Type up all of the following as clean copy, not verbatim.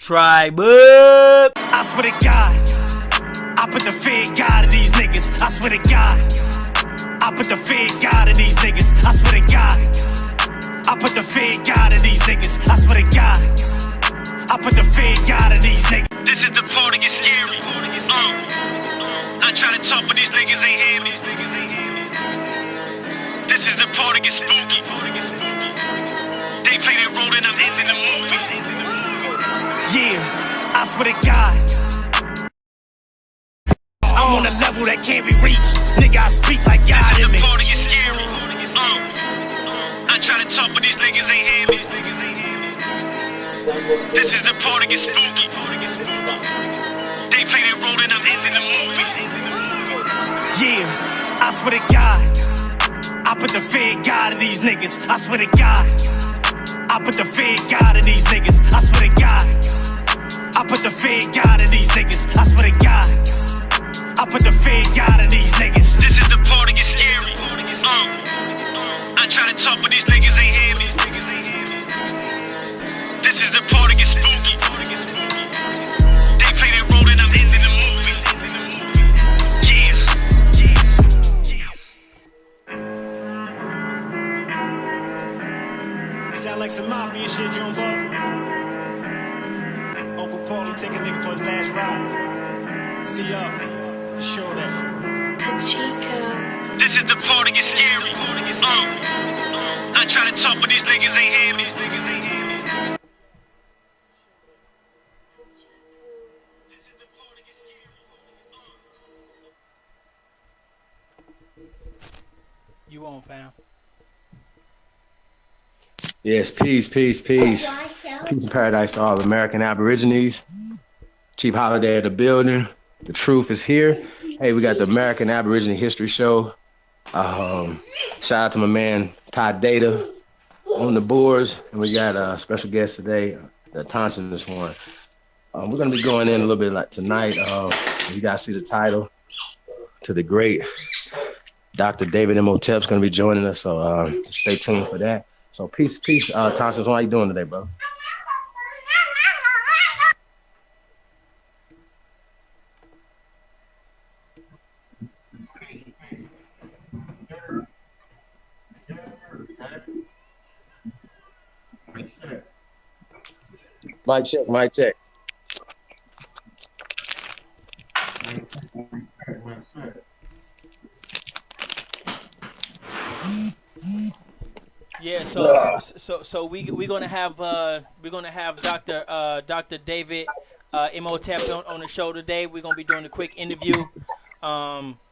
Tribe up. I swear to God, I put the fear God in these niggas. I swear to God, I put the fear God in these niggas. I swear to God, I put the fear God in these niggas. I swear to God, I put the fear God in these niggas. This is the part that gets scary. I try to talk, but these niggas ain't hear me. This is the part that gets spooky. They play their role and I'm ending the movie. Yeah, I swear to God, I'm on a level that can't be reached. Nigga, I speak like God in me. This is the part that gets scary. I try to talk, but these niggas ain't hear me. This is the part that gets spooky. They play their role and I'm ending the movie. Yeah, I swear to God, I put the fear God in these niggas. I swear to God, I put the fear God in these niggas. I swear to God, I put the fear God in these niggas. I swear to God, I put the fear God in these niggas. This is the part that gets scary. I try to talk, but these niggas ain't hear me. This is the part that gets spooky. They play their role and I'm ending the movie. Yeah. Sound like some mafia shit, John Bob. Uncle Paulie take a nigga for his last ride. See ya, for sure that. This is the part that gets scary. I try to talk, but these niggas ain't hear me. You on, fam? Yes, peace. Peace and paradise to all American Aborigines. Chief Holiday at the building. The truth is here. Hey, we got the American Aborigine History Show. Shout out to my man Ty Data on the boards, and we got a special guest today, the Autochthonous one. We're gonna be going in a little bit like tonight. You guys see the title, to the great Dr. David Imhotep is gonna be joining us, so stay tuned for that. So peace, Autochthonous. How you doing today, bro? Mic check. Yeah, so we're gonna have Dr. David Imhotep on the show today. We're gonna be doing a quick interview,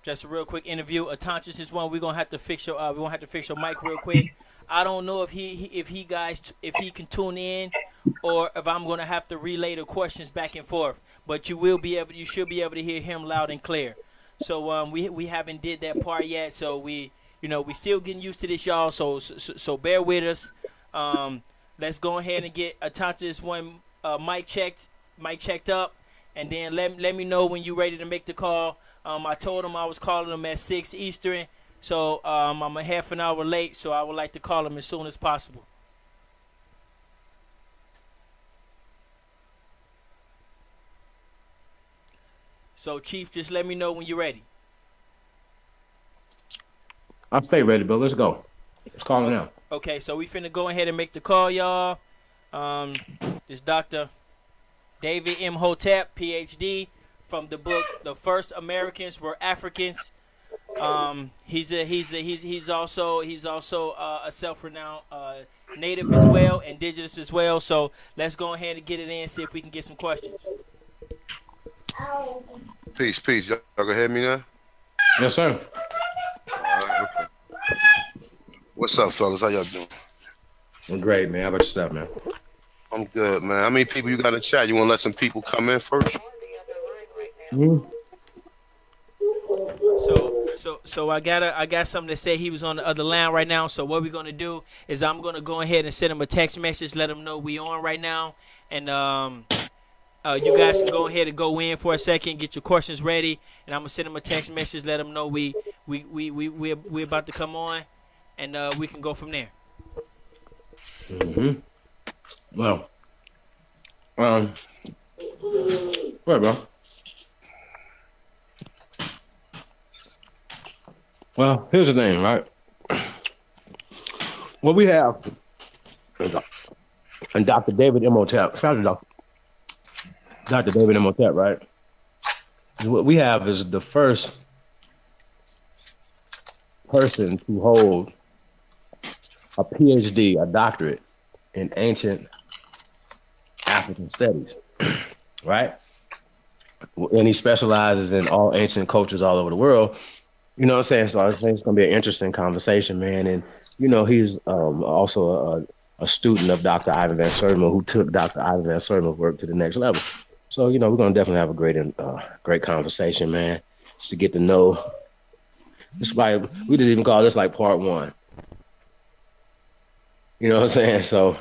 just a real quick interview. Autochthonous is one. We're gonna have to fix your mic real quick. I don't know if he can tune in, or if I'm gonna have to relay the questions back and forth. But you should be able to hear him loud and clear. So we haven't did that part yet. So we still getting used to this, y'all. So bear with us. Let's go ahead and get Autochthonous one mic checked up, and then let me know when you're ready to make the call. I told him I was calling him at 6 Eastern. So I'm a half an hour late, so I would like to call him as soon as possible. So, Chief, just let me know when you're ready. I'm stay ready, bro. Let's go. Let's call him now. Okay, so we finna go ahead and make the call, y'all. This Dr. David Imhotep, PhD, from the book "The First Americans Were Africans." He's also a self-renowned native as well, indigenous as well. So let's go ahead and get it in, see if we can get some questions. Peace. Y'all can hear me now? Yes, sir. All right, okay. What's up, fellas? How y'all doing? I'm great, man. How about yourself, man? I'm good, man. How many people you got in the chat? You want to let some people come in first? Mm-hmm. So I got something to say. He was on the other line right now. So what we're gonna do is I'm gonna go ahead and send him a text message, let him know we on right now, and you guys can go ahead and go in for a second, get your questions ready, and I'm gonna send him a text message, let him know we about to come on, and we can go from there. Mm-hmm. Well, Um, what, bro? Well, here's the thing, right? What we have, and Dr. David Imhotep, shout out to Dr. David Imhotep, right? What we have is the first person to hold a PhD, a doctorate in ancient African studies, right? And he specializes in all ancient cultures all over the world. You know what I'm saying? So I think it's going to be an interesting conversation, man. And, he's also a student of Dr. Ivan Van Sertima, who took Dr. Ivan Van Sertima's work to the next level. So, we're going to definitely have a great conversation, man, just to get to know. This is why we just even call this like part one. You know what I'm saying? So,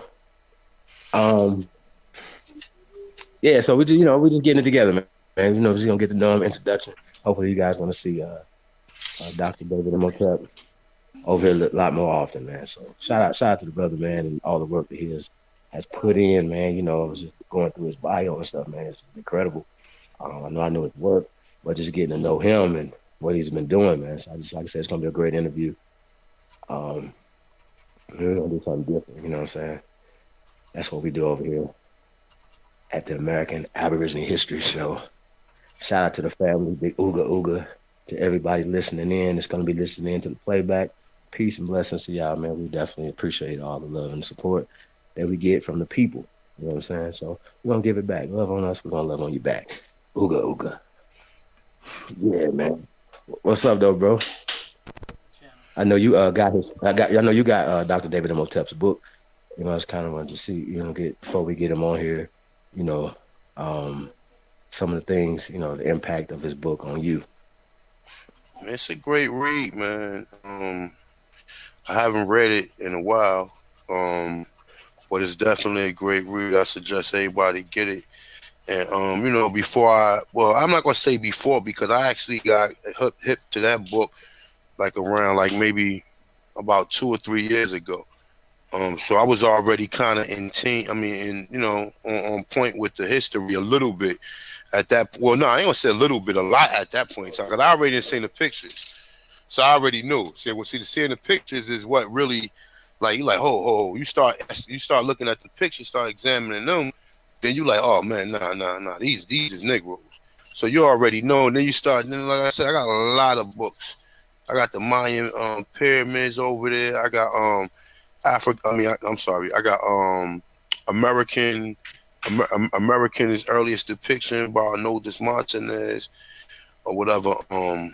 yeah, so we just getting it together, man. Just going to get to know him, introduction. Hopefully you guys want to see Dr. David Imhotep over here a lot more often, man. So shout out to the brother, man, and all the work that he has put in, man. I was just going through his bio and stuff, man. It's incredible. I knew his work, but just getting to know him and what he's been doing, man. So like I said, it's gonna be a great interview. We're gonna do something different, you know what I'm saying? That's what we do over here at the American Aborigine History Show. Shout out to the family, Big Ooga Ooga, to everybody listening in. It's gonna be listening in to the playback. Peace and blessings to y'all, man. We definitely appreciate all the love and the support that we get from the people. You know what I'm saying? So we're gonna give it back. Love on us, we're gonna love on you back. Ooga ooga. Yeah, man. What's up though, bro? I know you I know you got Dr. David Imhotep's book. I just kind of wanted to see, get before we get him on here, you know, some of the things, the impact of his book on you. It's a great read, man. I haven't read it in a while, but it's definitely a great read. I suggest everybody get it. And I'm not gonna say before because I actually got hip to that book like around like maybe about 2 or 3 years ago. So I was already kind of on point with the history a little bit at that. Well, no, I ain't gonna say a little bit, a lot at that point in time because I already seen the pictures. So I already knew. Seeing the pictures is what really, like, you like, ho. You start looking at the pictures, start examining them. Then you like, oh man, nah. These is Negroes. So you already know. And then you start. Then, like I said, I got a lot of books. I got the Mayan pyramids over there. I got Africa. I'm sorry. I got American. American's earliest depiction by Arnoldas Martinez or whatever. I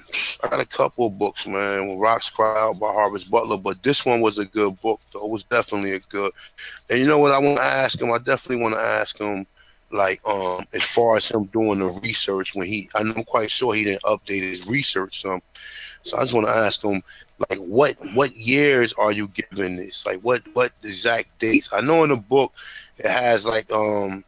got a couple of books, man. When Rocks Cry Out by Harvest Butler, but this one was a good book, though. It was definitely a good. And you know what I want to ask him? I definitely want to ask him, like, as far as him doing the research I'm quite sure he didn't update his research some. So I just want to ask him, like, what years are you giving this? Like, what exact dates? I know in the book it has like around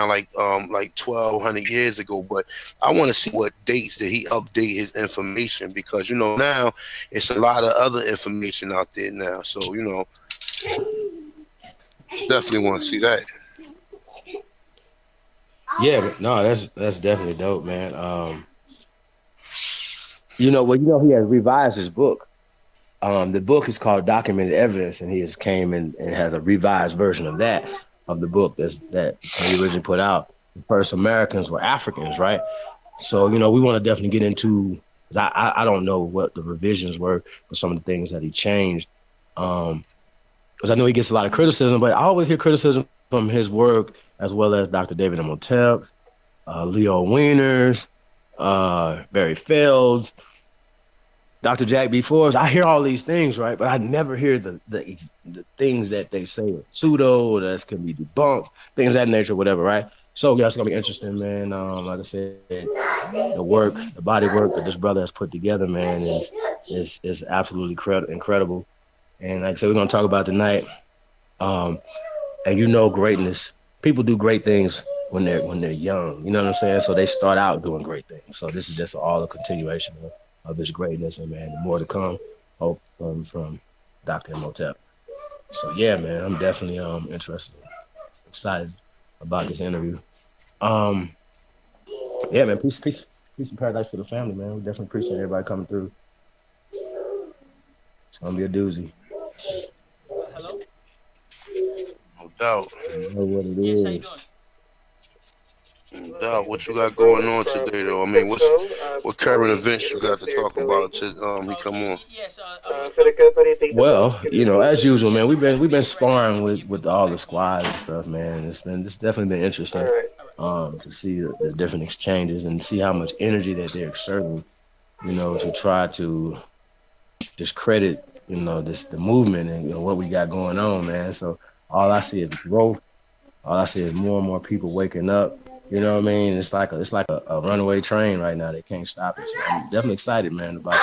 like 1,200 years ago, but I want to see what dates did he update his information because now it's a lot of other information out there now. So definitely want to see that. Yeah, but no, that's definitely dope, man. He has revised his book. The book is called Documented Evidence, and he just came and has a revised version of the book that he originally put out. The first Americans were Africans, right? So, we want to definitely get into, I don't know what the revisions were for some of the things that he changed. Because I know he gets a lot of criticism, but I always hear criticism from his work as well as Dr. David Imhotep, Leo Wieners, Barry Felds, Dr. Jack B. Forbes. I hear all these things, right? But I never hear the things that they say are pseudo, that can be debunked, things of that nature, whatever, right? So yeah, it's gonna be interesting, man. Like I said, the body work that this brother has put together, man, is absolutely incredible. And like I said, we're gonna talk about tonight. And greatness. People do great things when they're young. You know what I'm saying? So they start out doing great things. So this is just all a continuation of his greatness, and man, more to come. Hope from Dr. Imhotep. So yeah, man, I'm definitely interested, excited about this interview. Um, yeah, man, peace and paradise to the family, man. We definitely appreciate everybody coming through. It's gonna be a doozy. Hello. No doubt. You know what it Yes, how you is. doing? No doubt. What you got going on today, though? I mean, what current events you got to talk about to he come on? Yes. Well, as usual, man, we've been sparring with all the squads and stuff, man. It's definitely been interesting All right. to see the different exchanges and see how much energy that they're exerting, to try to discredit, the movement and what we got going on, man. So all I see is growth. All I see is more and more people waking up. You know what I mean? It's like a runaway train right now. They can't stop it. So I'm definitely excited, man, about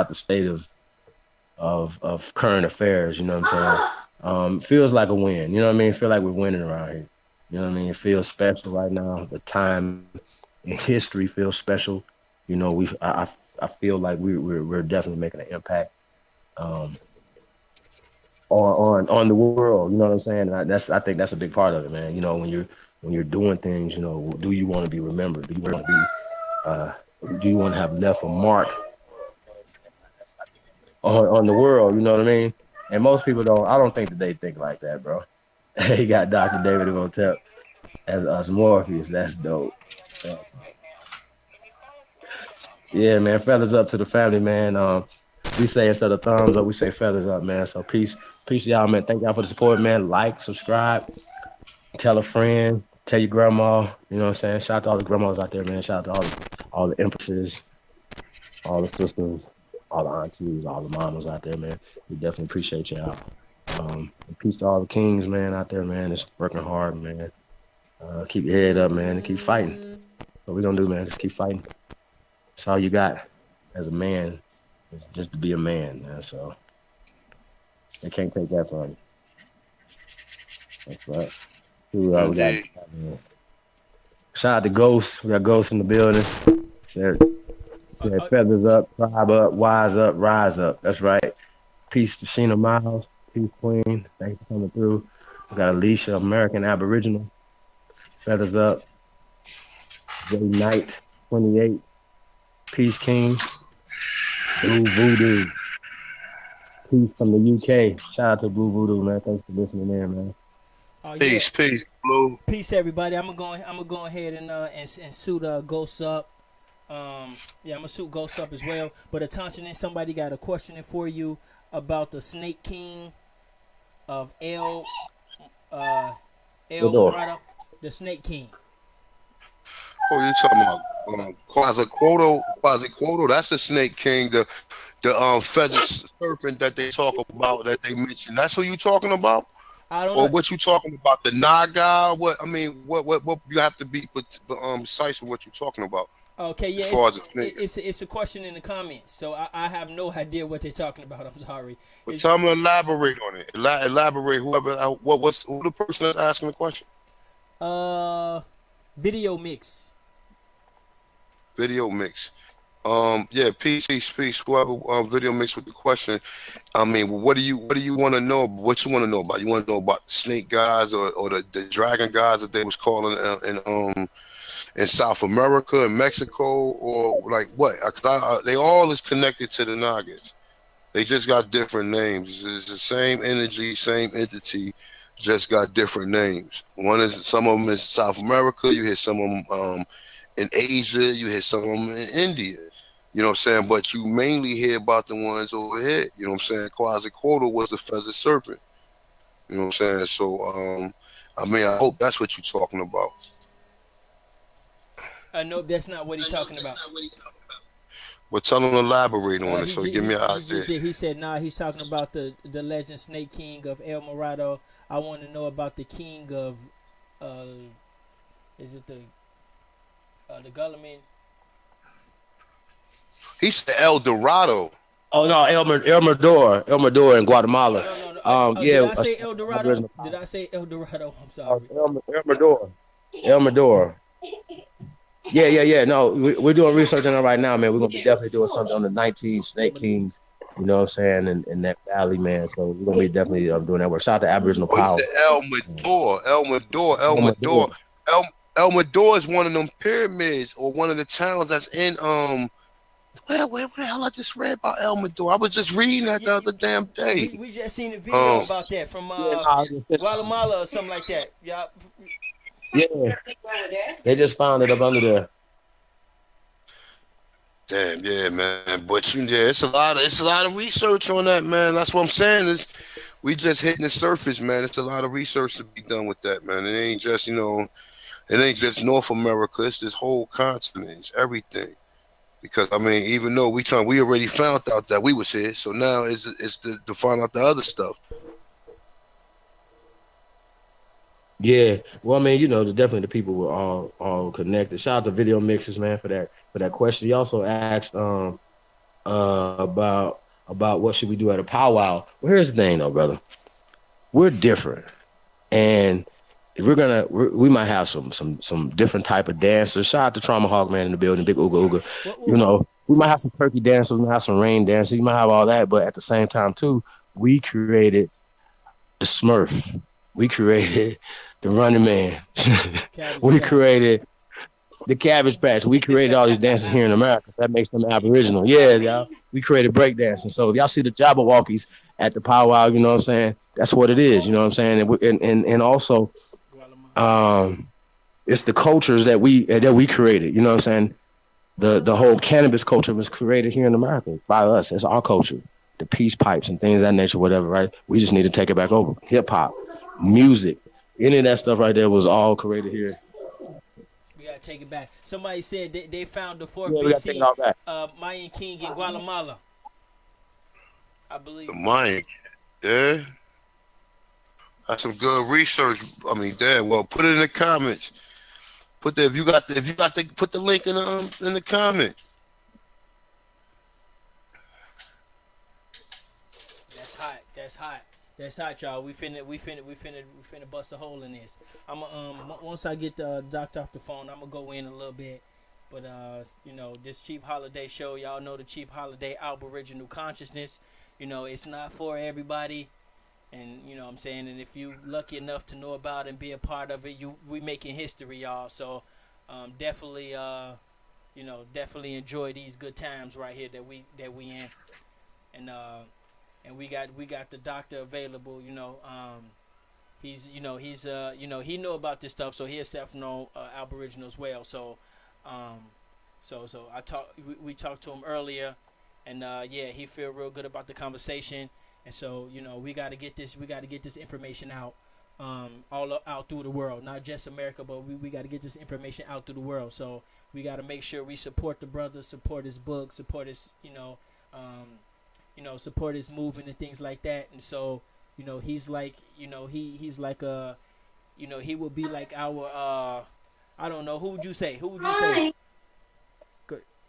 the state of current affairs. You know what I'm saying? Feels like a win. You know what I mean? Feel like we're winning around here. You know what I mean? It feels special right now. The time in history feels special. I feel like we're definitely making an impact um, on the world. You know what I'm saying? And I think that's a big part of it, man. When you're doing things, do you want to be remembered? Uh, do you want to have left a mark on the world? You know what I mean? And most people don't. I don't think that they think like that, bro. He got Dr. David Imhotep as Morpheus. That's dope. So, yeah, man. Feathers up to the family, man. We say instead of thumbs up, we say feathers up, man. So peace to y'all, man. Thank y'all for the support, man. Like, subscribe, tell a friend, tell your grandma. You know what I'm saying? Shout out to all the grandmas out there, man. Shout out to all the empresses, all the sisters, all the aunties, all the mamas out there, man. We definitely appreciate y'all. And peace to all the kings, man, out there, man. It's working hard, man. Keep your head up, man, and keep fighting. What we gonna do, man? Just keep fighting. That's all you got as a man, is just to be a man, man. So they can't take that from you. That's right. We got Indeed. shout out to Ghost. We got Ghost in the building. Said feathers up, tribe up, wise up, rise up. That's right. Peace to Sheena Miles. Peace Queen. Thanks for coming through. We got Alicia, American Aboriginal. Feathers up. J Knight, 28. Peace King. Blue Voodoo. Peace from the UK. Shout out to Blue Voodoo, man. Thanks for listening in, man. Yeah. Peace, Blue. Peace, everybody. I'm gonna go ahead and suit Ghost up. Yeah, I'm gonna suit Ghost up as well. But attention, somebody got a question for you about the Snake King of El Morado, the Snake King. What are you talking about? Quasiquoto. That's the Snake King, the pheasant serpent that they talk about, that they mention. That's who you talking about? I don't Or know. what you talking about? The Naga? What I mean? What you have to be precise with what you're talking about Okay, as yeah, far as the snake. it's a question in the comments, so I have no idea what they're talking about. I'm sorry. But It's tell me, elaborate on it. Elaborate. Who the person that's asking the question? uh video mix. Video mix. Yeah, peace. Whoever video mix with the question. I mean, what do you want to know? What you want to know about? You want to know about the snake guys or the dragon guys that they was calling in South America and Mexico, or like what? They all is connected to the Nagas. They just got different names. It's the same energy, same entity, just got different names. Some of them is South America. You hear some of them in Asia. You hear some of them in India. You know what I'm saying? But you mainly hear about the ones over here. You know what I'm saying? Quasiquoto was the feather serpent. You know what I'm saying? So, I mean, I hope that's what you're talking about. Nope, that's not what he's talking about. But tell them to elaborate on it. He, So ju- give me an he idea. just did. He said, "Nah." He's talking about the legend Snake King of El Morado. I want to know about the king of, uh, is it the Gulliman? He said El Dorado. Oh no, El Mador in Guatemala. No. Did Yeah, I say El Dorado? Aboriginal Did power. I say El Dorado? I'm sorry. El Mador. El Mador. Yeah. No, we're doing research on it right now, man. We're gonna be definitely doing something on the 19 Snake Kings You know what I'm saying? In that valley, man. So we're gonna be definitely doing that work. Shout out to Aboriginal Oh, you Power. said El Mador, El Mador, El Oh my Mador. God. El Mador is one of them pyramids or one of the towns that's in where the hell I just read about El Mador? I was just reading that Yeah, the other damn day. we just seen a video Um, about that from Yeah, no, I was gonna say, Guatemala or something like that. Yeah, yeah. They just found it up under there. damn, yeah, man. But yeah, it's a lot of research on that, man. That's what I'm saying is we just hitting the surface, man. It's a lot of research to be done with that, man. It ain't just it ain't just North America. It's this whole continent. It's everything. Because I mean, even though we already found out that we was here, so now it's to find out the other stuff. Yeah. Well, I mean, definitely the people were all connected. Shout out to Video Mixes, man, for that question. He also asked about what should we do at a powwow. Well, here's the thing though, brother. We're different. And we might have some different type of dancers. Shout out to Trauma Hawk man in the building, big Ooga Ooga. what, what, We might have some turkey dancers, we might have some rain dancers, you might have all that, but at the same time too, we created the Smurf. We created the Running Man. Cabbage We Patch. created the Cabbage Patch. We created all these dances here in America. So that makes them Aboriginal. Yeah, y'all. We created breakdancing. So if y'all see the Jabberwockies at the powwow, you know what I'm saying? That's what it is. You know what I'm saying? And also, Guatemala. um, it's the cultures that we created. You know what I'm saying? The whole cannabis culture was created here in America by us. It's our culture. The peace pipes and things of that nature, whatever, right? We just need to take it back over. Hip hop, music, any of that stuff right there was all created here. We gotta take it back. Somebody said they found the fourth Yeah, we gotta take it BC all back. Mayan king in Guatemala. I The believe. mind, yeah, that's some good research. I mean, damn. Well, put it in the comments. Put the if you got the put the link in the comment. That's hot. That's hot. That's hot, y'all. We finna bust a hole in this. Once I get the doctor off the phone, I'm gonna go in a little bit. But this Chief Holiday show, y'all know the Chief Holiday Aboriginal Consciousness. It's not for everybody, and what I'm saying. And if you lucky enough to know about and be a part of it, we making history, y'all. So definitely, definitely enjoy these good times right here that we in, and we got the doctor available. He know about this stuff, so he a self-known Aboriginal as well. So um, so we talked to him earlier, and yeah, he feel real good about the conversation, and so we got to get this information out. All out through the world, not just America, but we got to get this information out through the world. So we got to make sure we support the brother, support his book, support his support his movement and things like that. And so, he's like, he's like he will be like our, I don't know, who would you say? Who would you say?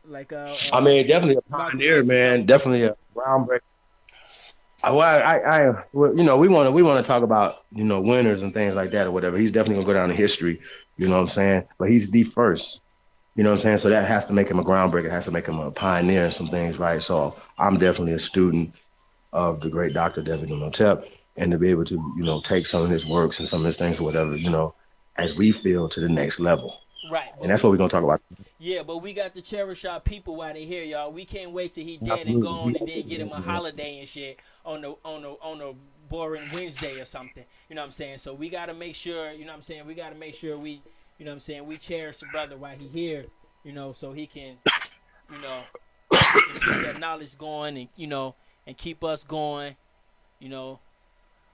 Like I mean, definitely a Malcolm pioneer, X or man. something. Definitely a groundbreaker. We want to talk about winners and things like that or whatever. He's definitely gonna go down in history. You know what I'm saying? But he's the first. You know what I'm saying? So that has to make him a groundbreaker. It has to make him a pioneer in some things, right? So I'm definitely a student of the great Dr. David Imhotep, and to be able to take some of his works and some of his things or whatever as we feel to the next level. Right, And but that's what we're gonna talk about. yeah, but we got to cherish our people while they here, y'all. We can't wait till he dead and gone, and then get him a Absolutely. holiday and shit on a boring Wednesday or something. You know what I'm saying? So we gotta make sure. You know what I'm saying? We gotta make sure we cherish the brother while he here. So he can keep that knowledge going, and and keep us going. You know,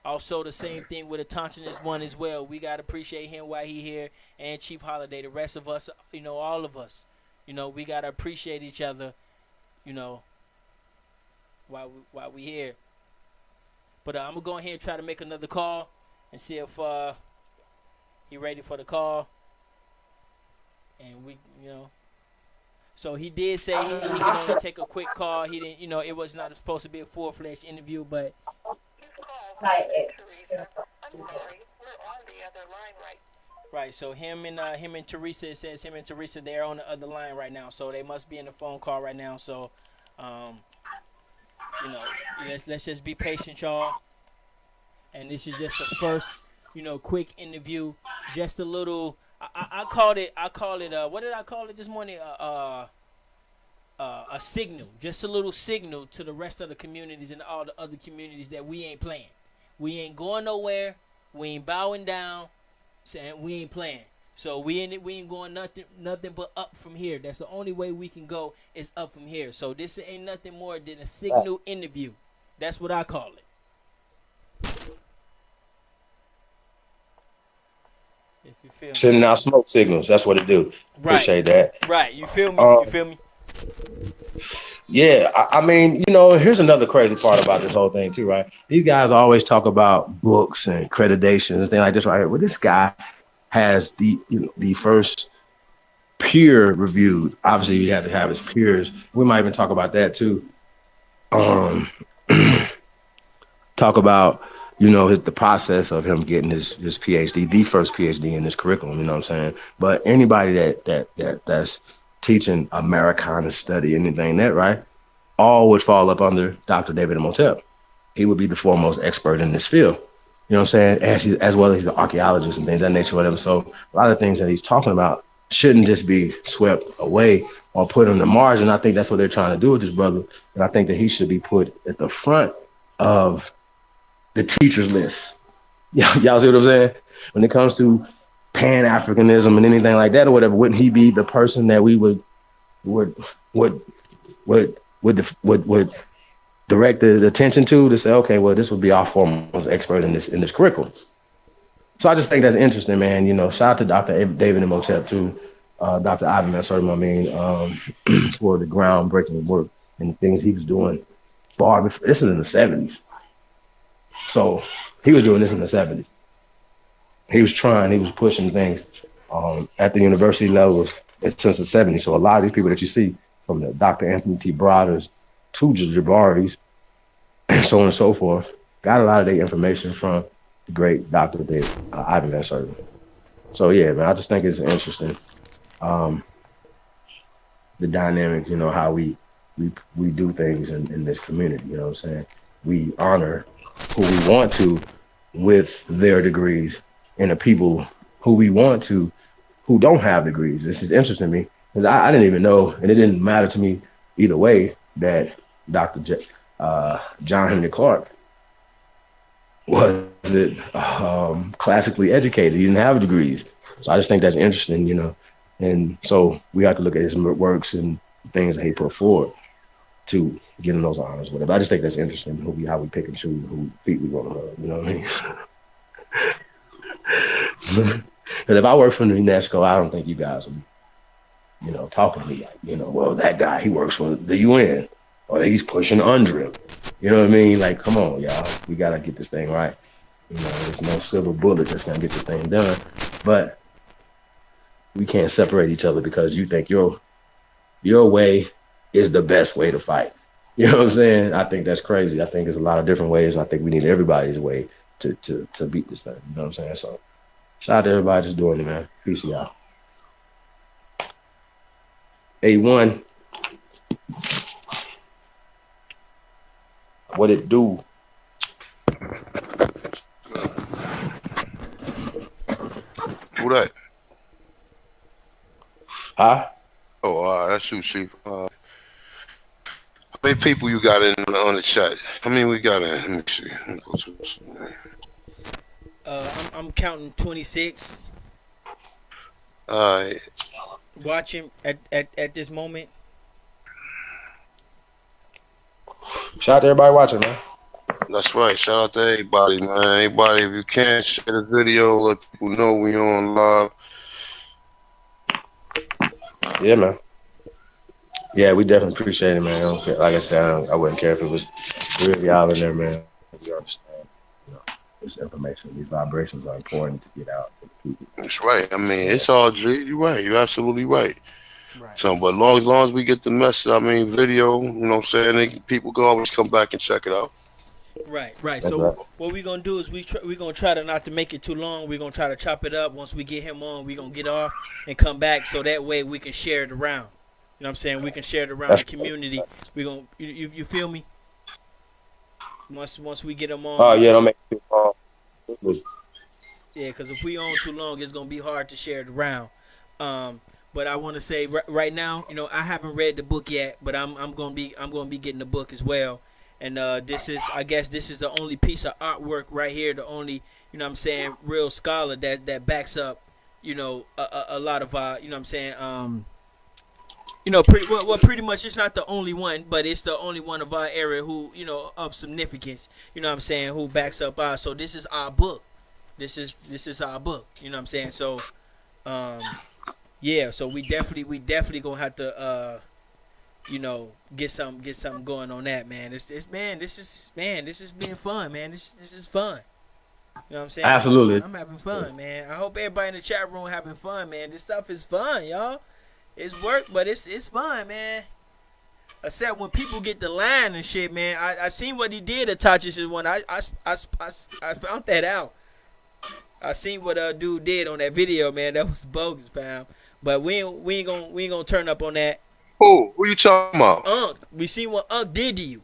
Also, the same thing with Autochthonous one as well. We gotta appreciate him while he here, and Chief Holiday. The rest of us, all of us, we gotta appreciate each other, you know, while we here. But I'm gonna go ahead and try to make another call and see if he ready for the call. And so he did say he can only take a quick call. He didn't, it was not supposed to be a full-fledged interview, but right. So him and Teresa, it says him and Teresa, they're on the other line right now. So they must be in the phone call right now. So, let's just be patient, y'all. And this is just a first, quick interview. Just a little. I called it. What did I call it this morning? A signal, just a little signal to the rest of the communities and all the other communities that we ain't playing. We ain't going nowhere. We ain't bowing down. Saying we ain't playing. So we ain't going nothing but up from here. That's the only way we can go is up from here. So this ain't nothing more than a signal interview. That's what I call it. If you feel me. Sending out smoke signals. That's what it do. Right. Appreciate that. Right. You feel me? Um, You feel me? Yeah, I mean, here's another crazy part about this whole thing too, right? These guys always talk about books and accreditations and things like this right here. Well, this guy has the first peer reviewed. Obviously, you have to have his peers. We might even talk about that too. Um, Talk about the process of him getting his PhD, the first PhD in this curriculum. You know what I'm saying? But anybody that's teaching Americana study, anything that right, all would fall up under Dr. David Imhotep. He would be the foremost expert in this field. You know what I'm saying? As well as he's an archaeologist and things of that nature, whatever. So a lot of things that he's talking about shouldn't just be swept away or put on the margin. I think that's what they're trying to do with this brother. And I think that he should be put at the front of the teacher's list. Y'all see what I'm saying? When it comes to Pan-Africanism and anything like that or whatever, wouldn't he be the person that we would direct the attention to say, okay, well, this would be our foremost expert in this curriculum. So I just think that's interesting, man. Shout out to Dr. David Imhotep too, Dr. Ivan Mansurma, for the groundbreaking work and the things he was doing far before. This is in the 70s. So he was doing this in the 70s. He was pushing things at the university level since the 70s. So a lot of these people that you see, from the Dr. Anthony T. Broaders to Jabaris and so on and so forth, got a lot of their information from the great Dr. Ivan Van Sertin. So yeah, man, I just think it's interesting. The dynamic, how we do things in this community, you know what I'm saying? We honor who we want to with their degrees and the people who we want to who don't have degrees. This is interesting to me because I didn't even know, and it didn't matter to me either way, that Dr. John Henry Clark was classically educated. He didn't have degrees. So I just think that's interesting, And so we have to look at his works and things that he put forward to get him those honors, whatever. I just think that's interesting, how we pick and choose who feet we want to rub, you know what I mean? Because if I work for the UNESCO, I don't think you guys will be, talking to me like, well, that guy, he works for the UN, or he's pushing UNDRIP. You know what I mean? Like, come on, y'all. We got to get this thing right. There's no silver bullet that's going to get this thing done. But we can't separate each other because you think your way is the best way to fight. You know what I'm saying? I think that's crazy. I think there's a lot of different ways. I think we need everybody's way to beat this thing. You know what I'm saying? So shout out to everybody just doing it, man. Peace to y'all. A1. What it do? Who that? Huh? Oh, that's you, Chief. How many people you got on the chat? How many we got in? Let me see. Let me go to this. I'm counting 26. All right. Watching at this moment. Shout out to everybody watching, man. That's right. Shout out to everybody, man. Everybody, if you can, share the video. Let people know we on live. Yeah, man. Yeah, we definitely appreciate it, man. I don't care. Like I said, I wouldn't care if it was 3 of y'all in there, man. We understand. This information, these vibrations are important to get out to the people. That's right. I mean, it's all G. You're right. You're absolutely right. Right. So, but as long as we get the message, video, you know what I'm saying, people can always come back and check it out. Right. That's So right. what we're gonna do is we're gonna try to not to make it too long. We're gonna try to chop it up. Once we get him on, we're gonna get off and come back so that way we can share it around. You know what I'm saying? We can share it around the community. We're gonna you feel me? Once we get them on, Oh yeah, yeah. don't make it too long. Yeah, because if we on too long, it's gonna be hard to share it around. Um, but I want to say right now, I haven't read the book yet, but I'm gonna be getting the book as well. And this is, I guess, this is the only piece of artwork right here, the only, what I'm saying, real scholar that backs up, a lot of what I'm saying, pretty much it's not the only one, but it's the only one of our area who, of significance, what I'm saying, who backs up our. So this is our book. This is our book. You know what I'm saying? So, um, yeah. So we definitely gonna have to, get something going on that, man. It's man. This is being fun, man. This is fun. You know what I'm saying? Absolutely. I'm having fun, man. I hope everybody in the chat room having fun, man. This stuff is fun, y'all. It's work, but it's fun, man. Except when people get the line and shit, man. I seen what he did at Tachis' one. I found that out. I seen what dude did on that video, man. That was bogus, fam. But we ain't gonna turn up on that. Who you talking about? We seen what Unc did to you.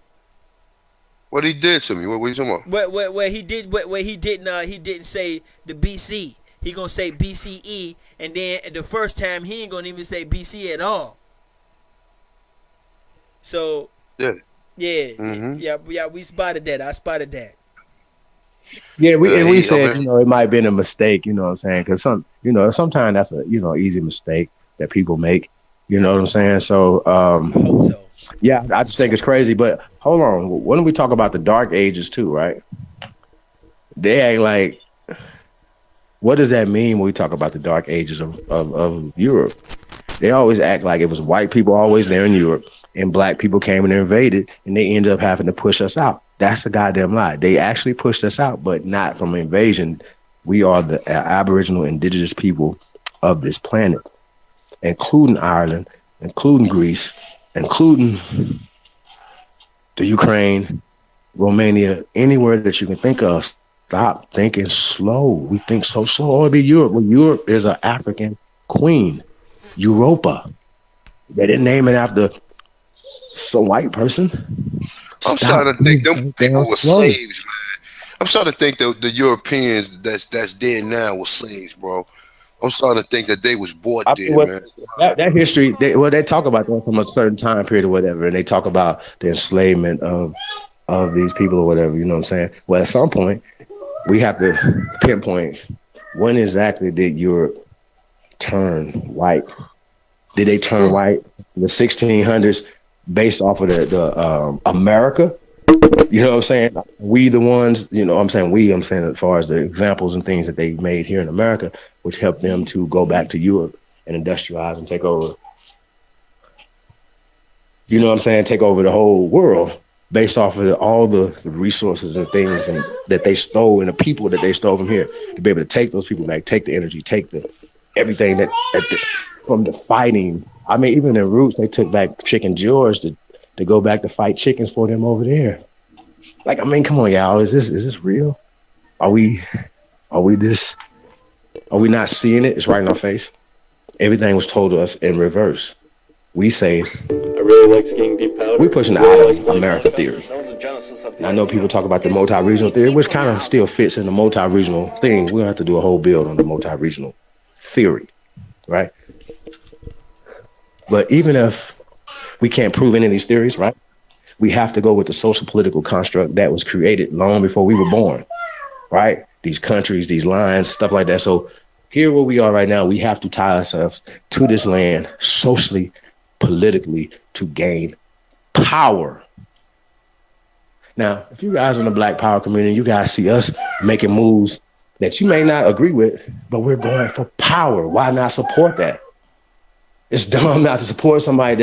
What he did to me? What you talking about? What he did? What he didn't say the BC. He gonna say BCE, and then the first time he ain't gonna even say BC at all. So Yeah. yeah, Mm-hmm. yeah, we spotted that. I spotted that. Yeah, we I said, mean, it might have been a mistake, you know what I'm saying? Because sometimes that's a, easy mistake that people make, you know what I'm saying? So, I hope so. yeah, I just think it's crazy. But hold on, when we talk about the Dark Ages too, right? They act like, what does that mean when we talk about the Dark Ages of Europe? They always act like it was white people always there in Europe and black people came and invaded and they ended up having to push us out. That's a goddamn lie. They actually pushed us out, but not from invasion. We are the Aboriginal indigenous people of this planet, including Ireland, including Greece, including the Ukraine, Romania, anywhere that you can think of. Stop thinking slow. We think so slow. Oh, it'd be Europe. Well, Europe is an African queen. Europa. They didn't name it after some white person. I'm Stop starting to think being them so people damn were slow. slaves, man. I'm starting to think the Europeans that's dead now were slaves, bro. I'm starting to think that they was bought I mean, there, what man. that history, they talk about that from a certain time period or whatever, and they talk about the enslavement of these people or whatever. You know what I'm saying? Well, at some point, we have to pinpoint when exactly did Europe turn white? Did they turn white in the 1600s based off of the America? You know what I'm saying? We the ones, I'm saying I'm saying as far as the examples and things that they made here in America, which helped them to go back to Europe and industrialize and take over, take over the whole world based off of all the resources and things and that they stole and the people that they stole from here to be able to take those people back, take the energy, take the everything from the fighting. I mean, even in Roots, they took back Chicken George to go back to fight chickens for them over there. Like, I mean, come on, y'all. Is this real? Are we this? Are we not seeing it? It's right in our face. Everything was told to us in reverse. We say, I really like skiing deep powder. We're pushing the out of America theory. And I know people talk about the multi-regional theory, which kind of still fits in the multi-regional thing. We're gonna have to do a whole build on the multi-regional theory, right? But even if we can't prove any of these theories, right? We have to go with the social political construct that was created long before we were born, right? These countries, these lines, stuff like that. So here where we are right now, we have to tie ourselves to this land socially, politically to gain power. Now, if you guys in the Black Power community, you guys see us making moves that you may not agree with, but we're going for power. Why not support that? It's dumb not to support somebody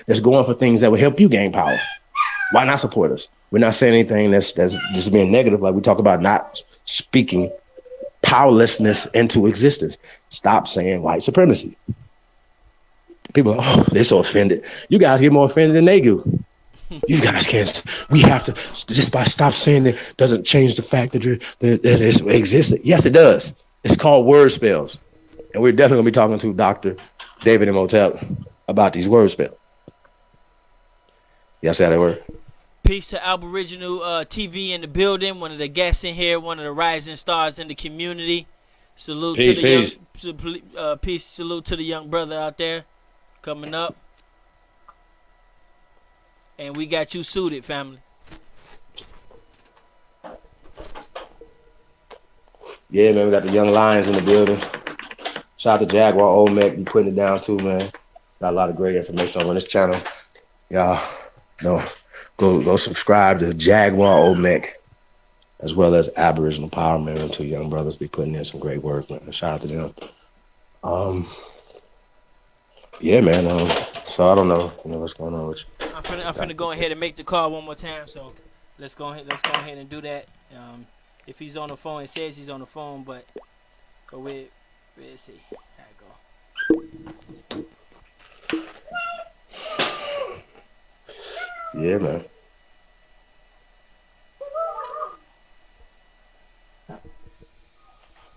that's going for things that will help you gain power. Why not support us? We're not saying anything that's just being negative. Like we talk about not speaking powerlessness into existence. Stop saying white supremacy. People are, they're so offended. You guys get more offended than they do. You guys can't. We have to just by stop saying it doesn't change the fact that it exists. Yes, it does. It's called word spells, and we're definitely gonna be talking to Dr. David Imhotep about these word spells. Yes, how they work. Peace to Aboriginal TV in the building. One of the guests in here. One of the rising stars in the community. Salute to Peace, the young. peace. Peace. Salute to the young brother out there coming up. And we got you suited, family. Yeah, man, we got the young lions in the building. Shout out to Jaguar Olmec, you putting it down too, man. Got a lot of great information on this channel. Y'all know, go subscribe to Jaguar Olmec as well as Aboriginal Power, man. Them two young brothers be putting in some great work, man. Shout out to them. Yeah, man. So I don't know, what's going on with you. I'm finna go ahead and make the call one more time. So let's go ahead and do that. If he's on the phone, it says he's on the phone, but we'll see. There I go. Yeah, man.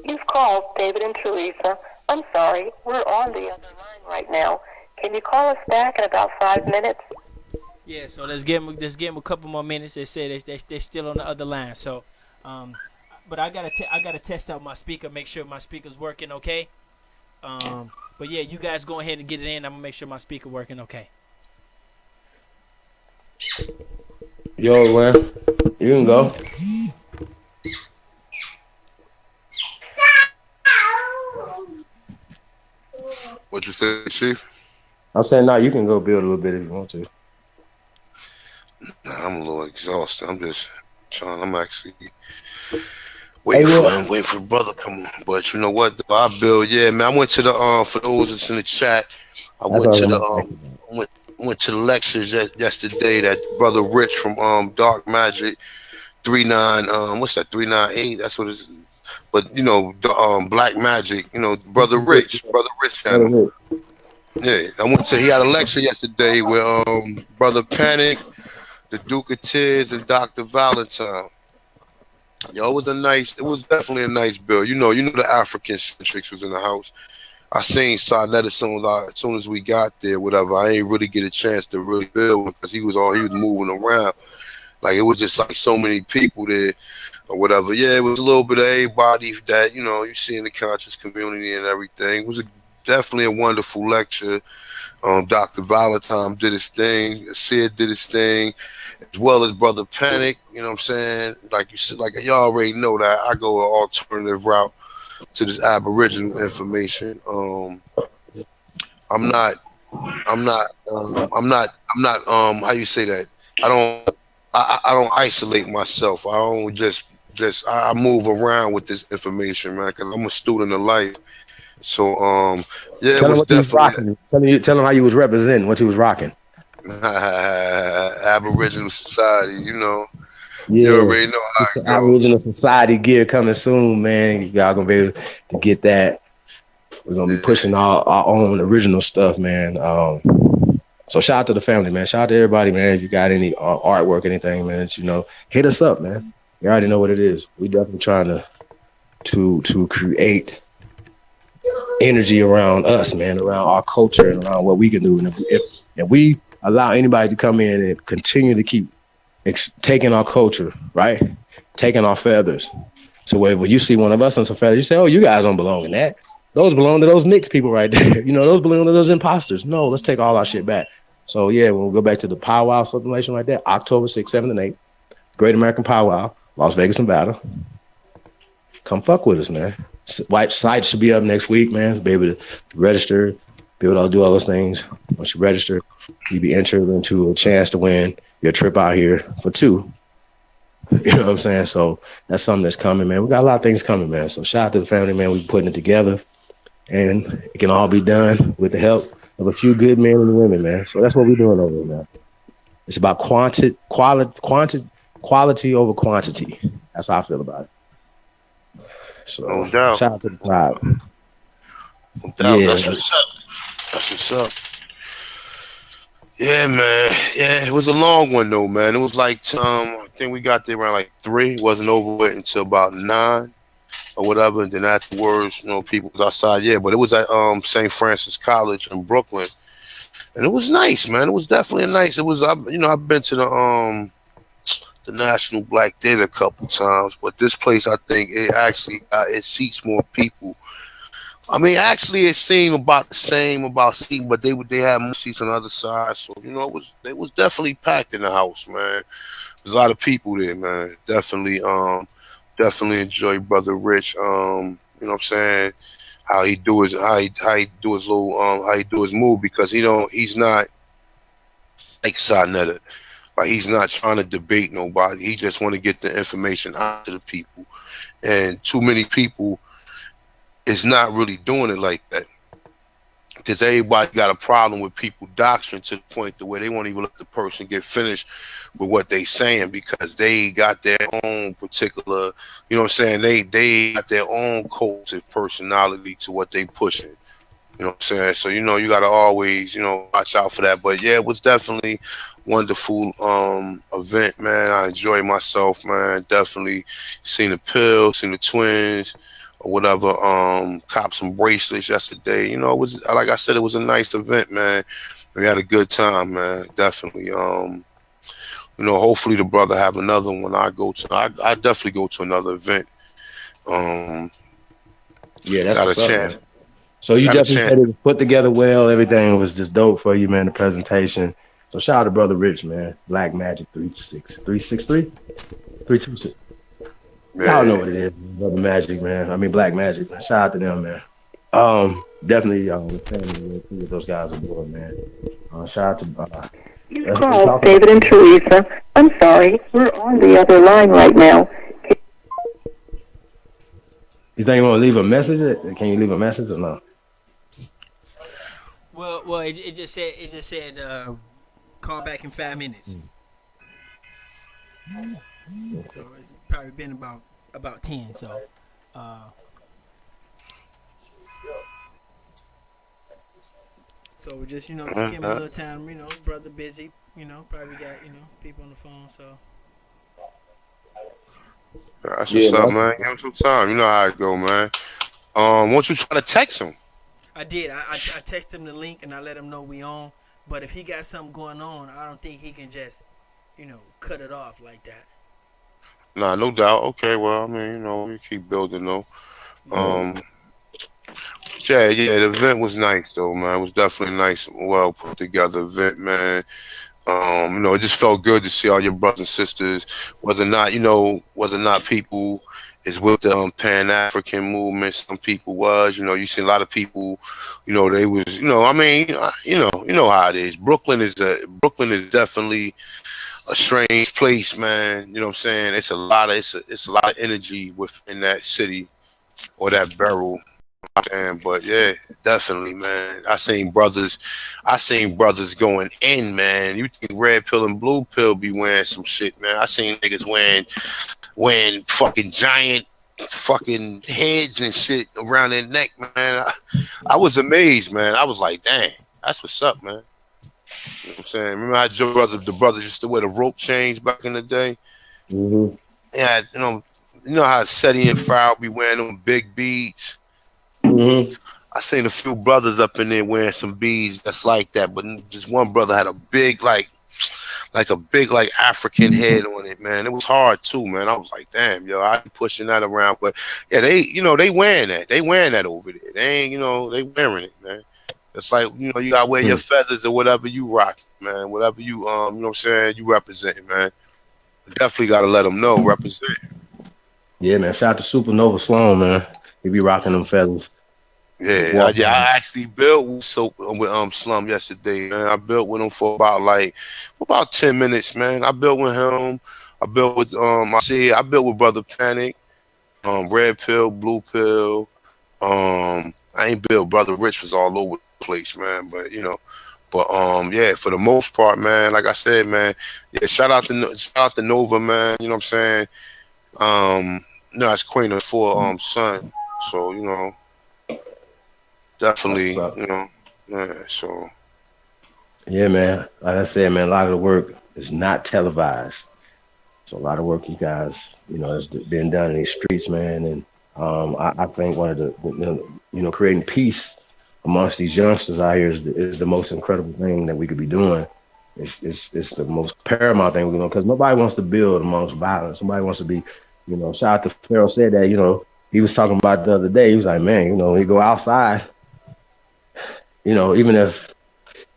You've called David and Teresa. I'm sorry, we're on the other line right now. Can you call us back in about 5 minutes? Yeah, so let's give him a couple more minutes. They say they're still on the other line. So, but I gotta test out my speaker, make sure my speaker's working okay. But yeah, you guys go ahead and get it in. I'm gonna make sure my speaker working okay. Yo, man, you can go. What you say, Chief? I'm saying, no, you can go build a little bit if you want to. Nah, I'm a little exhausted. I'm just trying. I'm actually waiting for brother to come on. But you know what? Though? I build. Yeah, man. I went to the for those that's in the chat. I That's went to what the went to the lectures yesterday that brother Rich from Dark Magic 39 what's that 398? That's what it's. But you know the Black Magic. You know brother Rich channel. Yeah, he had a lecture yesterday with brother Panic, the Duke of Tears, and Dr. Valentine. Yo, it was definitely a nice build. You know the African centrics was in the house. I seen Sonnet as soon as we got there, whatever. I ain't really get a chance to really build because he was moving around. Like it was just like so many people there or whatever. Yeah, it was a little bit of everybody that, you see in the conscious community and everything. It was definitely a wonderful lecture. Dr. Valentine did his thing, Sid did his thing, as well as Brother Panic, you know what I'm saying? Like you said, like y'all already know that I go an alternative route to this Aboriginal information. I'm not how you say that? I don't isolate myself. I don't I move around with this information, man, because I'm a student of life. So yeah, tell it him was what you was definitely rocking. Tell him how you was representing what you was rocking. Aboriginal society, you Yeah, already know how it go. Aboriginal Society gear coming soon, man. Y'all gonna be able to get that. We're gonna be pushing our own original stuff, man. So shout out to the family, man. Shout out to everybody, man. If you got any artwork, anything, man, hit us up, man. You already know what it is. We definitely trying to create energy around us, man, around our culture and around what we can do. And if we allow anybody to come in and continue to keep taking our culture, right, taking our feathers, so when you see one of us on some feathers, you say, "Oh, you guys don't belong in that. Those belong to those mixed people right there. Those belong to those imposters." No, let's take all our shit back. So yeah, when we go back to the powwow simulation right there, October 6th, 7th, and 8th, Great American Powwow, Las Vegas, Nevada. Come fuck with us, man. White site should be up next week, man. Be able to register, be able to do all those things. Once you register, you be entered into a chance to win your trip out here for 2. You know what I'm saying? So that's something that's coming, man. We got a lot of things coming, man. So shout out to the family, man. We're putting it together, and it can all be done with the help of a few good men and women, man. So that's what we're doing over here, man. It's about quality over quantity. That's how I feel about it. So No doubt. shout out to the tribe. No doubt. Yeah. That's what's up. Yeah, man. Yeah, it was a long one though, man. It was like I think we got there around like 3. It wasn't over with until about 9 or whatever. And then afterwards, people was outside. Yeah, but it was at St. Francis College in Brooklyn, and it was nice, man. It was definitely nice. It was I've been to the the National Black Theater a couple times, but this place I think it actually it seats more people. I mean, actually, it seemed about the same about seating, but they had more seats on the other side, so it was definitely packed in the house, man. There's a lot of people there, man. Definitely enjoy Brother Rich. You know what I'm saying? How he do his little how he do his move because he's not like Sonetta. Like he's not trying to debate nobody. He just want to get the information out to the people. And too many people is not really doing it like that. Because everybody got a problem with people doctrine to the point to where they won't even let the person get finished with what they saying because they got their own particular, you know what I'm saying? They got their own cultive personality to what they pushing. You know what I'm saying? So you gotta always, watch out for that. But yeah, it was definitely wonderful event, man. I enjoyed myself, man. Definitely seen the pills, seen the twins or whatever, cop some bracelets yesterday. It was like I said, it was a nice event, man. We had a good time, man. Definitely. Hopefully the brother have another one. I definitely go to another event. Um Yeah, that's got a what's up, chance. man. So you Got a definitely chance. said it was put together well. Everything was just dope for you, man. The presentation. So shout out to Brother Rich, man. Black Magic 363 326. Y'all know Yeah. what it is, Brother Magic, man. I mean Black Magic. Shout out to them, man. Definitely the family with those guys are doing, man. Shout out to You that's what we're called talking about. David and Teresa. I'm sorry, we're on the other line right now. You think you want to leave a message? Can you leave a message or no? Well, it just said call back in 5 minutes. So it's probably been about 10. So uh, so we're just give him a little time. Brother busy. Probably got people on the phone. So That's Yeah, what's up, man. man. Give him some time. You know how it go, man. Once you try to text him. I did. I texted him the link and I let him know we on. But if he got something going on, I don't think he can just cut it off like that. Nah, no doubt. Okay, well, I mean, we keep building though. Yeah. Yeah. Um, yeah, the event was nice though, man. It was definitely nice, well put together event, man. It just felt good to see all your brothers and sisters. Was it not people is with the Pan African movement. Some people was, you see a lot of people, they was, I mean, you know how it is. Brooklyn is definitely a strange place, man. You know what I'm saying? It's a lot of energy within that city or that borough. But yeah, definitely, man. I seen brothers going in, man. You think red pill and blue pill be wearing some shit, man? I seen niggas wearing fucking giant fucking heads and shit around their neck, man. I was amazed, man. I was like, dang, that's what's up, man. You know what I'm saying? Remember how the brothers used to wear the rope chains back in the day? Mm-hmm. Yeah, you know how Seti and Farrell be wearing them big beads. Mm-hmm. I seen a few brothers up in there wearing some beads that's like that, but just one brother had a big like a big like African head on it, man. It was hard too, man. I was like, damn, yo, I be pushing that around, but yeah, they wearing that, over there. They ain't, they wearing it, man. It's like you gotta wear your feathers or whatever you rock, man. Whatever you you know what I'm saying, you represent, man. Definitely gotta let them know, represent. Yeah, man. Shout out to Supernova Sloan, man. He be rocking them feathers. I actually built with Slum yesterday, man. I built with him for about 10 minutes, man. I built with him. I built with I built with Brother Panic, Red Pill, Blue Pill. I ain't built. Brother Rich was all over the place, man. But yeah, for the most part, man. Like I said, man. Yeah, shout out to Nova, man. You know what I'm saying? That's Queen of Four son. So That's what's definitely, up. yeah. So Yeah, man. Like I said, man, a lot of the work is not televised. So a lot of work you guys, has been done in these streets, man. And I think one of creating peace amongst these youngsters out here is the most incredible thing that we could be doing. It's the most paramount thing we're doing because nobody wants to build amongst violence. Nobody wants to be, shout out to Pharaoh said that, he was talking about the other day. He was like, man, when you go outside, even if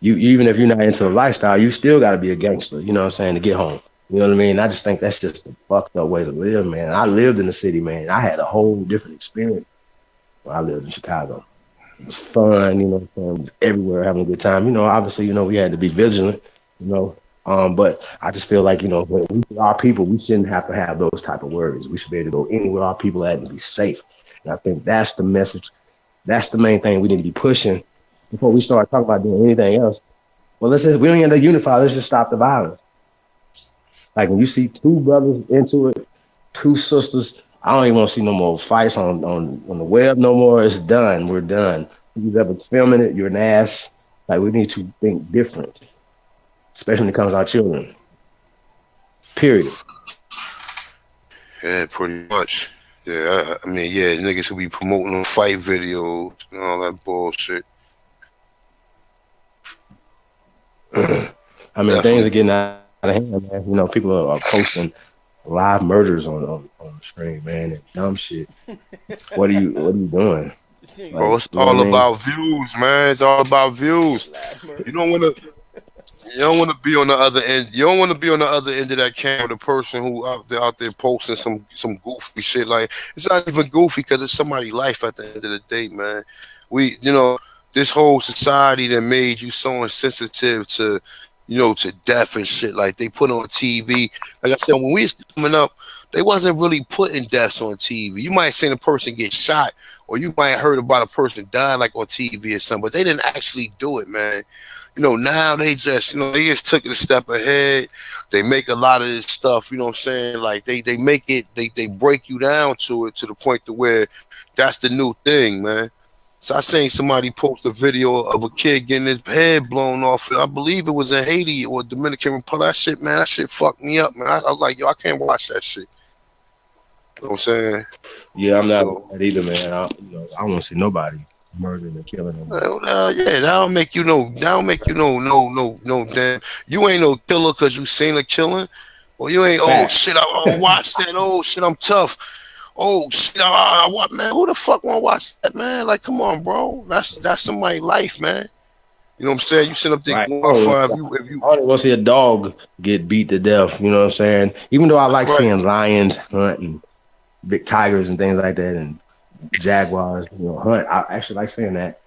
you're not into the lifestyle, you still got to be a gangster, you know what I'm saying, to get home. You know what I mean? I just think that's just a fucked up way to live, man. I lived in the city, man. I had a whole different experience when I lived in Chicago. It was fun, you know what I'm saying? It was everywhere having a good time. Obviously, we had to be vigilant, you know. But I just feel like, when we our people, we shouldn't have to have those type of worries. We should be able to go anywhere our people at and be safe. And I think that's the message. That's the main thing we need to be pushing before we start talking about doing anything else. Well, we don't need to unify. Let's just stop the violence. Like when you see two brothers into it, two sisters, I don't even want to see no more fights on the web no more. It's done. We're done. If you've ever filming it, you're an ass. Like we need to think different, especially when it comes to our children. Period. Yeah, pretty much. Yeah, I mean, yeah, niggas who be promoting them fight videos and all that bullshit. I mean, things are Definitely. getting out of hand, man. People are posting live murders on the screen, man, and dumb shit. What are you doing? Bro, Like, it's you know what all I mean? about views, man. It's all about views. Live You murders. don't want to. You don't want to be on the other end. You don't want to be on the other end of that camera. The person who out there posting some goofy shit. Like it's not even goofy because it's somebody's life at the end of the day, man. This whole society that made you so insensitive to, to death and shit. Like they put on TV. Like I said, when we was coming up, they wasn't really putting deaths on TV. You might have seen a person get shot, or you might have heard about a person dying like on TV or something, but they didn't actually do it, man. Now they just took it a step ahead. They make a lot of this stuff, you know what I'm saying? Like they make it, they break you down to it to the point to where that's the new thing, man. So I seen somebody post a video of a kid getting his head blown off. I believe it was in Haiti or Dominican Republic. That shit, man, that shit fucked me up, man. I was like, yo, I can't watch that shit. You know what I'm saying? Yeah, I'm not with So that either, man. I don't want to see nobody murdering and killing no more. yeah, that don't make you no. That don't make you no. Damn, you ain't no killer because you seen a killing. Well, you ain't. Oh Facts. shit, I watched that. Oh shit, I'm tough. Oh shit, what man? Who the fuck want to watch that, man? Like, come on, bro. That's somebody's life, man. You know what I'm saying? You sit up there Right. glorifying if you. I don't want to see a dog get beat to death. You know what I'm saying? Even though I That's like right. seeing lions hunt and big tigers and things like that and jaguars, hunt. I actually like seeing that.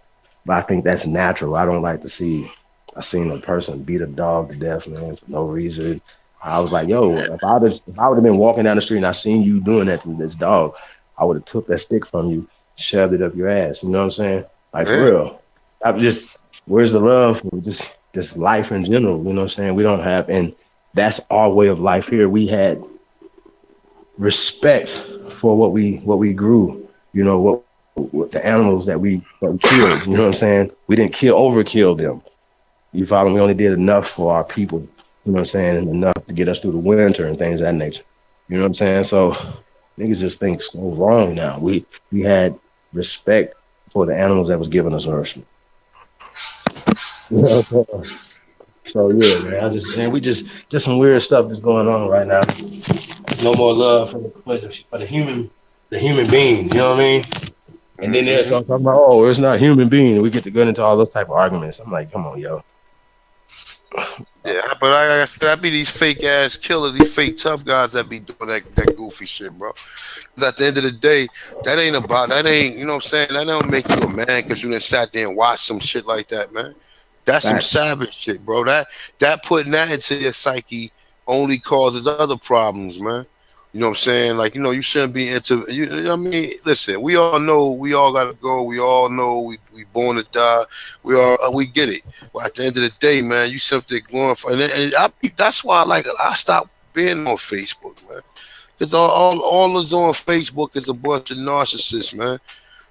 But I think that's natural. I don't like to see. I seen a person beat a dog to death, man, for no reason. I was like, yo, if I would have been walking down the street and I seen you doing that to this dog, I would have took that stick from you, shoved it up your ass. You know what I'm saying? Like for Yeah. real. Where's the love for just life in general? You know what I'm saying? We don't have, and that's our way of life here. We had respect for what we grew. What the animals that we killed. You know what I'm saying? We didn't overkill them. You follow me? We only did enough for our people. You know what I'm saying? And enough to get us through the winter and things of that nature. You know what I'm saying? So niggas just think so wrong now. We had respect for the animals that was giving us nourishment. You know what I'm saying? So yeah, man. We just some weird stuff that's going on right now. There's no more love for the human being. You know what I mean? And then there's Mm-hmm. some talking about, oh, it's not human being. And we get to get into all those type of arguments. I'm like, come on, yo. Yeah, but like I said, I be these fake ass killers, these fake tough guys that be doing that goofy shit, bro. Because at the end of the day, that ain't, you know what I'm saying? That don't make you a man because you done sat there and watched some shit like that, man. That's some Facts. savage shit, bro. That putting that into your psyche only causes other problems, man. You know what I'm saying? Like, you shouldn't be into I mean, listen, we all know we all gotta go. We all know we born to die. We get it. But at the end of the day, man, you simply glorify that's why I stopped being on Facebook, man. Because all that's on Facebook is a bunch of narcissists, man.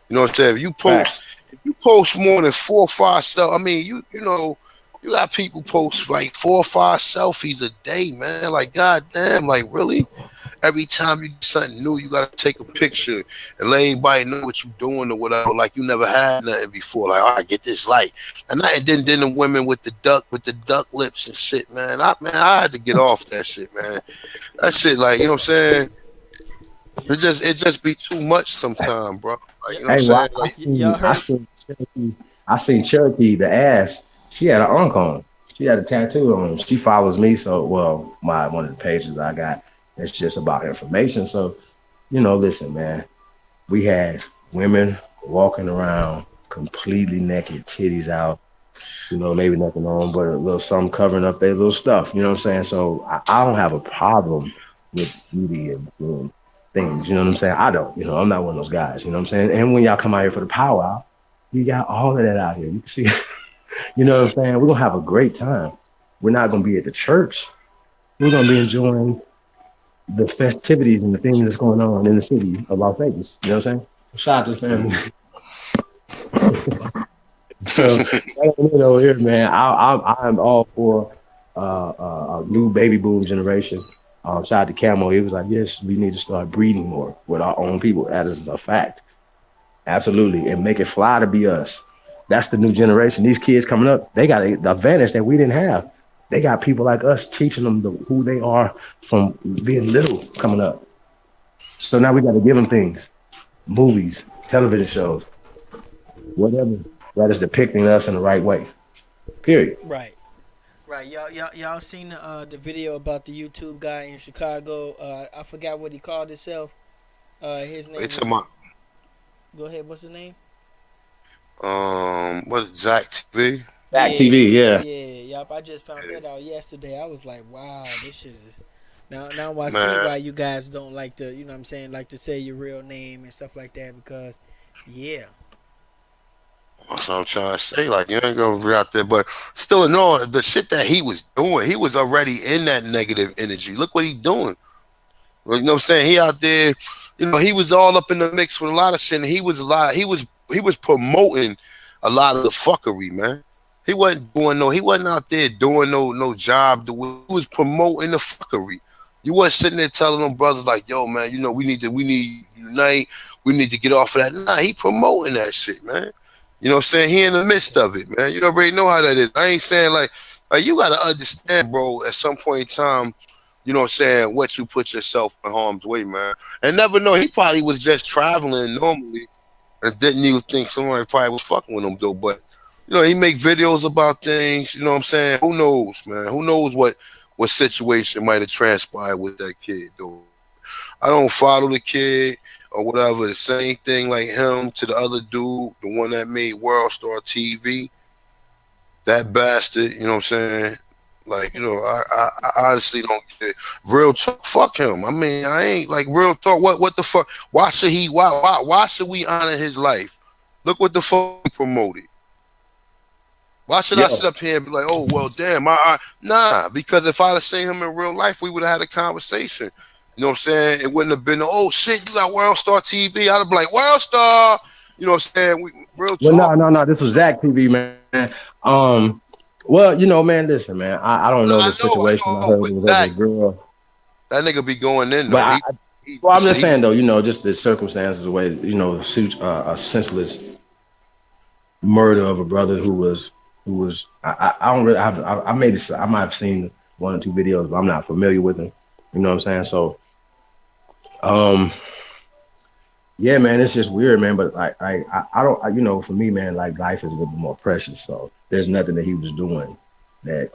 You know what I'm saying? Facts. If you post more than 4 or 5 stuff, I mean, you got people post like 4 or 5 selfies a day, man. Like, goddamn, like really? Every time you get something new, you gotta take a picture and let everybody know what you doing or whatever. Like you never had nothing before. Like, all right, get this light. And then the women with the duck lips and shit, man. I had to get off that shit, man. That shit, like, you know what I'm saying? It just be too much sometimes, bro. Like, Y- you know what I'm Hey, saying? well, Like, y'all I heard? seen Cherokee. I seen Cherokee, the ass. She had an unk on. She had a tattoo on. She follows me, so well, my one of the pages I got. It's just about information. So, listen, man. We had women walking around completely naked, titties out. Maybe nothing on, but a little something covering up their little stuff. You know what I'm saying? So I don't have a problem with beauty and things. You know what I'm saying? I don't. I'm not one of those guys. You know what I'm saying? And when y'all come out here for the powwow, you got all of that out here. You can see. You know what I'm saying? We're gonna have a great time. We're not gonna be at the church. We're gonna be enjoying the festivities and the things that's going on in the city of Las Vegas. You know what I'm saying? Shout out to the family. So over here, man. I'm all for a new baby boom generation. Shout out to Camo. He was like, yes, we need to start breeding more with our own people. That is a fact. Absolutely. And make it fly to be us. That's the new generation. These kids coming up, they got the advantage that we didn't have. They got people like us teaching them who they are from being little coming up. So now we got to give them things, movies, television shows, whatever that is depicting us in the right way. Period. Right. Right, y'all seen the video about the YouTube guy in Chicago? I forgot what he called himself. His name it's was. a my Go ahead. What's his name? what Zach TV? Back Yeah, TV, yeah. Yup. I just found that out yesterday. I was like, wow, this shit is. Now I see Man, why you guys don't like to, you know what I'm saying, like to say your real name and stuff like that because, yeah. that's what I'm trying to say. Like, you ain't gonna be out there, but still, no, the shit that he was doing, he was already in that negative energy. Look what he doing. Well, you know what I'm saying? He out there, he was all up in the mix with a lot of shit. And he was promoting a lot of the fuckery, man. He wasn't out there doing no job. He was promoting the fuckery. You wasn't sitting there telling them brothers like, yo, man, we need to unite. We need to get off of that. Nah, he promoting that shit, man. You know what I'm saying? He in the midst of it, man. You already know how that is. I ain't saying like you gotta understand, bro, at some point in time, you know what I'm saying, what you put yourself in harm's way, man. And never know, he probably was just traveling normally and didn't even think someone probably was fucking with him though. But he make videos about things, you know what I'm saying? Who knows, man? Who knows what situation might have transpired with that kid though. I don't follow the kid or whatever. The same thing like him to the other dude, the one that made World Star TV, that bastard, you know what I'm saying? Like, I honestly don't get it. Real talk, fuck him. I mean, I ain't like real talk. What the fuck? Why should we honor his life? Look what the fuck he promoted. Why should I sit Yo, up here and be like, oh well, damn, nah? Because if I'd have seen him in real life, we would have had a conversation. You know what I'm saying? It wouldn't have been, oh shit, you got World Star TV. I'd have been like, World Star. You know what I'm saying? Real well, talk. no. This was Zach TV, man. Um, well, man, listen, man. I don't know the situation. I I know, heard but it was over a Zach, girl, that nigga be going in but though. well, I'm just He saying though, just the circumstances, the way, a senseless murder of a brother who was. I don't really. I made this. I might have seen one or two videos, but I'm not familiar with them. You know what I'm saying? So, um, yeah, man, it's just weird, man. But I don't, for me, man, like life is a little bit more precious. So there's nothing that he was doing that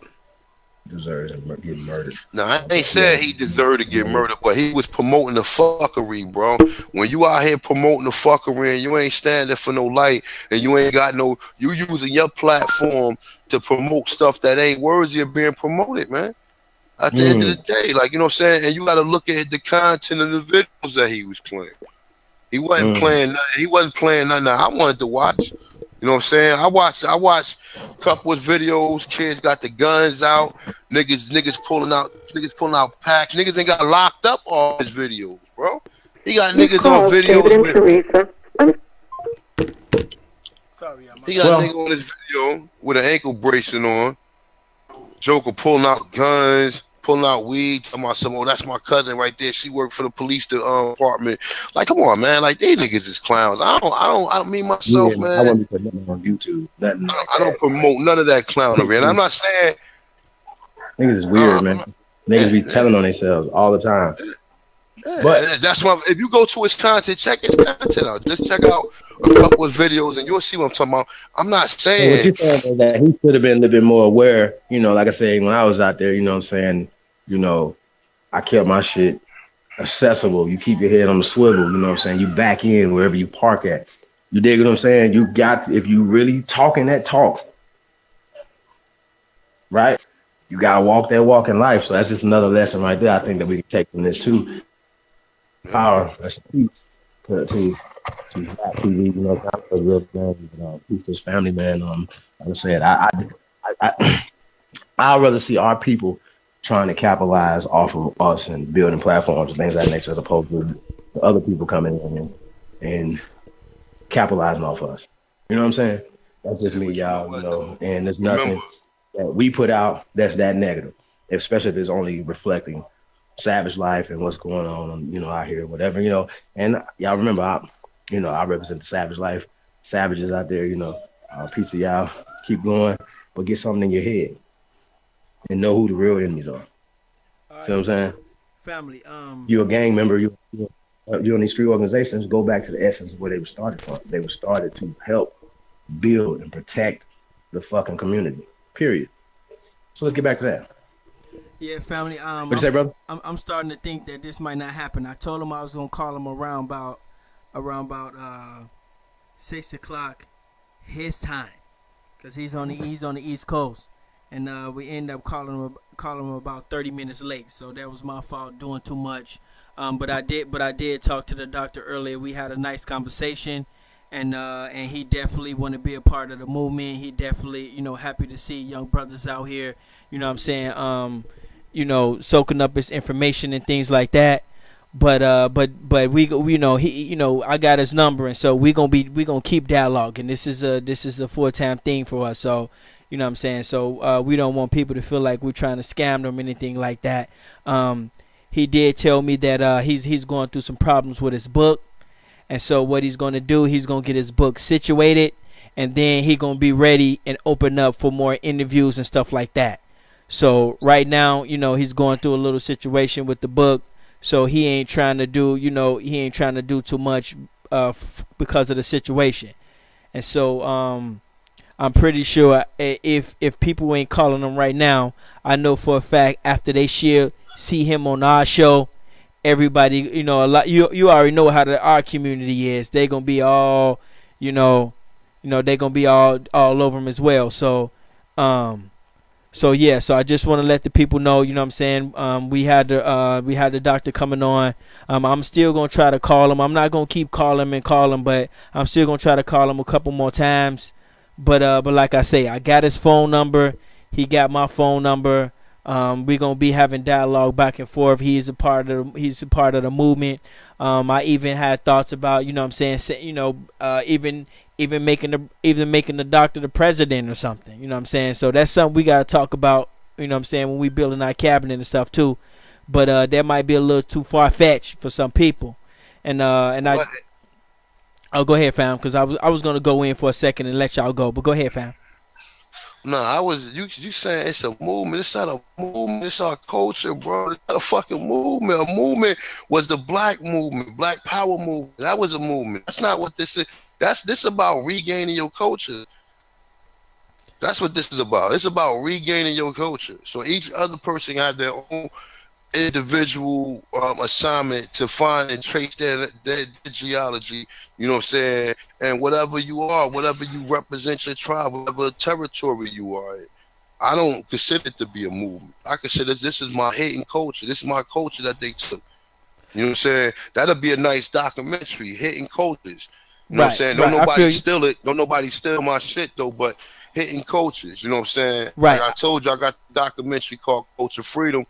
deserves him getting murdered. Now, I ain't But said he deserved to get murdered, but he was promoting the fuckery, bro. When you out here promoting the fuckery and you ain't standing for no light and you ain't got you using your platform to promote stuff that ain't worthy of being promoted, man. At the end of the mm, day, like, you know what I'm saying? And you got to look at the content of the videos that he was playing. He wasn't mm. playing nothing. He wasn't playing nothing that I wanted to watch. You know what I'm saying? I watched a couple of videos, kids got the guns out, niggas pulling out packs. Niggas ain't got locked up all his videos, bro. He got This niggas on call is David videos and with Teresa. Sorry, y'all. My he got a bad. nigga Well, on his video with an ankle bracing on. Joker pulling out guns, pulling out weed, talking about some, oh, that's my cousin right there. She worked for the police department. Like, come on, man. Like, these niggas is clowns. I don't mean Yeah, myself, I man. wouldn't put nothing on YouTube, nothing like I don't that. promote none of that clownery. And I'm not saying, Niggas is uh, weird, man. Niggas yeah, be yeah, telling on themselves all the time. yeah. But And that's why if you go to his content, check his content out. Just check out a couple of videos and you'll see what I'm talking about. I'm not so what saying, you're saying is that he should have been a little bit more aware, like I said, when I was out there, what I'm saying, I kept my shit accessible. You keep your head on the swivel, what I'm saying? You back in wherever you park at. You dig what I'm saying? You got if you really talking that talk, right? You gotta walk that walk in life. So that's just another lesson right there. I think that we can take from this too. Power, that's a piece to Black TV, kind of real man, peace to his family, man. Like I said, I'd rather see our people trying to capitalize off of us and building platforms and things of that nature as opposed to other people coming in and capitalizing off us. You know what I'm saying? That's just me, but you know y'all, what, though? and there's Remember, nothing that we put out that's that negative, especially if it's only reflecting savage life and what's going on, out here, whatever, And y'all remember, I represent the savage life, savages out there, peace to y'all, keep going, but get something in your head and know who the real enemies are. All See right, what I'm saying? family. You a gang member, you in these three organizations, go back to the essence of where they were started from. They were started to help build and protect the fucking community, period. So let's get back to that. Yeah, family. What you say, brother? I'm starting to think that this might not happen. I told him I was gonna call him around about 6 o'clock his time, cause he's on the East Coast, and we end up calling him about 30 minutes late. So that was my fault doing too much. But I did talk to the doctor earlier. We had a nice conversation, and he definitely want to be a part of the movement. He definitely happy to see young brothers out here. You know what I'm saying? Soaking up his information and things like that. But we he I got his number, and so we gonna keep dialoguing. This is a full-time thing for us. So you know what I'm saying. So we don't want people to feel like we're trying to scam them or anything like that. He did tell me that he's going through some problems with his book, and so what he's gonna do, he's gonna get his book situated, and then he gonna be ready and open up for more interviews and stuff like that. So right now, he's going through a little situation with the book. So he ain't trying to do, too much because of the situation. And so I'm pretty sure if people ain't calling him right now, I know for a fact after they see him on our show, everybody, a lot you already know how our community is. They gonna be all, they gonna be all over him as well. So yeah, so I just want to let the people know, what I'm saying. We had the doctor coming on. I'm still gonna try to call him. I'm not gonna keep calling him, but I'm still gonna try to call him a couple more times. But like I say, I got his phone number. He got my phone number. We're gonna be having dialogue back and forth. He's a part of the movement. I even had thoughts about, what I'm saying, even making the doctor the president or something. You know what I'm saying? So that's something we gotta talk about, what I'm saying, when we building our cabinet and stuff too. But that might be a little too far fetched for some people. And I go ahead, fam, because I was gonna go in for a second and let y'all go. But go ahead, fam. no, I was you saying it's a movement. It's not a movement. It's our culture, bro. It's not a fucking movement. A movement was the black movement, black power movement. That was a movement. That's not what this is. This about regaining your culture. That's what this is about. It's about regaining your culture. So each other person had their own individual assignment to find and trace their geology, you know what I'm saying? And whatever you are, whatever you represent your tribe, whatever territory you are in, I don't consider it to be a movement. I consider this is my hating culture. This is my culture that they took. You know what I'm saying? That'll be a nice documentary, hitting cultures. You know what I'm saying? Don't Right. I nobody feel you. steal it. Don't nobody steal my shit though, but hitting cultures. You know what I'm saying? Right. Like I told you, I got a documentary called Culture Freedom.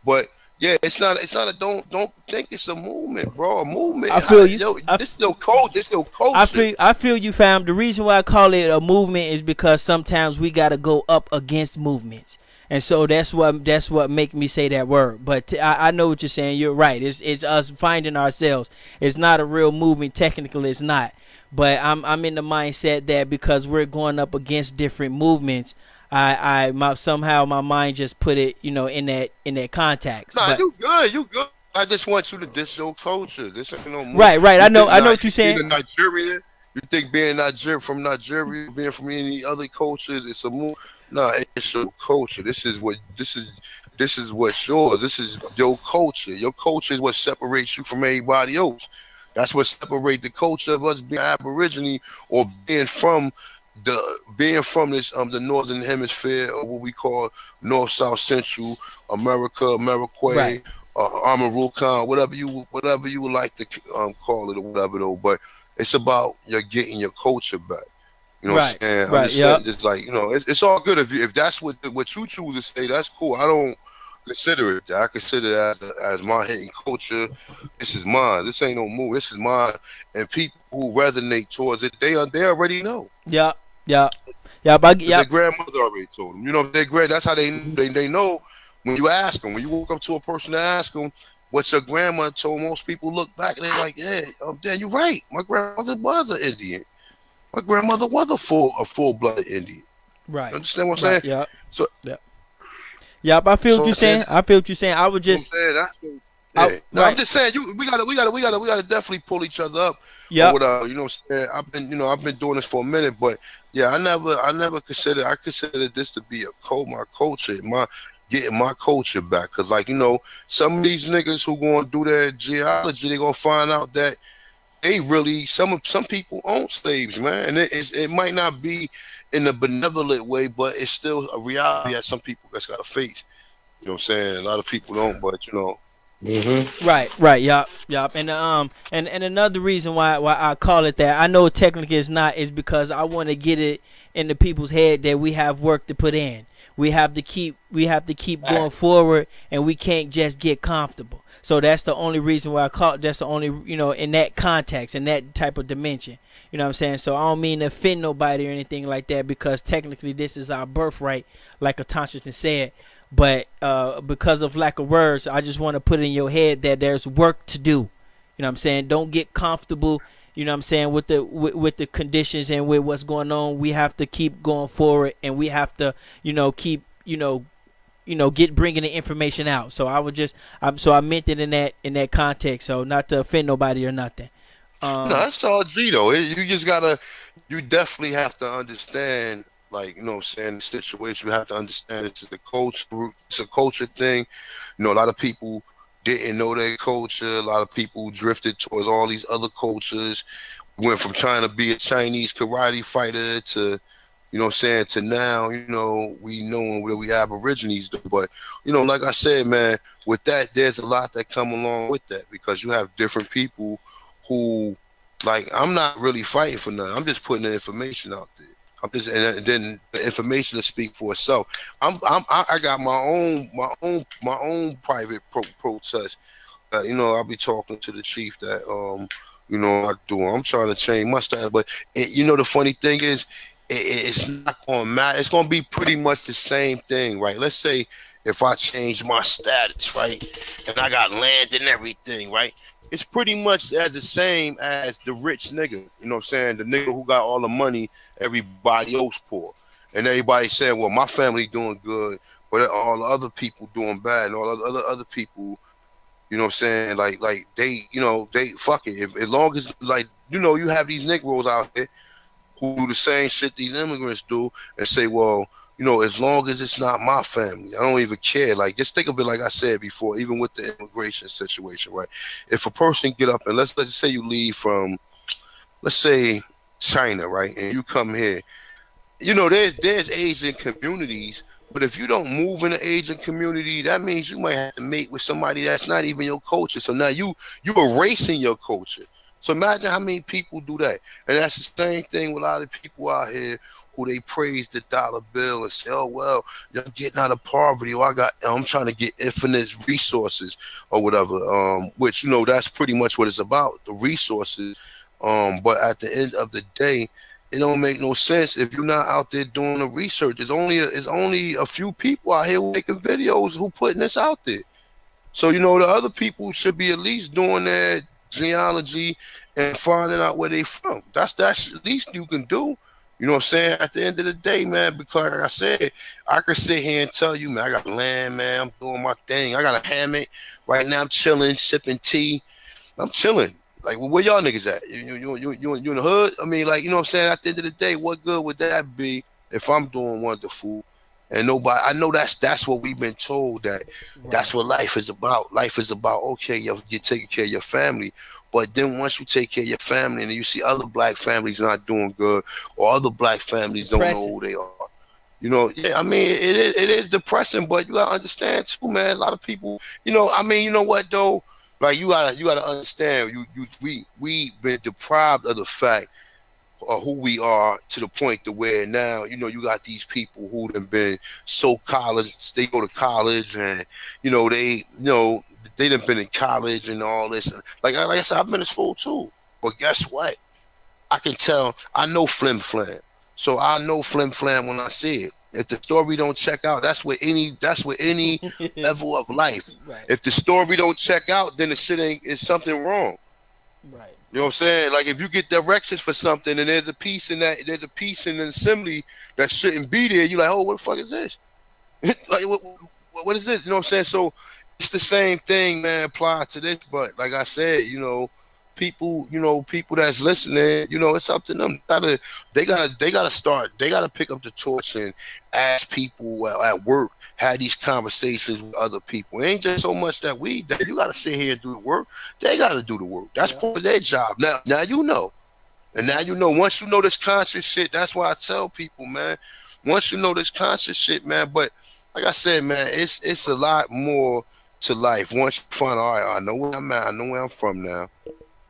But yeah, it's not a don't think it's a movement, bro. A movement. I feel you. This is your culture. This is your culture. I feel you, fam. The reason why I call it a movement is because sometimes we gotta go up against movements. And so that's what make me say that word. But I know what you're saying. You're right. It's us finding ourselves. It's not a real movement. Technically, it's not. But I'm in the mindset that because we're going up against different movements, somehow my mind just put it, in that context. Nah, But you good, you good. I just want you to diss your culture. This ain't no move. right. You think I know not what you're being saying. a Nigerian? You think being Niger from Nigeria, being from any other cultures, it's a move? Nah, it's your culture. This is what's yours. This is your culture. Your culture is what separates you from everybody else. That's what separates the culture of us being Aborigine or being from this the northern hemisphere or what we call North South Central America, Right, Ameriquay, Amarukan, whatever you would like to call it or whatever though. But it's about you're getting your culture back. You know what right, I'm saying? I'm right. just Yep. saying, just like it's all good if that's what you choose to say. That's cool. I don't consider it that. I consider it as my hidden culture. This is mine. This ain't no move. This is mine. And people who resonate towards it, they already know. Yep. Yep. Yep. Because their Yep. grandmother already told them. That's how they know when you ask them. When you walk up to a person and ask them what your grandma told, most people look back and they're like, yeah, damn, you're right. My grandmother was an Indian. My grandmother was a full-blooded Indian. You Right. understand what I'm Right. saying? Yep. So, Yep. Yep. I feel what so you're I'm saying, saying. I feel what you're saying. I would you know what I'm just. saying? That's what, I yeah. No, I'm right. just saying we gotta definitely pull each other up or Yep. whatever. You know what I'm saying? I've been doing this for a minute, but yeah, I never consider this to be my culture, my getting my culture back. Cause like, some of these niggas who gonna do their geology, they gonna find out that they really some people own slaves, man. And it might not be in a benevolent way, but it's still a reality that some people that's gotta face. You know what I'm saying? A lot of people don't, but Mm-hmm. Right, right, yup, yup, and another reason why I call it that, I know technically it's not, is because I want to get it into people's head that we have work to put in. We have to keep going forward, and we can't just get comfortable. So that's the only reason why I call. That's the only, in that context, in that type of dimension. You know what I'm saying? So I don't mean to offend nobody or anything like that, because technically this is our birthright, like Autochthonous said. But because of lack of words, I just want to put in your head that there's work to do. You know what I'm saying? Don't get comfortable. You know what I'm saying, with the conditions and with what's going on. We have to keep going forward, and we have to, keep, get bringing the information out. So I meant it in that context. So not to offend nobody or nothing. no, Um, that's all G though. You definitely have to understand, like, what I'm saying, the situation. You have to understand it's a culture thing. A lot of people didn't know their culture. A lot of people drifted towards all these other cultures. Went from trying to be a Chinese karate fighter to, what I'm saying, to now, we knowing where we Aborigines do. But, like I said, man, with that, there's a lot that come along with that because you have different people who, like, I'm not really fighting for nothing. I'm just putting the information out there. And then the information to speak for itself. I got my own private protest. I'll be talking to the chief that I do. I'm trying to change my style, but the funny thing is, it's not going to matter. It's going to be pretty much the same thing, right? Let's say if I change my status, right, and I got land and everything, right? It's pretty much as the same as the rich nigga. You know what I'm saying? The nigga who got all the money, everybody else poor, and everybody saying, "Well, my family doing good, but all the other people doing bad, and all the other people." You know what I'm saying? Like they fuck it. As long as, like, you have these Negroes out there who do the same shit these immigrants do and say, well, as long as it's not my family, I don't even care. Like, just think of it like I said before, even with the immigration situation, right? If a person get up and let's say you leave from, let's say, China, right, and you come here, there's Asian communities, but if you don't move in the Asian community, that means you might have to mate with somebody that's not even your culture. So now you erasing your culture. So imagine how many people do that. And that's the same thing with a lot of people out here who they praise the dollar bill and say, oh, well, you're getting out of poverty, or I'm trying to get infinite resources or whatever. Which, that's pretty much what it's about, the resources. But at the end of the day, it don't make no sense if you're not out there doing the research. It's only a few people out here making videos who putting this out there. So the other people should be at least doing their genealogy and finding out where they from. That's the least you can do. You know what I'm saying? At the end of the day, man, because like I said, I could sit here and tell you, man, I got land, man, I'm doing my thing. I got a hammock. Right now I'm chilling, sipping tea. I'm chilling. Like, well, where y'all niggas at? You in the hood? I mean, like, you know what I'm saying? At the end of the day, what good would that be if I'm doing wonderful and nobody? I know that's what we've been told, that that's Right. what life is about. Life is about, okay, you're taking care of your family, but then once you take care of your family and you see other black families not doing good, or other black families don't know Depressing. who they are. Yeah, I mean, it is depressing, but you gotta understand too, man. A lot of people, I mean, you know what though? Like, you gotta understand, we been deprived of the fact of who we are, to the point to where now, you got these people who have been so college, they go to college, and they done been in college and all this. Like I said, I've been in school too. But guess what? I can tell. I know flim flam, so I know flim flam when I see it. If the story don't check out, that's with any level of life. Right. If the story don't check out, then the shit ain't is something wrong. Right. You know what I'm saying? Like, if you get directions for something and there's a piece in the assembly that shouldn't be there, you're like, oh, what the fuck is this? Like, what is this? You know what I'm saying? So it's the same thing, man, applied to this. But like I said, people that's listening, it's up to them. They gotta pick up the torch and ask people at work, have these conversations with other people. It ain't just so much that you gotta sit here and do the work. They gotta do the work. That's Yeah. part of their job. Now you know. And now once you know this conscious shit, that's why I tell people, man, once you know this conscious shit, man, but like I said, man, it's a lot more to life. Once you find, all right, I know where I'm at, I know where I'm from now.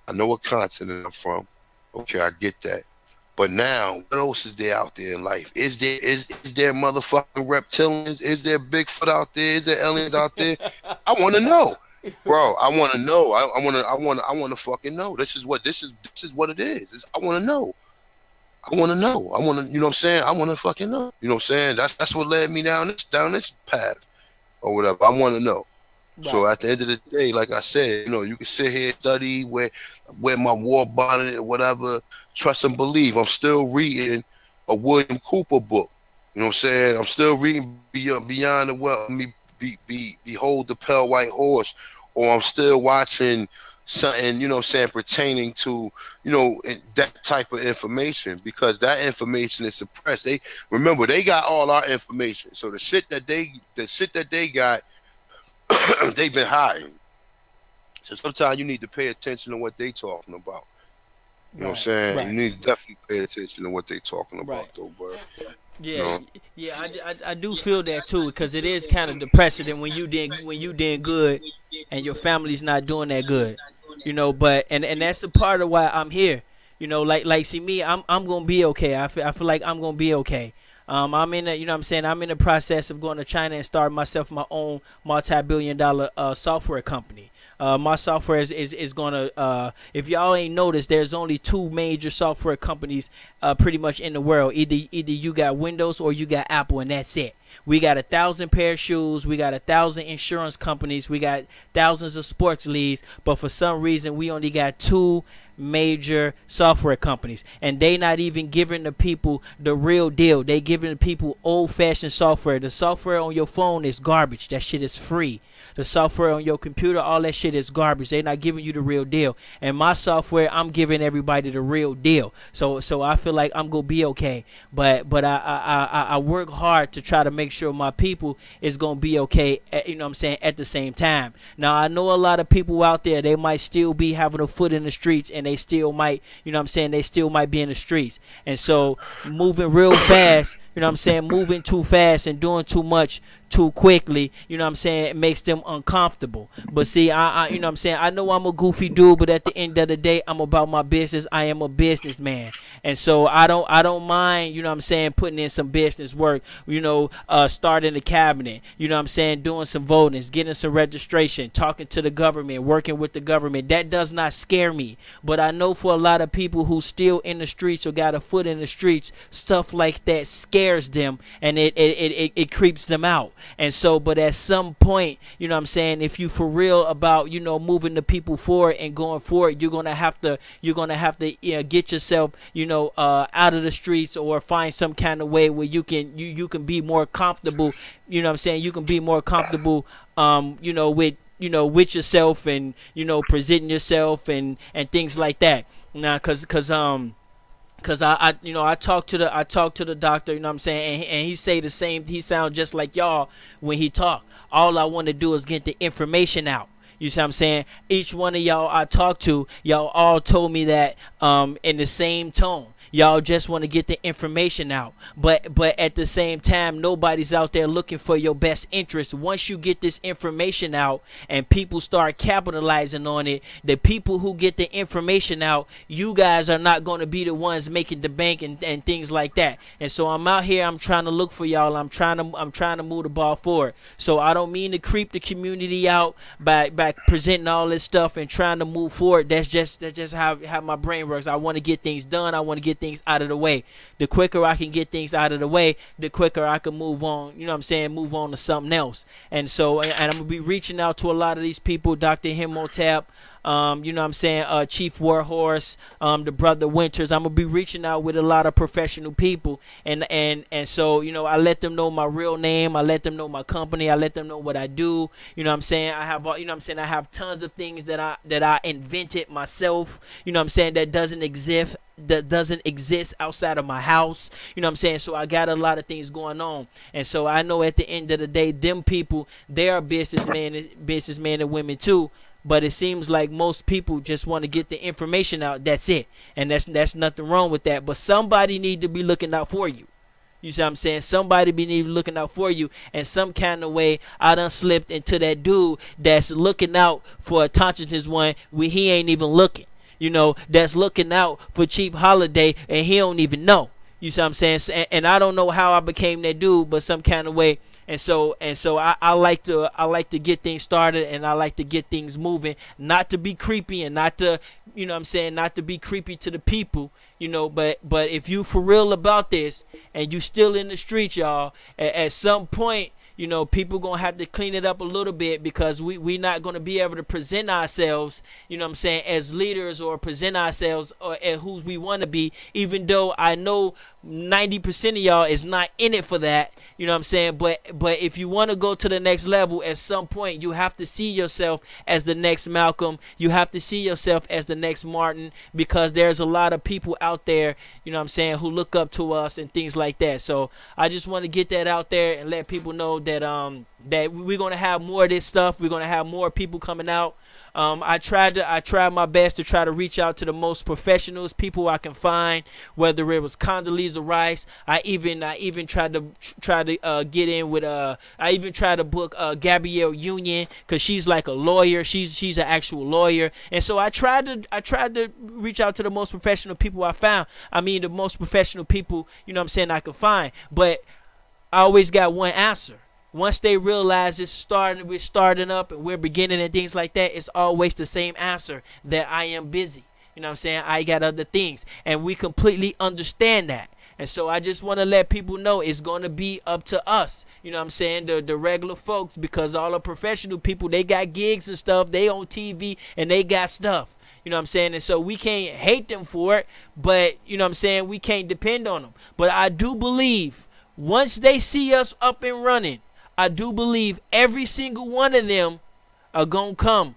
I know what continent I'm from. Okay, I get that. But now, what else is there out there in life? Is there motherfucking reptilians? Is there Bigfoot out there? Is there aliens out there? I want to know, bro. I want to know. I want to fucking know. This is what it is. I want to know. I want to know. I want to. You know what I'm saying? I want to fucking know. You know what I'm saying? That's what led me down this path or whatever. I want to know. So Right. at the end of the day, like I said, you can sit here and study, wear my war bonnet or whatever, trust and believe. I'm still reading a William Cooper book. You know what I'm saying? I'm still reading Beyond the Well, Behold the Pale White Horse, or I'm still watching something, you know what I'm saying, pertaining to, that type of information, because that information is suppressed. They got all our information. So the shit that they got, they've been hiding. So sometimes you need to pay attention to what they talking about. You know what I'm Right. saying? You Right. need to definitely pay attention to what they talking about, Right. though, bro. You Yeah, know? yeah, I do feel that too, because it is kind of depressing when you did good and your family's not doing that good, But and that's a part of why I'm here, Like see me, I'm gonna be okay. I feel like I'm gonna be okay. I'm in you know what I'm saying, I'm in the process of going to China and starting myself my own multi-billion-dollar software company. My software is gonna if y'all ain't noticed, there's only two major software companies pretty much in the world. Either you got Windows or you got Apple, and that's it. We got 1,000 pair of shoes, we got 1,000 insurance companies, we got thousands of sports leagues, but for some reason we only got two major software companies, and they not even giving the people the real deal. They giving the people old-fashioned software. The software on your phone is garbage. That shit is free. The software on your computer, all that shit is garbage. They not giving you the real deal. And my software, I'm giving everybody the real deal. So I feel like I'm gonna be okay. But I work hard to try to make sure my people is gonna be okay. You know what I'm saying, at the same time. Now I know a lot of people out there, they might still be having a foot in the streets, and they still might, you know what I'm saying, they still might be in the streets. And so moving real fast, you know what I'm saying, moving too fast and doing too much too quickly, you know what I'm saying, it makes them uncomfortable. But see, I you know what I'm saying, I know I'm a goofy dude, but at the end of the day, I'm about my business. I am a businessman. And so I don't mind, you know what I'm saying, putting in some business work, starting a cabinet, you know what I'm saying, doing some voting, getting some registration, talking to the government, working with the government. That does not scare me. But I know for a lot of people who still in the streets or got a foot in the streets, stuff like that scares them, and it creeps them out. And so, but at some point, you know what I'm saying, if you for real about, moving the people forward and going forward, you're gonna have to get yourself, out of the streets, or find some kind of way where you can be more comfortable. You know what I'm saying, you can be more comfortable with yourself, and presenting yourself, and things like that. Now, cause I talked to the doctor, you know what I'm saying, and he say the same. He sound just like y'all when he talk. All I want to do is get the information out. You see what I'm saying? Each one of y'all I talked to, y'all all told me that in the same tone. Y'all just want to get the information out. But at the same time, nobody's out there looking for your best interest. Once you get this information out and people start capitalizing on it, the people who get the information out, you guys are not going to be the ones making the bank, and things like that. And so I'm out here, I'm trying to look for y'all. I'm trying to move the ball forward. So I don't mean to creep the community out by presenting all this stuff and trying to move forward. That's just how my brain works. I want to get things done. I want to get things out of the way. The quicker I can get things out of the way, the quicker I can move on, you know what I'm saying, move on to something else. And so, and I'm going to be reaching out to a lot of these people, Dr. Imhotep, you know what I'm saying, Chief Warhorse, the Brother Winters. I'm going to be reaching out with a lot of professional people. And so, I let them know my real name. I let them know my company. I let them know what I do. You know what I'm saying? I have tons of things that I invented myself, you know what I'm saying, that doesn't exist outside of my house. You know what I'm saying? So I got a lot of things going on. And so I know at the end of the day, them people, they are businessmen and women too. But it seems like most people just want to get the information out. That's it. And that's nothing wrong with that. But somebody need to be looking out for you. You see what I'm saying? Somebody be looking out for you. And some kind of way, I done slipped into that dude that's looking out for Autochthonous one when he ain't even looking. That's looking out for Chief Holiday and he don't even know. You see what I'm saying? And I don't know how I became that dude, but some kind of way. And so I like to get things started, and I like to get things moving, not to be creepy, and not to, you know what I'm saying, not to be creepy to the people, but if you for real about this and you still in the streets, y'all, at some point, people gonna have to clean it up a little bit, because we not gonna be able to present ourselves, you know what I'm saying, as leaders, or present ourselves as who we want to be, even though I know 90% of y'all is not in it for that, you know what I'm saying, but if you want to go to the next level, at some point you have to see yourself as the next Malcolm. You have to see yourself as the next Martin, because there's a lot of people out there, you know what I'm saying, who look up to us and things like that. So I just want to get that out there and let people know that that we're gonna have more of this stuff. We're gonna have more people coming out. I tried my best to try to reach out to the most professionals, people I can find, whether it was Condoleezza Rice. I even tried to get in with I even tried to book Gabrielle Union, because she's like a lawyer. She's an actual lawyer. And so I tried to reach out to the most professional people I found. I mean, the most professional people, you know what I'm saying, I could find. But I always got one answer. Once they realize we're starting up and we're beginning and things like that, it's always the same answer, that I am busy. You know what I'm saying? I got other things. And we completely understand that. And so I just want to let people know it's going to be up to us. You know what I'm saying? The regular folks, because all the professional people, they got gigs and stuff. They on TV and they got stuff. You know what I'm saying? And so we can't hate them for it. But, you know what I'm saying, we can't depend on them. But I do believe once they see us up and running, I do believe every single one of them are going to come,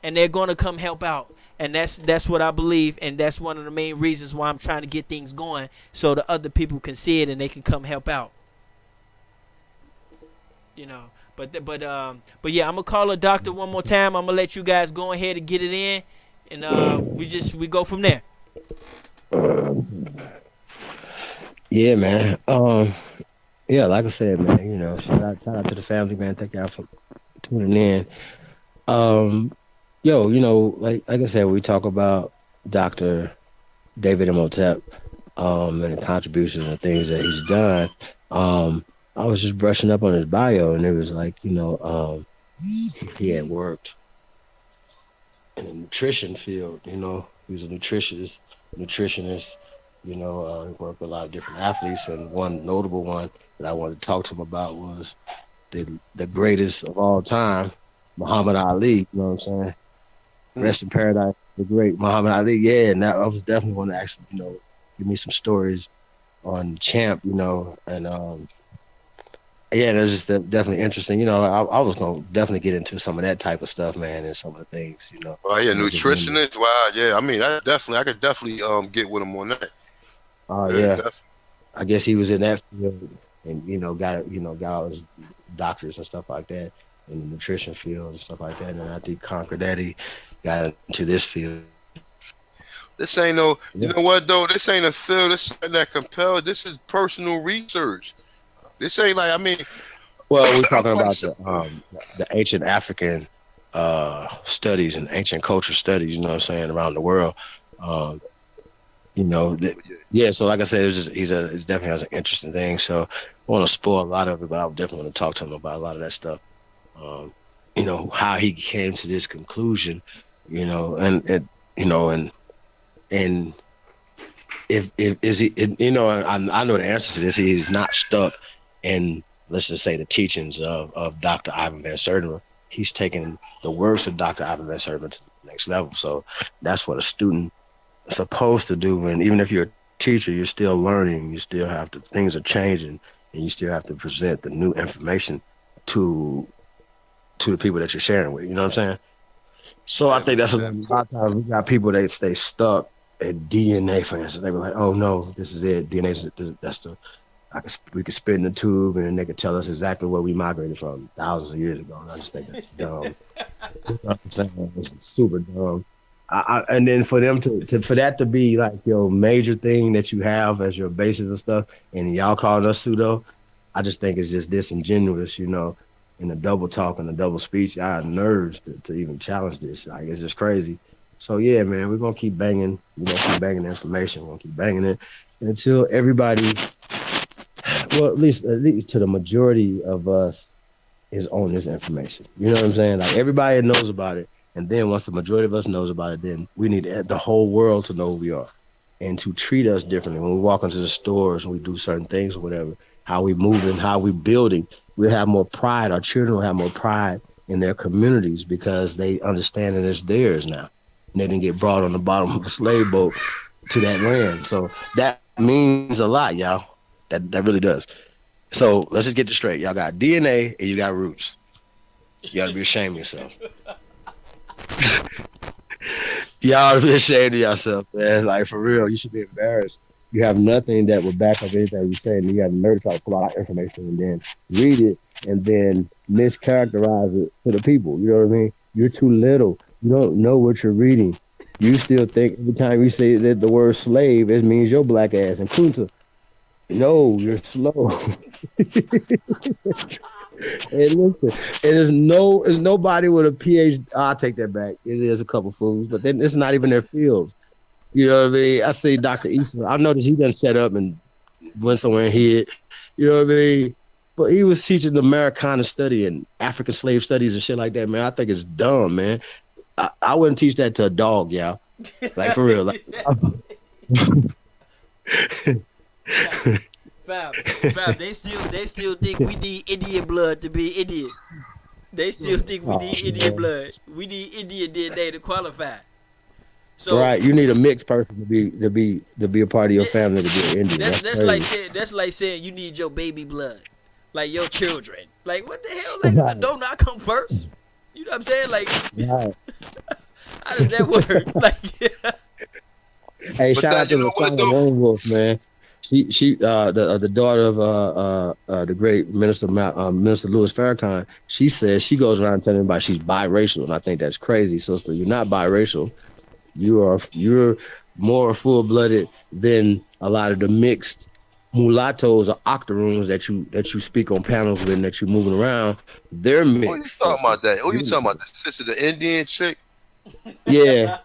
and they're going to come help out. And that's what I believe, and that's one of the main reasons why I'm trying to get things going, so the other people can see it and they can come help out. But yeah, I'm going to call a doctor one more time. I'm going to let you guys go ahead and get it in, and we go from there. Yeah, man. Yeah, like I said, man, shout out to the family, man. Thank y'all for tuning in. Um, yo, like I said, we talk about Dr. David Imhotep, and the contributions and things that he's done. I was just brushing up on his bio, and it was like, he had worked in the nutrition field. He was a nutritionist. He worked with a lot of different athletes, and one notable one that I wanted to talk to him about was the greatest of all time, Muhammad Ali. You know what I'm saying? Hmm. Rest in paradise, the great Muhammad Ali. Yeah, and that I was definitely want to actually, give me some stories on Champ. And yeah, that's just definitely interesting. I was gonna definitely get into some of that type of stuff, man, and some of the things, Oh yeah, get into. nutritionist. Wow, yeah. I mean, I could definitely get with him on that. Oh Yeah, yeah, definitely. I guess he was in that field, and got all his doctors and stuff like that in the nutrition field and stuff like that. And after he conquered that, he got into this field. This ain't no. Yeah. You know what though? This ain't a field. This ain't that compelled. This is personal research. This ain't like. I mean, Well, we're I'm talking quite about sure. the ancient African studies and ancient culture studies. You know what I'm saying, around the world. Um, that, yeah. So like I said, it definitely has an interesting thing. So I want to spoil a lot of it, but I would definitely want to talk to him about a lot of that stuff. Um, how he came to this conclusion. And if is he, I know the answer to this. He's not stuck in, let's just say, the teachings of Dr. Ivan Van Sertima. He's taken the works of Dr. Ivan Van Sertima to the next level. So that's what a student is supposed to do. And even if you're a teacher, you're still learning. You still have to, things are changing, and you still have to present the new information to the people that you're sharing with. You know what I'm saying? So I Yeah, think most that's a definitely. lot of times we got people that stay stuck at DNA, for instance. They were like, "Oh no, this is it. DNA is that's the we could spit in the tube, and then they could tell us exactly where we migrated from thousands of years ago." And I just think that's dumb. You know what I'm saying? It's super dumb. And then for them for that to be like your major thing that you have as your basis and stuff, and y'all calling us pseudo, I just think it's just disingenuous, in the double talk and the double speech. I had nerves to even challenge this. Like, it's just crazy. So yeah, man, we're gonna keep banging. We're gonna keep banging the information. We're gonna keep banging it until everybody, well, at least to the majority of us, is on this information. You know what I'm saying? Like, everybody knows about it, and then once the majority of us knows about it, then we need the whole world to know who we are and to treat us differently when we walk into the stores and we do certain things or whatever. How we moving, how we building. We have more pride. Our children will have more pride in their communities because they understand that it's theirs now. And they didn't get brought on the bottom of a slave boat to that land. So that means a lot, y'all. That really does. So let's just get this straight. Y'all got DNA and you got roots. You gotta be ashamed of yourself. Y'all be ashamed of yourself, man. Like, for real, you should be embarrassed. You have nothing that would back up anything you say, and you got the nerve to try to pull out information and then read it and then mischaracterize it to the people. You know what I mean? You're too little. You don't know what you're reading. You still think every time you say that the word slave, it means your black ass and kunta. No, you're slow. And listen, there's nobody with a PhD. I'll take that back. It is a couple fools, but then it's not even their fields. You know what I mean? I see Dr. Eason. I noticed he done set up and went somewhere and hid. You know what I mean? But he was teaching the Americana study and African slave studies and shit like that, man. I think it's dumb, man. I wouldn't teach that to a dog, y'all. Like, for real. Like, Fam, fam, they still think we need Indian blood to be Indian. They still think we oh, need Indian man. blood. We need Indian DNA to qualify. So Right. You need a mixed person to be a part of your that, family to be an Indian. That's crazy. that's like saying you need your baby blood, like your children. Like, what the hell? Like, Right. don't not come first. You know what I'm saying? Like, Right. how does that work? Like, Hey, But shout that, out you to know what Latanya though? Lone Wolf, man. She the daughter of the great Minister Louis Farrakhan. She says she goes around telling everybody she's biracial, and I think that's crazy, sister. You're not biracial. You're more full blooded than a lot of the mixed. mulattoes or octoroons that you speak on panels with and that you're moving around, they're Who you mixed talking sister. about that? Who you talking about? The sister, the Indian chick? Yeah.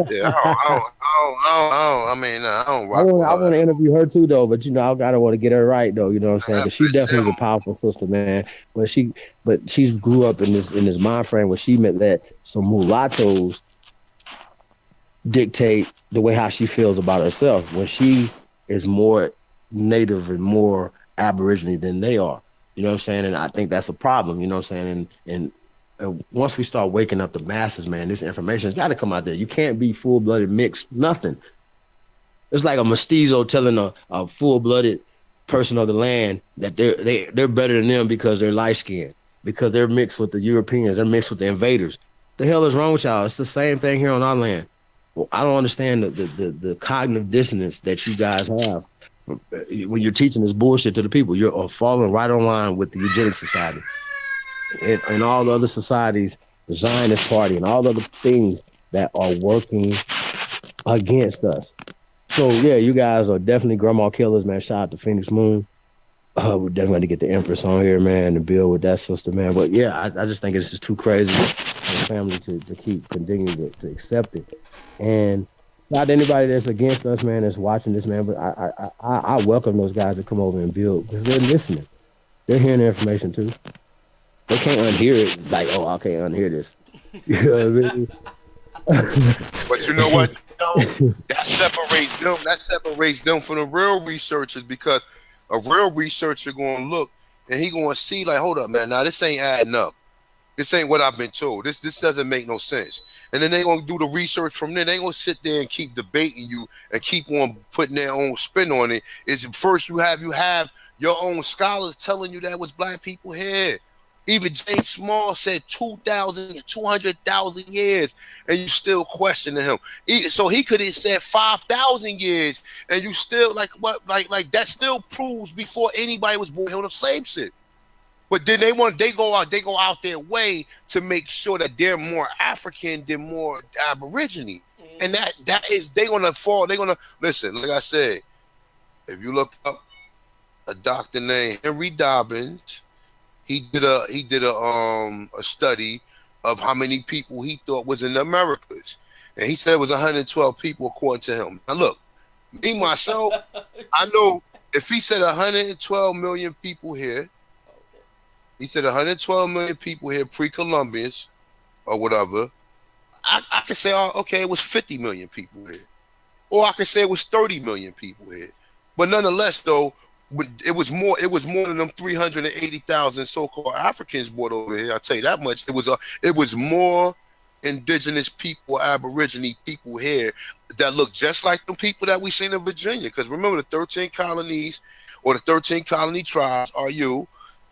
Yeah, I mean, nah, I don't I rock want with I her want at to all. interview her too though, but I gotta want to get her right though. You know what I'm saying? That Because she bitch, definitely is a powerful sister, man. But she grew up in this mind frame where she meant that some mulattoes dictate the way how she feels about herself when she is more native and more aborigine than they are. You know what I'm saying? And I think that's a problem. You know what I'm saying? And once we start waking up the masses, man, this information has got to come out there. You can't be full blooded mixed, nothing. It's like a mestizo telling a full blooded person of the land that they're better than them because they're light skinned, because they're mixed with the Europeans, they're mixed with the invaders. The hell is wrong with y'all? It's the same thing here on our land. Well, I don't understand the cognitive dissonance that you guys have when you're teaching this bullshit to the people. You're falling right on line with the eugenic society and all the other societies, the Zionist party, and all the other things that are working against us. So yeah, you guys are definitely grandma killers, man. Shout out to Phoenix Moon. We're definitely going to get the Empress on here, man, and build with that sister, man. But yeah, I just think it's just too crazy for the family to keep continuing to accept it. And not anybody that's against us, man, that's watching this, man. But I welcome those guys to come over and build because they're listening. They're hearing the information too. They can't unhear it. Like, oh, I can't unhear this. You know what But you know what? I mean? That separates them from the real researchers because a real researcher going to look and he going to see like, hold up, man. Now this ain't adding up. This ain't what I've been told. This doesn't make no sense. And then they gonna do the research from there. They gonna sit there and keep debating you and keep on putting their own spin on it. Is first you have your own scholars telling you that was black people here. Even James Small said 200,000 years, and you still questioning him. So he could have said 5,000 years, and you still like what? Like that still proves before anybody was born on the same shit. But then they go out their way to make sure that they're more African than more Aborigine. And that is they're gonna fall, they're gonna listen, like I said, if you look up a doctor named Henry Dobbins, he did a study of how many people he thought was in the Americas. And he said it was 112 people according to him. Now look, me myself, I know if he said 112 million people here, he said 112 million people here, pre-Columbians or whatever. I could say, oh, okay, it was 50 million people here. Or I could say it was 30 million people here. But nonetheless, though, it was more than them 380,000 so-called Africans brought over here. I'll tell you that much. It was more indigenous people, Aborigine people here that look just like the people that we seen in Virginia. Because remember, the 13 colonies or the 13 colony tribes are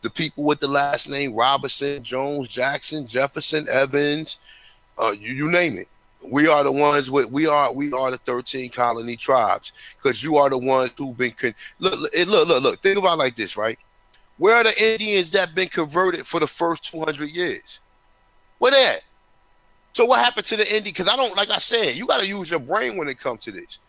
the people with the last name Robinson, Jones, Jackson, Jefferson, Evans, you name it. We are the ones we are the 13 colony tribes because you are the ones who've been look. Think about it like this, right? Where are the Indians that been converted for the first 200 years? Where they at? So what happened to the Indian? Because I don't, like I said, you got to use your brain when it comes to this.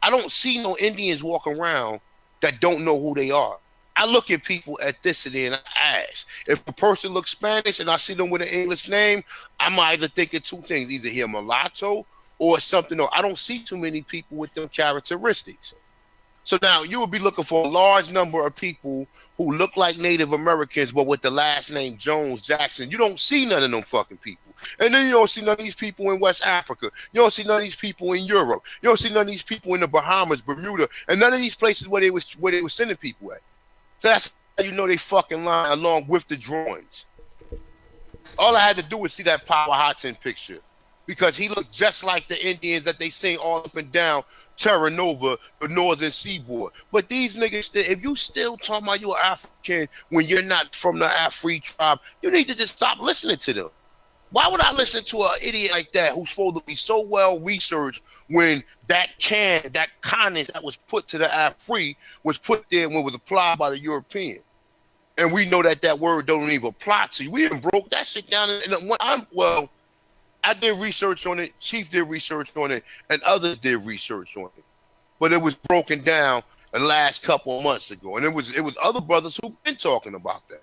I don't see no Indians walk around that don't know who they are. I look at people ethnicity and I ask. If a person looks Spanish and I see them with an English name, I'm either thinking two things, either he a mulatto or something. Or I don't see too many people with them characteristics. So now you would be looking for a large number of people who look like Native Americans, but with the last name Jones, Jackson. You don't see none of them fucking people. And then you don't see none of these people in West Africa. You don't see none of these people in Europe. You don't see none of these people in the Bahamas, Bermuda, and none of these places where they was sending people at. So that's how you know they fucking lying along with the drawings. All I had to do was see that Power Hudson picture because he looked just like the Indians that they sing all up and down Terra Nova, the northern seaboard. But these niggas, if you still talking about you're African when you're not from the Afri tribe, you need to just stop listening to them. Why would I listen to an idiot like that who's supposed to be so well researched when that kindness that was put to the Afri was put there when it was applied by the European? And we know that word don't even apply to you. We even broke that shit down. I did research on it. Chief did research on it. And others did research on it. But it was broken down the last couple of months ago, and it was other brothers who've been talking about that.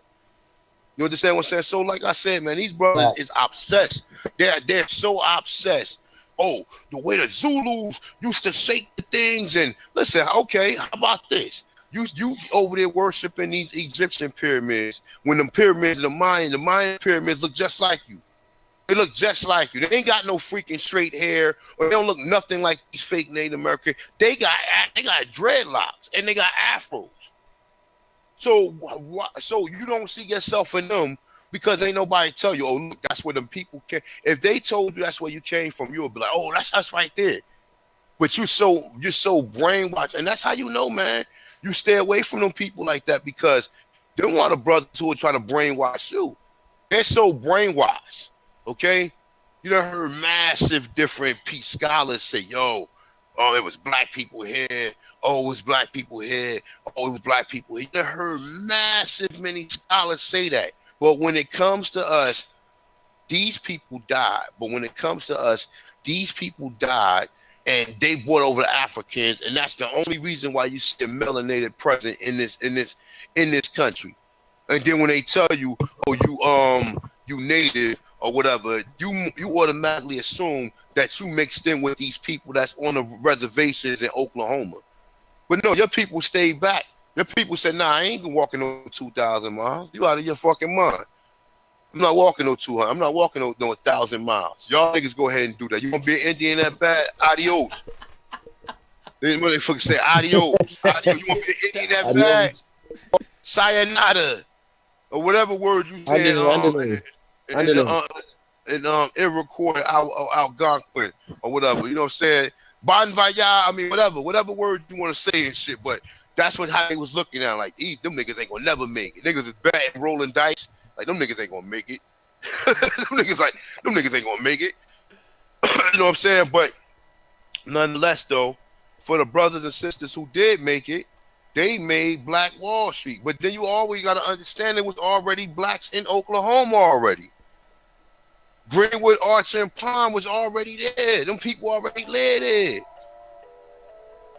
You understand what I'm saying? So, like I said, man, these brothers is obsessed. They're so obsessed. Oh, the way the Zulus used to shake the things, and listen, okay, how about this? You over there worshiping these Egyptian pyramids when the pyramids of the Mayan pyramids look just like you. They look just like you. They ain't got no freaking straight hair, or they don't look nothing like these fake Native Americans. They got dreadlocks and they got afros. So you don't see yourself in them because ain't nobody tell you, oh, look, that's where them people came. If they told you that's where you came from, you would be like, oh, that's us right there. But you're so brainwashed, and that's how you know, man. You stay away from them people like that because they don't want a brother who are trying to brainwash you. They're so brainwashed, okay? You done heard massive different scholars say, yo, oh, it was black people here. Oh, it was black people here. Oh, it was black people here. You done heard massive many scholars say that. But when it comes to us, these people died. But when it comes to us, these people died. And they brought over the Africans, and that's the only reason why you see a melanated president in this country. And then when they tell you, oh, you native or whatever, you automatically assume that you mixed in with these people that's on the reservations in Oklahoma. But no, your people stayed back. Your people said, nah, I ain't walking no 2,000 miles. You out of your fucking mind. I'm not walking no 200. I'm not walking no 1,000 miles. Y'all niggas go ahead and do that. You gonna be an Indian that bad? Adios. They motherfuckers say adios. Adios. You want to be an Indian that bad? Sayonara. Or whatever word you say in Iroquois, Algonquin, or whatever. You know what I'm saying? Bon voyage, I mean, whatever word you want to say and shit. But that's how they was looking at. Like, them niggas ain't gonna never make it. Niggas is bad at rolling dice. Like, them niggas ain't gonna make it. them niggas ain't gonna make it. You know what I'm saying? But nonetheless, though, for the brothers and sisters who did make it, they made Black Wall Street. But then you always got to understand there was already blacks in Oklahoma already. Greenwood, Arch, and Palm was already there. Them people already lived there. You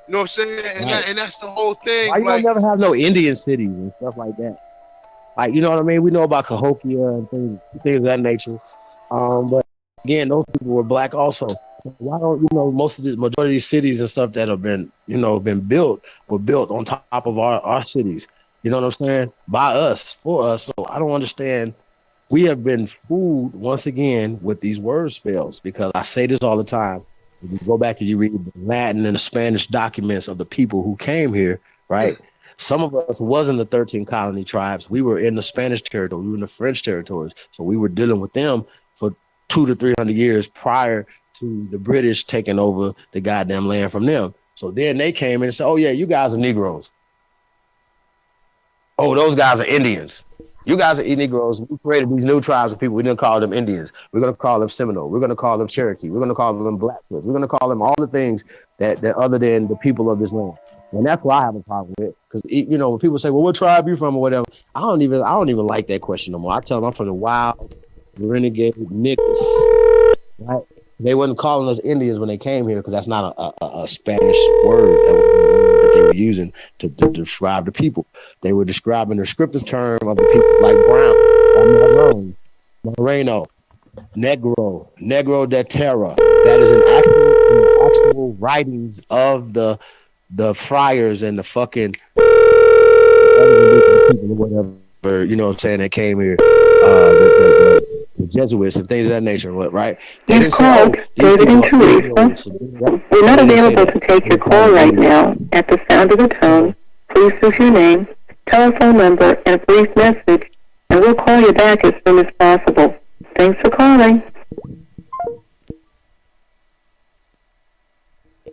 know what I'm saying? And that's the whole thing. Why you don't never have no Indian cities and stuff like that? Like, you know what I mean? We know about Cahokia and things of that nature. But again, those people were black also. Why don't majority of these cities and stuff that have been built were built on top of our cities. You know what I'm saying? By us, for us. So I don't understand. We have been fooled once again with these word spells, because I say this all the time. If you go back and you read the Latin and the Spanish documents of the people who came here, right? Some of us wasn't the 13 colony tribes. We were in the Spanish territory. We were in the French territories. So we were dealing with them for 200 to 300 years prior to the British taking over the goddamn land from them. So then they came in and said, oh, yeah, you guys are Negroes. Oh, those guys are Indians. You guys are Negroes. We created these new tribes of people. We didn't call them Indians. We're going to call them Seminole. We're going to call them Cherokee. We're going to call them Blackfoot. We're going to call them all the things that other than the people of this land. And that's why I have a problem with it. Because, when people say, well, what tribe you from or whatever, I don't even like that question no more. I tell them I'm from the wild, renegade niggas. Right? They wasn't calling us Indians when they came here, because that's not a Spanish word that they were using to describe the people. They were describing the descriptive term of the people like Brown, Moreno, Negro de Terra. That is an actual writings of the friars and the fucking people or whatever, you know what I'm saying, that came here, the Jesuits and things of that nature, right? They You've called David and Teresa. We're not available to take your call right now. At the sound of the tone, please leave your name, telephone number, and a brief message, and we'll call you back as soon as possible. Thanks for calling.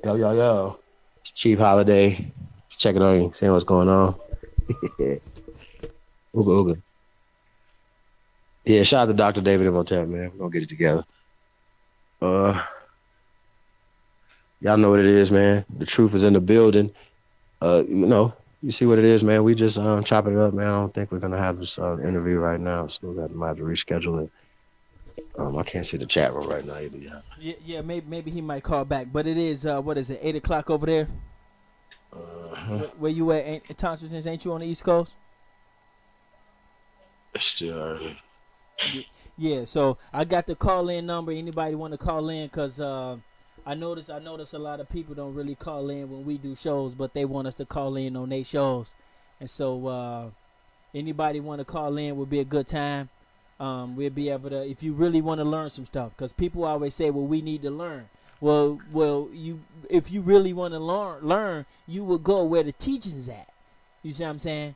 Yo. It's Chief Holiday. Checking on you, seeing what's going on. Ooga. Yeah, shout out to Dr. David Imhotep, man. We're gonna get it together. Y'all know what it is, man. The truth is in the building. You see what it is, man. We just chopping it up, man. I don't think we're gonna have this interview right now, so we might have to reschedule it. I can't see the chat room right now either. Yeah, maybe he might call back, but it is what is it, 8 o'clock over there? Where you at? Thompson's, ain't you on the East Coast? It's still early. Yeah, so I got the call in number. Anybody want to call in? Cause I notice a lot of people don't really call in when we do shows, but they want us to call in on their shows, and so anybody want to call in would be a good time. We'll be able to, if you really want to learn some stuff, because people always say, well, we need to learn. Well, if you really want to learn, you will go where the teaching's at. You see what I'm saying?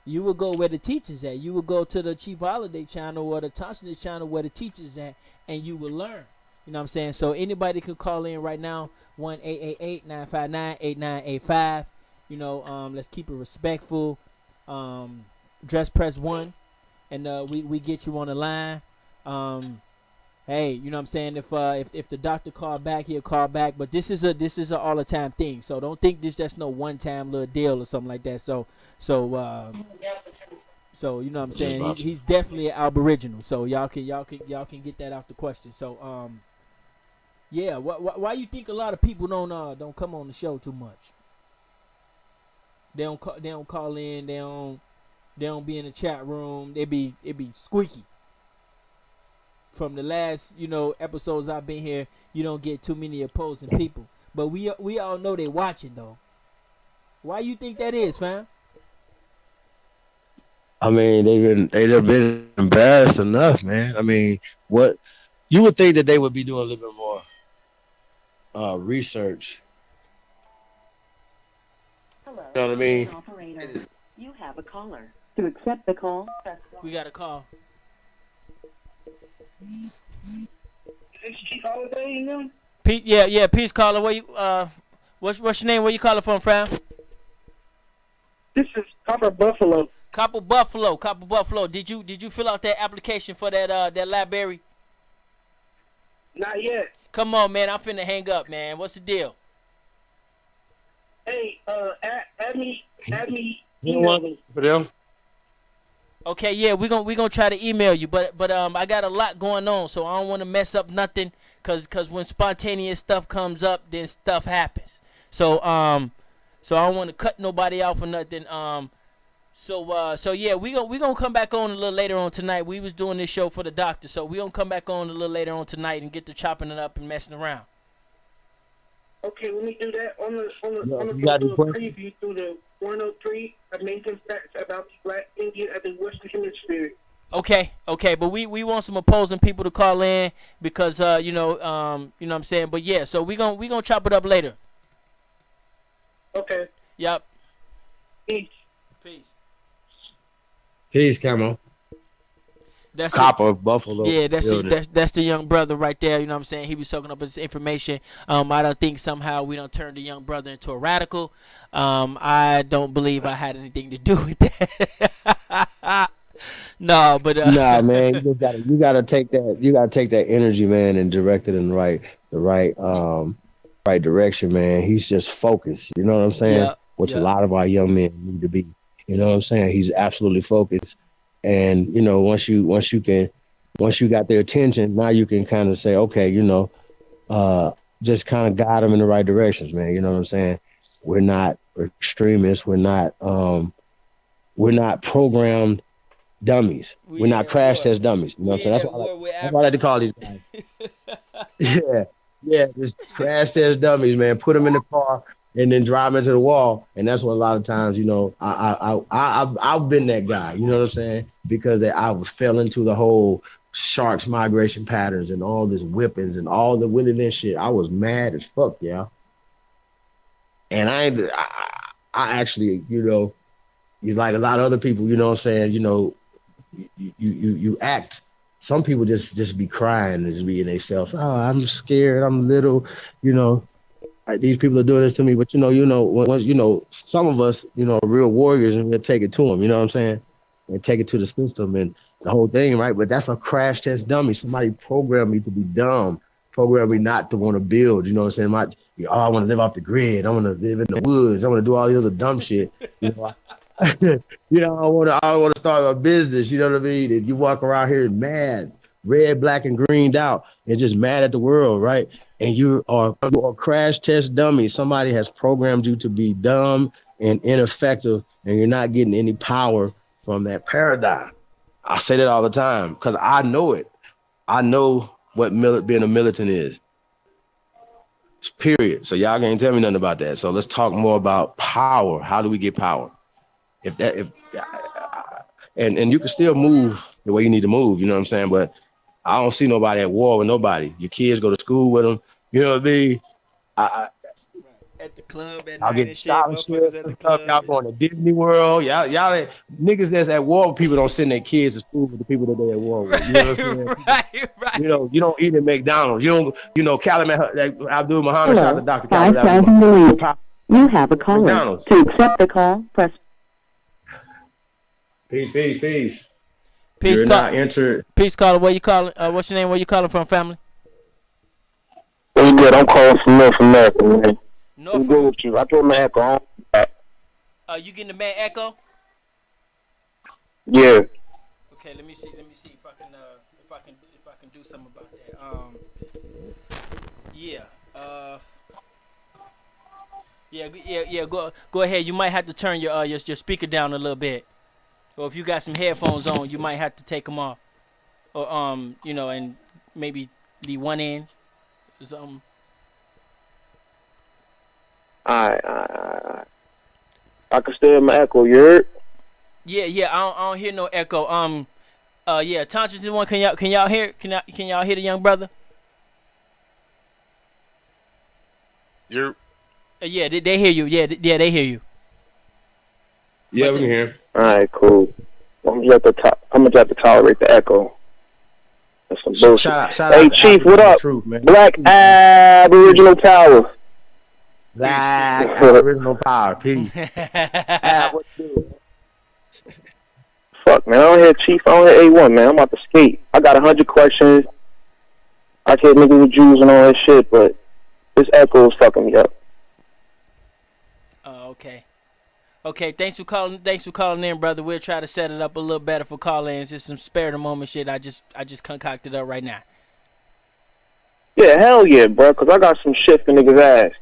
You will go where the teachers at. You will go to the Chief Holiday channel or the Autochthonous channel where the teachers at, and you will learn. You know what I'm saying? So anybody could call in right now, 1-888-959-8985. You know, let's keep it respectful. Dress press 1, and we get you on the line. Hey, you know what I'm saying? If the doctor called back, he'll call back. But this is a all the time thing. So don't think this just no one time little deal or something like that. So you know what I'm saying? He's definitely an Aboriginal. So y'all can get that out the question. So yeah. Why you think a lot of people don't come on the show too much? They don't call in. They don't be in the chat room. It be squeaky. From the last, episodes I've been here, you don't get too many opposing people. But we all know they watching though. Why you think that is, fam? I mean, they've been embarrassed enough, man. I mean, what you would think that they would be doing a little bit more research. Hello. You know what I mean? Operator, you have a caller. To accept the call, press 1. We got a call. Is Chief Holiday in them? Pete, yeah, peace caller. Where you what's your name? Where you calling from, fam? This is Copper Buffalo. Copper Buffalo. Did you fill out that application for that library? Not yet. Come on, man. I'm finna hang up, man. What's the deal? Hey, add me. You know what? For them? Okay, yeah, we gonna try to email you, but I got a lot going on, so I don't want to mess up nothing, cause when spontaneous stuff comes up, then stuff happens. So I don't want to cut nobody out for nothing. So yeah, we gonna come back on a little later on tonight. We was doing this show for the doctor, so we gonna come back on a little later on tonight and get to chopping it up and messing around. Okay, let me do that on the preview through the 103 amazing facts about the Black Indian at the Western Hemisphere. Okay, but we want some opposing people to call in because you know what I'm saying. But yeah, so we gonna chop it up later. Okay. Yep. Peace. Peace, Camo. That's Copper Buffalo. Yeah, that's the young brother right there. You know what I'm saying? He was soaking up his information. I don't think somehow we don't turn the young brother into a radical. I don't believe I had anything to do with that. No, but nah, man, you gotta take that energy, man, and direct it in the right direction, man. He's just focused. You know what I'm saying? Yeah, Which a lot of our young men need to be. You know what I'm saying? He's absolutely focused. And once you got their attention, now you can kind of say, okay, just kind of guide them in the right directions, man. You know what I'm saying? We're not extremists. We're not programmed dummies. We're not crash test dummies. You know what I'm saying? That's what I like to call these guys. yeah, just crash test dummies, man. Put them in the car and then drive into the wall. And that's what a lot of times, I've been that guy, you know what I'm saying? Because I fell into the whole sharks migration patterns and all this whippings and all the willingness shit. I was mad as fuck, yeah. And I actually, you like a lot of other people, you know what I'm saying? You act. Some people just be crying and just be in themselves. Oh, I'm scared. I'm little, these people are doing this to me, but once some of us, real warriors, and we'll take it to them. You know what I'm saying? And take it to the system and the whole thing, right? But that's a crash test dummy. Somebody programmed me to be dumb, programmed me not to want to build. You know what I'm saying? I want to live off the grid. I want to live in the woods. I want to do all the other dumb shit. I want to start a business. You know what I mean? And you walk around here mad, red, black, and greened out, and just mad at the world, right? And you are a crash test dummy. Somebody has programmed you to be dumb and ineffective, and you're not getting any power from that paradigm. I say that all the time because I know it. I know what being a militant is. Period. So y'all can't tell me nothing about that. So let's talk more about power. How do we get power? And you can still move the way you need to move. You know what I'm saying? But I don't see nobody at war with nobody. Your kids go to school with them. You know what I mean? At the club at Y'all night getting and shit. Motherfuckers scholarships at the and stuff. club. Y'all going to Disney World. Y'all niggas that's at war with people don't send their kids to school with the people that they at war with. You know what I'm saying? Right. You don't eat at McDonald's. Calumet, like Abdul Muhammad shot the Hello, Dr. 5,000 delete. You have a caller. McDonald's. To accept the call, press. Peace. Peace, You're not entered. Peace, caller. Where you calling? What's your name? Where you calling from, family? What's good? I'm calling from North America, man. North I'm good with you. I told my echo. You getting the man echo? Yeah. Okay, let me see if I can do something about that. Yeah. Go ahead. You might have to turn your speaker down a little bit, or if you got some headphones on, you might have to take them off, or and maybe the one end or something. Alright. I can still hear my echo. You heard? Yeah. I don't hear no echo. Yeah. Thompson one. Can y'all hear? Can y'all hear the young brother? You're. Yeah, they hear you. Yeah, they hear you. Yeah, we can hear. Alright, cool. I'm gonna have to tolerate the echo. That's some bullshit. Hey, Chief, what up? Truth, man. Black Aboriginal Power. Black Aboriginal Power. Peace. What you do? Fuck, man. I don't hear Chief. I don't hear A1, man. I'm about to skate. I got 100 questions. I can't make it with Jews and all that shit, but this echo is fucking me up. Okay. Okay, thanks for calling in, brother. We'll try to set it up a little better for call-ins. It's some spare the moment shit I just concocted up right now. Yeah, hell yeah, bro, because I got some shit for niggas' ass.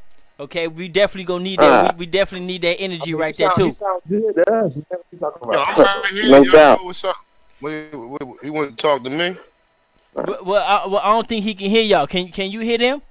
Okay, we definitely gonna need that. We definitely need that energy right there too. You sound good to us, man. What you talking about? I'm right here. No doubt. What's up? He want to talk to me? Well, I don't think he can hear y'all. Can you hear them?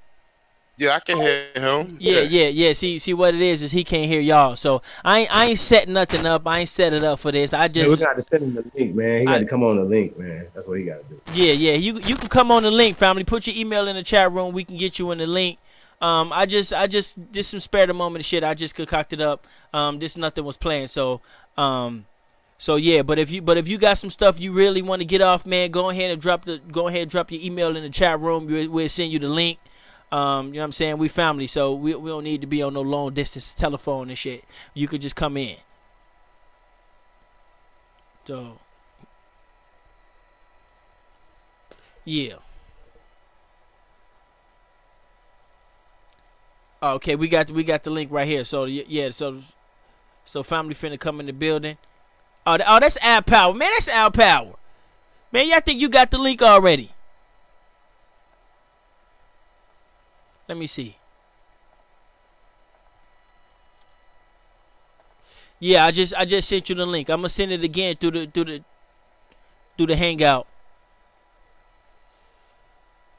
Yeah, I can hear him. Yeah. See what it is he can't hear y'all. So I ain't setting nothing up. I ain't set it up for this. I just we got to send him the link, man. He got to come on the link, man. That's what he got to do. Yeah. You can come on the link, family. Put your email in the chat room. We can get you in the link. I just did some spare the moment shit. I just concocted up. This nothing was planned. So yeah. But if you got some stuff you really want to get off, man, go ahead and drop your email in the chat room. We'll send you the link. You know what I'm saying? We family, so we don't need to be on no long distance telephone and shit. You could just come in. So yeah. Okay, we got the link right here. So yeah, so family finna come in the building. Oh, that's Al Power, man. That's Al Power, man. Y'all think you got the link already? Let me see. Yeah, I just sent you the link. I'm gonna send it again through the Hangout.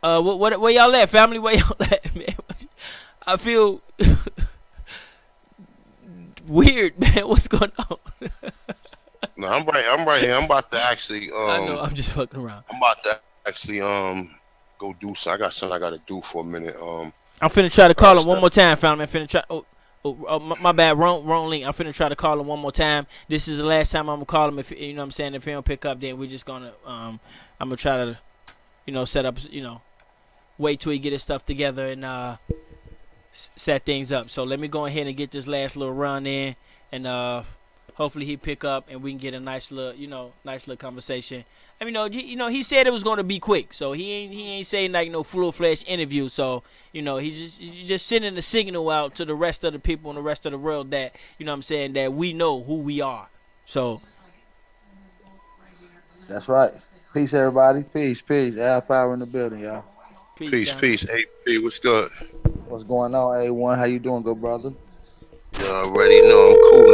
Where y'all at, family? Where y'all at, man? I feel weird, man. What's going on? No, I'm right here. I'm about to actually. I know. I'm just fucking around. I'm about to actually go do something. I got something I gotta do for a minute. I'm finna try to call him one more time, family. I'm finna try. My bad. Wrong link. I'm finna try to call him one more time. This is the last time I'm gonna call him. If you know what I'm saying, if he don't pick up, then we're just gonna I'm gonna try to set up, wait till he get his stuff together and set things up. So let me go ahead and get this last little run in, and hopefully he pick up and we can get a nice little conversation. I mean, he said it was going to be quick, so he ain't saying like no full-fledged interview. So he's just sending a signal out to the rest of the people and the rest of the world that what I'm saying, that we know who we are. So that's right. Peace, everybody. Peace. Al Power in the building, y'all. Peace. Hey, what's good? What's going on, A1? How you doing, good brother? You already know I'm cool.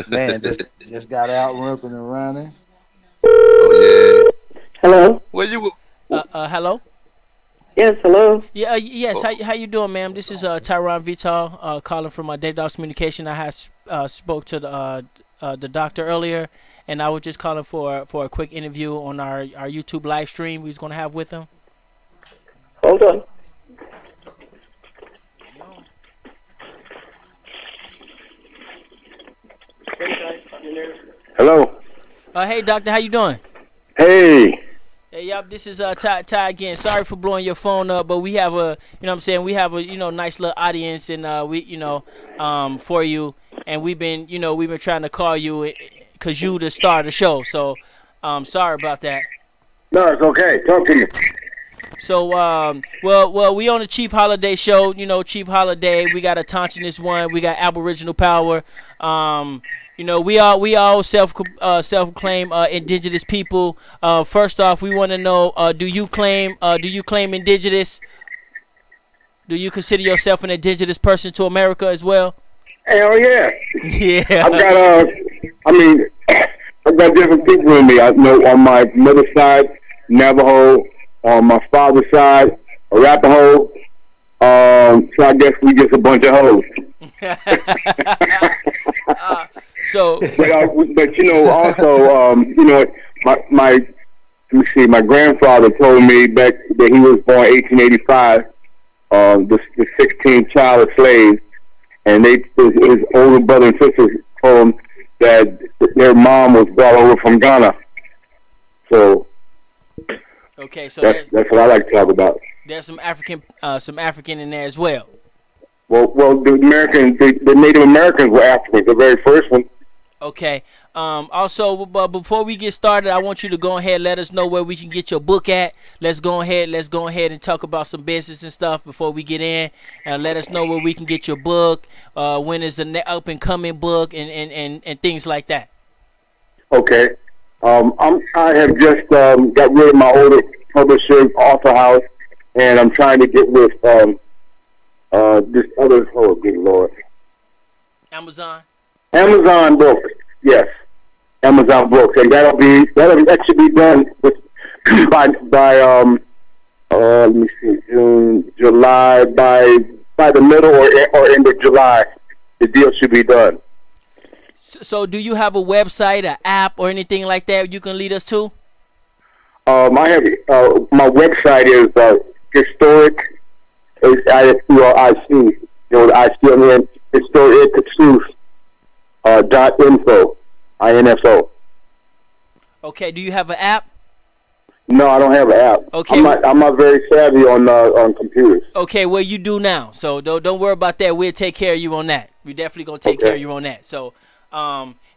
Man, just got out ripping and running. Oh Hello? yeah. Well, you. Hello. Yes, hello. Yeah, yes. Oh, How you doing, ma'am? This is Tyron Vital calling from Data Dogs Communication. I had spoke to the doctor earlier, and I was just calling for a quick interview on our YouTube live stream we was gonna have with him. Hold on. Hello. Hey, doctor, how you doing? Hey. Hey, yup, this is Ty again. Sorry for blowing your phone up, but we have a, you know what I'm saying, we have a, nice little audience, and for you, and we've been trying to call you because you the star of the show. So, sorry about that. No, it's okay. Talk to me. So, well, we on the Chief Holiday show. Chief Holiday. We got Autochthonous one. We got Aboriginal power. We all self-claim indigenous people. First off, we want to know: do you claim indigenous? Do you consider yourself an indigenous person to America as well? Hell yeah. Yeah. I've got different people in me. I know on my mother's side, Navajo. On my father's side, Arapaho. So I guess we just a bunch of hoes. My grandfather told me back that he was born 1885, the 16th child of slaves, and his older brother and sister told him that their mom was brought over from Ghana. So okay, so that's what I like to talk about. There's some African in there as well. Well, the Native Americans were Africans, the very first one. Okay. Also, before we get started, I want you to go ahead and let us know where we can get your book at. Let's go ahead and talk about some business and stuff before we get in. And let us know where we can get your book. When is the up and coming book and things like that. Okay. I have just got rid of my older publisher, Author House, and I'm trying to get with this other. Oh, good Lord. Amazon Books, yes. Amazon Books, and that should be done with by let me see, July, by the middle or end of July, the deal should be done. So do you have a website, an app, or anything like that you can lead us to? I have my website is historic. It's ISTRIC. ICN historic .info. INFO. Okay. Do you have an app? No, I don't have an app. Okay. I'm not very savvy on computers. Okay, well you do now, so don't worry about that. We'll take care of you on that. We definitely gonna take care of you on that. So,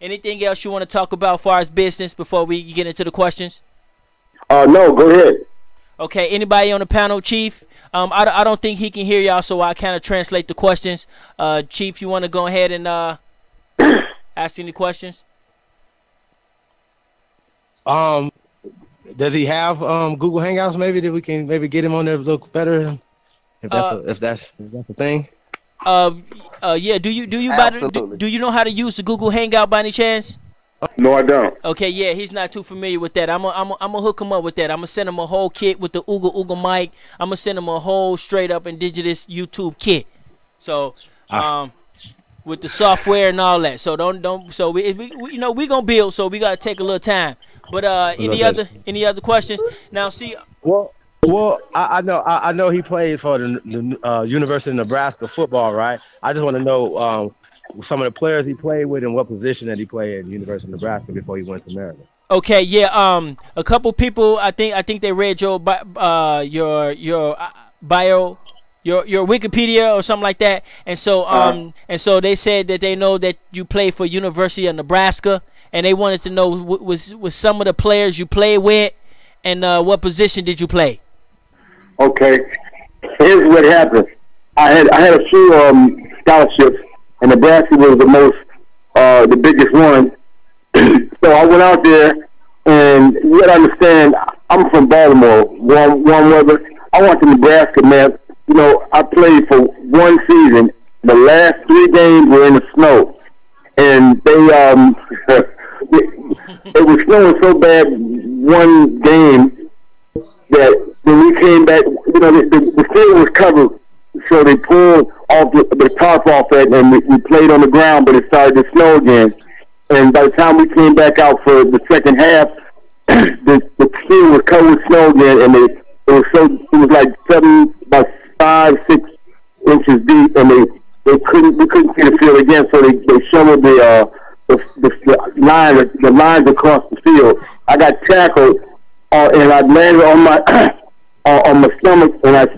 anything else you want to talk about as far as business before we get into the questions? No, go ahead. Okay. Anybody on the panel, Chief? I don't think he can hear y'all, so I kind of translate the questions. Chief, you want to go ahead and ask any questions? Does he have Google Hangouts? Maybe that we can maybe get him on there to look better. If that's a thing. Yeah. Do you know how to use the Google Hangout by any chance? No, I don't. Okay, yeah, he's not too familiar with that. I'm gonna hook him up with that. I'm gonna send him a whole kit with the Ooga mic. I'm gonna send him a whole straight up indigenous YouTube kit. So, with the software and all that. So don't. So we gonna build. So we gotta take a little time. But any other questions? Now, see. Well, I know he plays for the University of Nebraska football, right? I just want to know some of the players he played with and what position that he played at the University of Nebraska before he went to Maryland. Okay, yeah. A couple people, I think they read your bio, your Wikipedia or something like that, and so they said that they know that you played for University of Nebraska, and they wanted to know was some of the players you played with, and what position did you play? Okay, here's what happened. I had a few scholarships, and Nebraska was the biggest one. So I went out there, and you gotta understand, I'm from Baltimore, warm weather. I went to Nebraska, man. You know, I played for one season. The last 3 games were in the snow, and they it was snowing so bad one game that when we came back, the field was covered, so they pulled off the tarp off it, and we played on the ground, but it started to snow again. And by the time we came back out for the second half, the field was covered with snow again, and it was like about 5-6 inches deep, and we couldn't see the field again, so they shoveled the lines across the field. I got tackled, and I landed on my on my stomach, and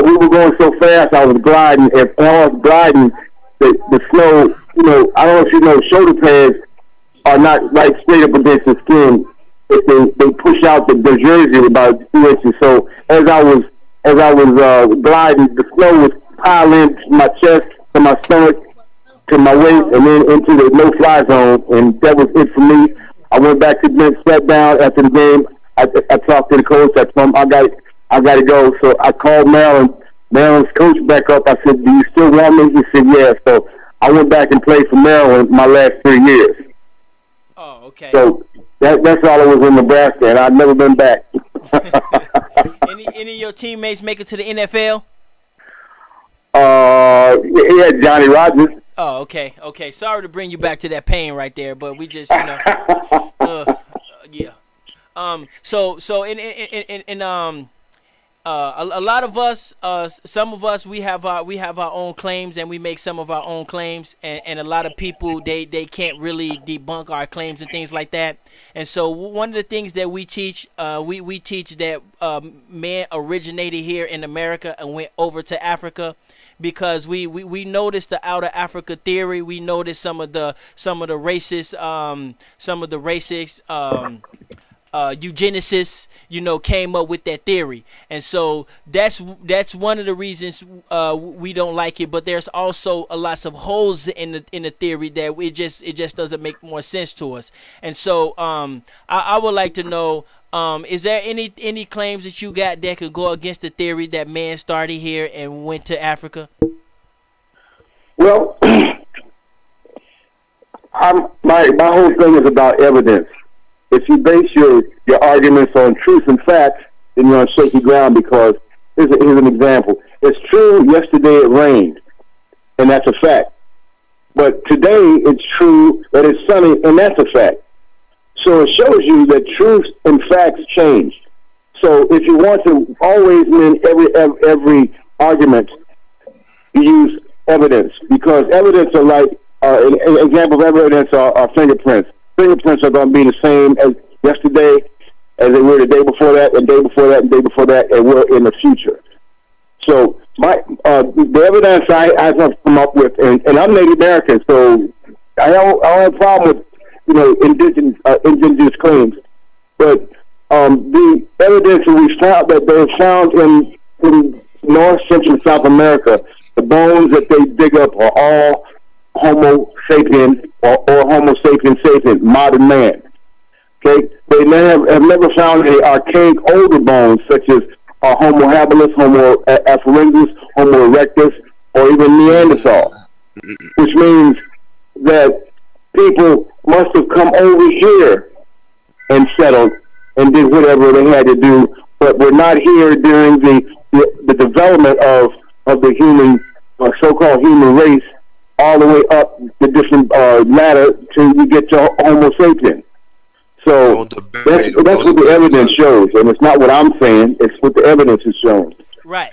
we were going so fast I was gliding. If I was gliding, the snow, I don't know if you know, shoulder pads are not right straight up against the skin. They push out the jersey about 2 inches. So as I was gliding, the snow was piling to my chest, to my stomach, to my waist, and then into the no-fly zone. And that was it for me. I went back to the bench, sat down after the game. I talked to the coach. I told him I got to go. So I called Maryland's coach back up. I said, "Do you still want me?" He said, "Yeah." So I went back and played for Maryland my last 3 years. Oh, okay. So that's all I was in Nebraska, and I've never been back. Any of your teammates make it to the NFL? Yeah, Johnny Rodgers. Oh, okay. Sorry to bring you back to that pain right there, but we just, yeah. So in a lot of us, some of us, we have our own claims, and we make some of our own claims, and a lot of people they can't really debunk our claims and things like that. And so one of the things that we teach, we teach that man originated here in America and went over to Africa, because we noticed the outer Africa theory. We noticed some of the racist eugenicists, came up with that theory. And so that's one of the reasons we don't like it. But there's also a lots of holes in the theory that it just doesn't make more sense to us. And so I would like to know, is there any claims that you got that could go against the theory that man started here and went to Africa? Well, my whole thing is about evidence. If you base your arguments on truth and facts, then you're on shaky ground, because here's an example. It's true yesterday it rained, and that's a fact. But today it's true that it's sunny, and that's a fact. So it shows you that truth and facts change. So if you want to always win every argument, you use evidence, because evidence are like an example of evidence are fingerprints. Fingerprints are going to be the same as yesterday, as they were the day before that, and day before that, and day before that, and were in the future. So the evidence I have come up with, and I'm Native American, so I don't have a problem with indigenous claims, but the evidence that they found in North, Central, South America, the bones that they dig up are all Homo sapien or Homo sapien, modern man. Okay, they have never found any archaic older bones such as Homo habilis, Homo afarensis, Homo erectus, or even Neanderthal, which means that people must have come over here and settled and did whatever they had to do, but were not here during the development of the human, so-called human race, all the way up the different ladder till you get to Homo sapien. So that's what the evidence shows, and it's not what I'm saying; it's what the evidence is showing. Right.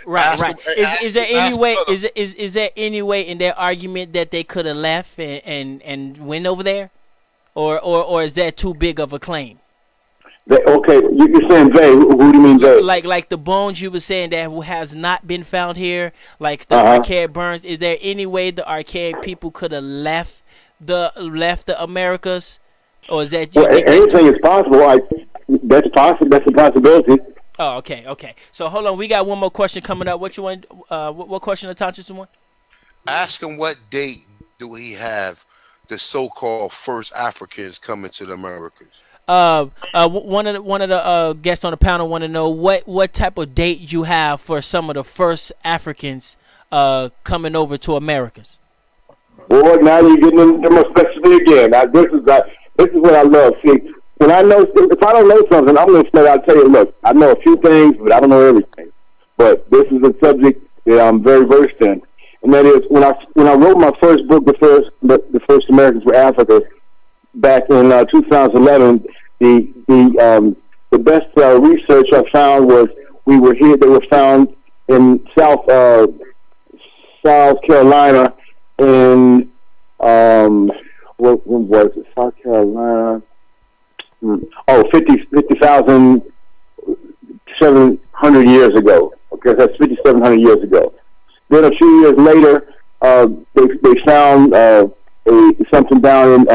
Is there any way? Is there any way in their argument that they could have left and went over there, or is that too big of a claim? Okay, you're saying they. Who do you mean they? Like the bones you were saying that has not been found here, like the archaic bones. Is there any way the archaic people could have left the Americas, or is that? Anything is possible. That's possible. That's a possibility. Oh, okay. So hold on, we got one more question coming up. What you want? What question, Natasha? Someone? Ask him what date do we have the so-called first Africans coming to the Americas? One of the guests on the panel want to know what type of date you have for some of the first Africans coming over to Americas. Boy, now you're getting into my specialty again. This is what I love. See, when I know, if I don't know something, I'm going to say, I'll tell you, look, I know a few things, but I don't know everything. But this is a subject that I'm very versed in. And that is, when I wrote my first book, The First Americans for Africa, back in 2011, the best research I found was they were found in South Carolina in what was it? South Carolina. 50,700 years ago. Okay, that's 5,700 years ago. Then a few years later, they found something down in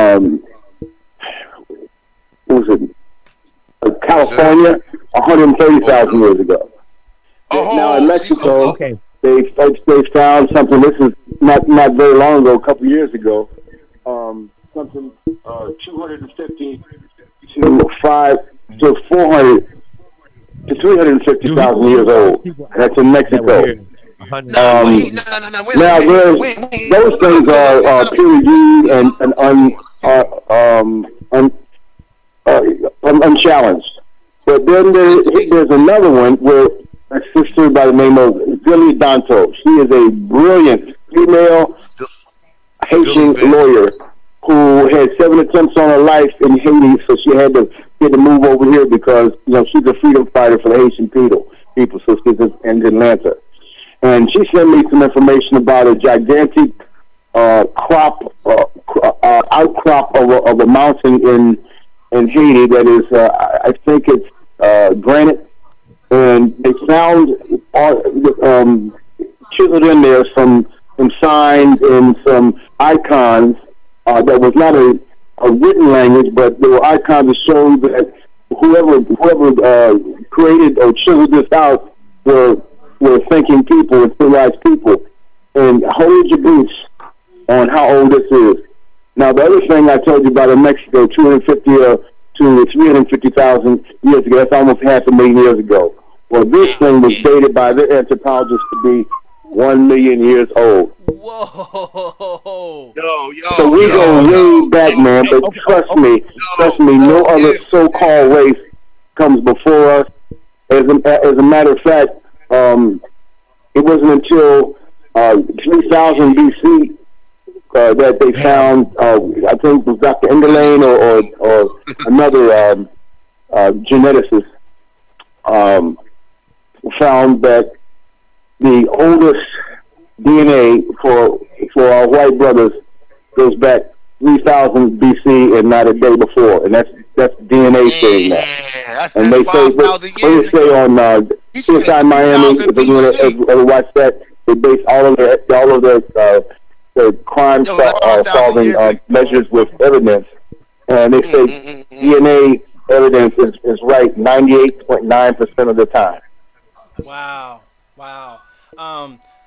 what was it? California, 130,000 years ago. Now in Mexico, they found something. This is not very long ago, a couple of years ago. Something 250 to 400 to 350,000 years old. That's in Mexico. Now those things are peer reviewed and unchallenged. But then there's another one where a sister by the name of Billy Danto. She is a brilliant female Haitian lawyer who had 7 attempts on her life in Haiti, so she had to move over here because she's a freedom fighter for the Haitian people. So she's in Atlanta, and she sent me some information about a gigantic outcrop of a mountain in Haiti that is, I think it's granite, and they found chiseled in there some signs and some icons that was not a written language, but there were icons that showed that whoever created or chiseled this out were thinking people and civilized people. And hold your boots on how old this is. Now, the other thing I told you about in Mexico, 250 to 350,000 years ago, that's almost 500,000 years ago. Well, this thing was dated by their anthropologists to be 1 million years old. Whoa! So we go way back, man. But trust me, no other so-called race comes before us. As a matter of fact, it wasn't until 3000 BC that they found. I think it was Dr. Engerlein or another geneticist found that the oldest DNA for our white brothers goes back 3000 BC and not a day before, and that's DNA saying that. And they say on inside Miami, if they ever watch that, they base all of their crime solving measures with evidence, and they say DNA evidence is right 98.9% of the time. Wow.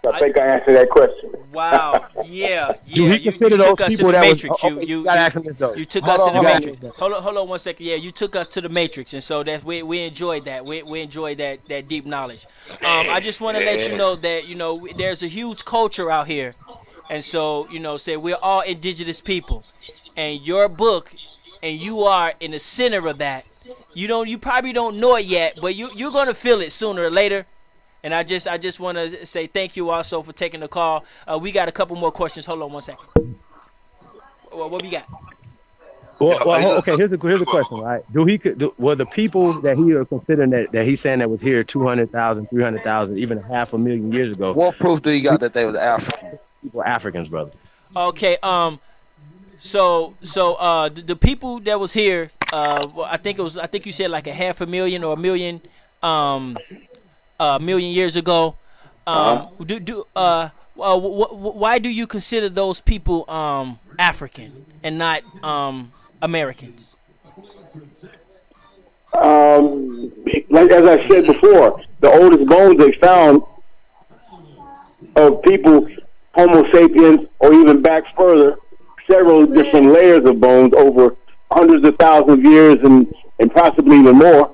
I think I answered that question. Wow. Yeah. Do he consider you those took us people to the that Matrix. was, you gotta ask him this though. You took us to the Matrix. Hold on 1 second. Yeah, you took us to the Matrix, and so that we enjoyed that. We enjoyed that deep knowledge. I just want to let you know that there's a huge culture out here, and so say we're all indigenous people, and your book, and you are in the center of that. You probably don't know it yet, but you're gonna feel it sooner or later. And I just want to say thank you also for taking the call. We got a couple more questions. Hold on 1 second. What we got? Well, okay. Here's a question, right? Were the people that he are considering that he's saying that was here 200,000, 300,000, even 500,000 years ago? What proof do you got that they was African? People Africans, brother. Okay. So the people that was here, I think you said like 500,000 or 1 million, million years ago. Why do you consider those people African and not Americans? Like as I said before, the oldest bones they found of people, Homo sapiens, or even back further, several different layers of bones over hundreds of thousands of years and possibly even more,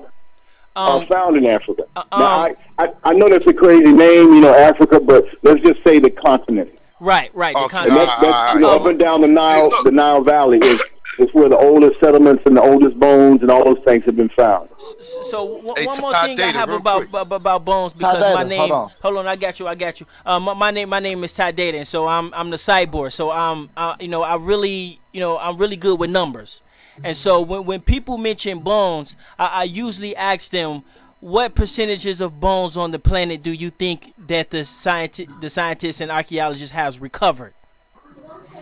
are found in Africa. Now, I know that's a crazy name, Africa, but let's just say the continent. Right. The Okay, And continent. that's up and down the Hey, Nile, look. Valley is where the oldest settlements and the oldest bones and all those things have been found. So Hey, one more Ty thing I Data, have real quick. about bones Ty because my Data, hold name. on. Hold on, I got you. My name is Ty Data, and so I'm the cyborg. So I'm really good with numbers, and so when people mention bones, I usually ask them, what percentages of bones on the planet do you think that the scientists and archaeologists has recovered?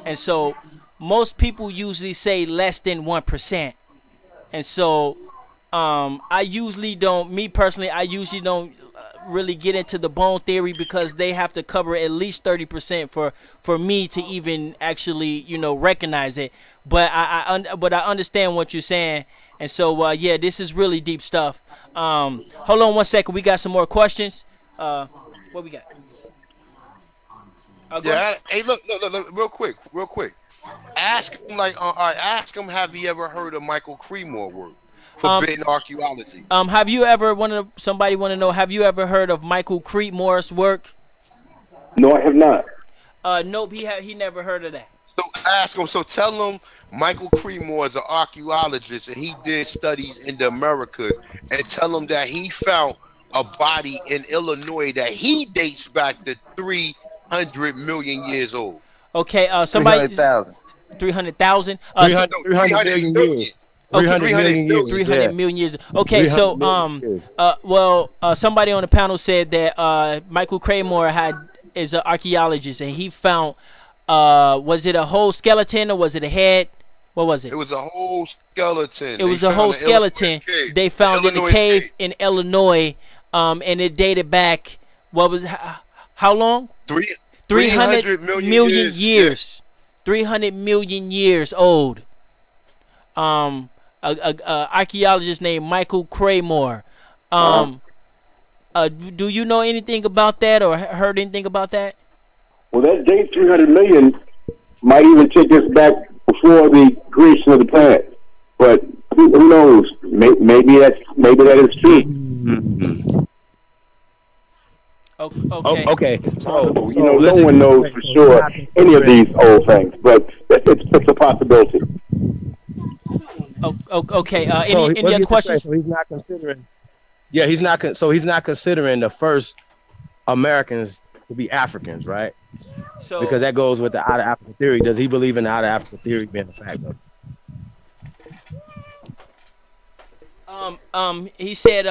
And so most people usually say less than 1%. And so I usually don't, me personally, I usually don't really get into the bone theory because they have to cover at least 30% for me to even actually recognize it. But but I understand what you're saying, and so yeah, this is really deep stuff. Hold on one second, we got some more questions. What we got? Go ahead. Yeah. Hey, look, real quick. Ask him ask him, have he ever heard of Michael Cremore work? Um, Forbidden archaeology. have you ever somebody want to know? Have you ever heard of Michael Creedmore's work? No, I have not. Nope, he never heard of that. So ask him. So tell him Michael Cremore is an archaeologist and he did studies in the Americas. And tell him that he found a body in Illinois that he dates back to 300 million years old. Okay, somebody 300,000. 300,000. 300 million years. 300 million years. 300 yeah. million years. Okay, so 300 million years. somebody on the panel said that Michael Cremore is an archaeologist and he found was it a whole skeleton or was it a head? What was it? It was a whole skeleton. It was a whole skeleton they found in the cave in Illinois, and it dated back. What was how long? 300 million years. 300 million years old. A archaeologist named Michael Cremore. Do you know anything about that or heard anything about that? Well, that date 300 million might even take us back before the creation of the planet. But who knows? Maybe that is true. Okay. Okay. So no one knows for sure any of these old things, but it's a possibility. Okay. So Any other questions? So he's not considering. Yeah, he's not. So he's not considering the first Americans to be Africans, right? So Because that goes with the out of Africa theory. Does he believe in the out of Africa theory being a fact? he said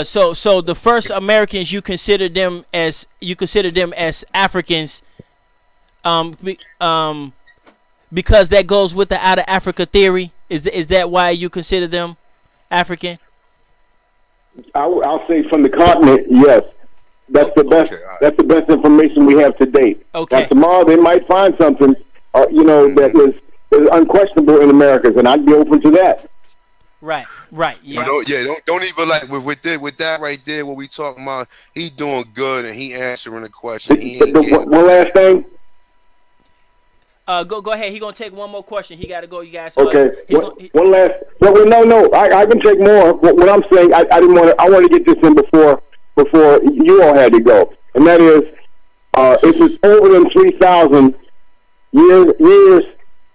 so the first Americans you consider them as Africans because that goes with the out of Africa theory. Is that why you consider them African? I'll say from the continent, yes. That's the best. Okay, all right. That's the best information we have to date. Okay. Now tomorrow they might find something, that is unquestionable in Americas, and I'd be open to that. Right. Yeah. Don't even with that right there. What we talking about? He doing good and he answering the question. He ain't getting One last thing. Go ahead. He gonna take one more question. He gotta go. You guys. Okay. One last. Well, no. I can take more. What I'm saying, I didn't want to. I wanted to get this in before you all had to go, and that is, if it's over than 3,000 years,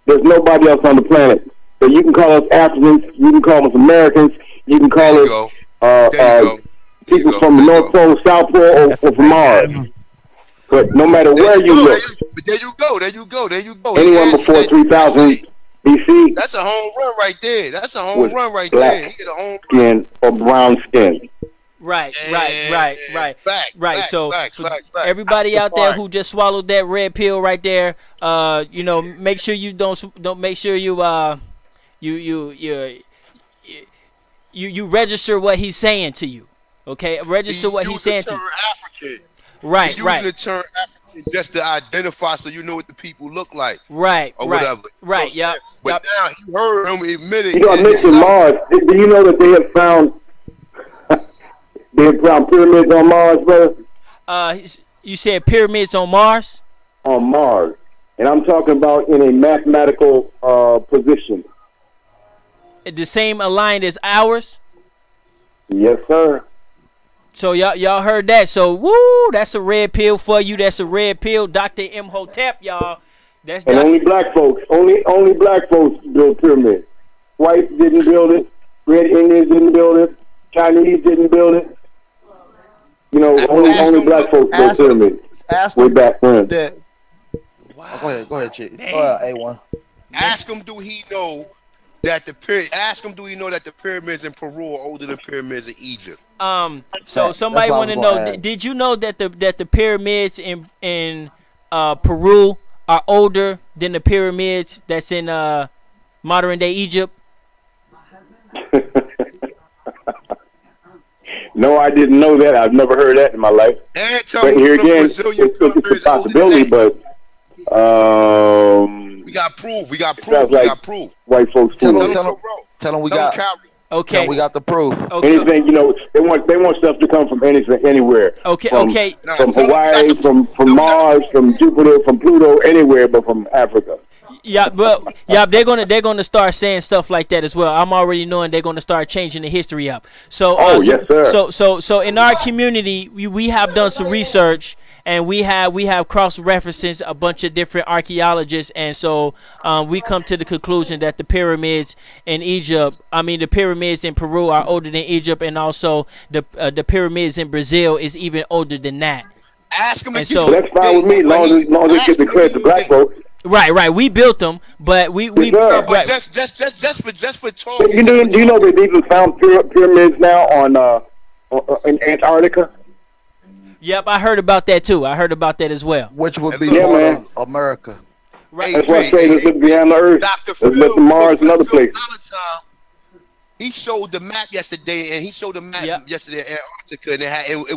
there's nobody else on the planet. So you can call us Africans, you can call us Americans, you can call us people from the North Pole, South Pole, or from Mars. But no matter where you look, there you go. anyone before 3,000 BC, that's a home run right there. That's a home run right black there. You get a home run. skin or brown skin. Right. Facts, So facts. everybody out there who just swallowed that red pill right there, make sure you don't make sure you you register what he's saying to you. Okay, register what he's saying to you. African. Right. Using the term African just to identify, so you know what the people look like. Right. Or whatever. Right. Yeah. But now he heard him admit it. I mentioned Mars. Do you know that they have found pyramids on Mars, brother? You said pyramids on Mars? On Mars. And I'm talking about in a mathematical position. The same aligned as ours? Yes, sir. So y'all heard that. So woo, that's a red pill for you. That's a red pill. Dr. Imhotep, y'all. That's And only black folks, only black folks built pyramids. Whites didn't build it. Red Indians didn't build it. Chinese didn't build it. You know, only black folks built pyramids. Way back when. Wow. Oh, go ahead, Chief. A1. Ask him, do he know that the pyramids in Peru are older than pyramids in Egypt? So somebody want to know, did you know that the pyramids in Peru are older than the pyramids that's in modern day Egypt? No, I didn't know that. I've never heard that in my life. But here again, it's a possibility, but we got proof. We got proof. White folks tell them we got. Okay, we got the proof. Okay. Anything, you know, they want stuff to come from anywhere. Okay, from Hawaii, from Mars, from Jupiter, from Pluto, anywhere but from Africa. Yeah, but they're gonna start saying stuff like that as well. I'm already knowing they're gonna start changing the history up. So, yes, sir. So in our community, we have done some research, and we have cross references a bunch of different archaeologists, and so we come to the conclusion that the pyramids in the pyramids in Peru are older than Egypt, and also the pyramids in Brazil is even older than that. Ask them. So that's fine with me, as long as they get the credit to black folks. Right. We built them, but but just for talking. Do you know they've even found pyramids now in Antarctica? Yep, I heard about that too. I heard about that as well. Which would be part of America. Right. That's why I say this is beyond the Earth. Let's let the Mars and other places. He showed the map yesterday, and yesterday in Antarctica, and it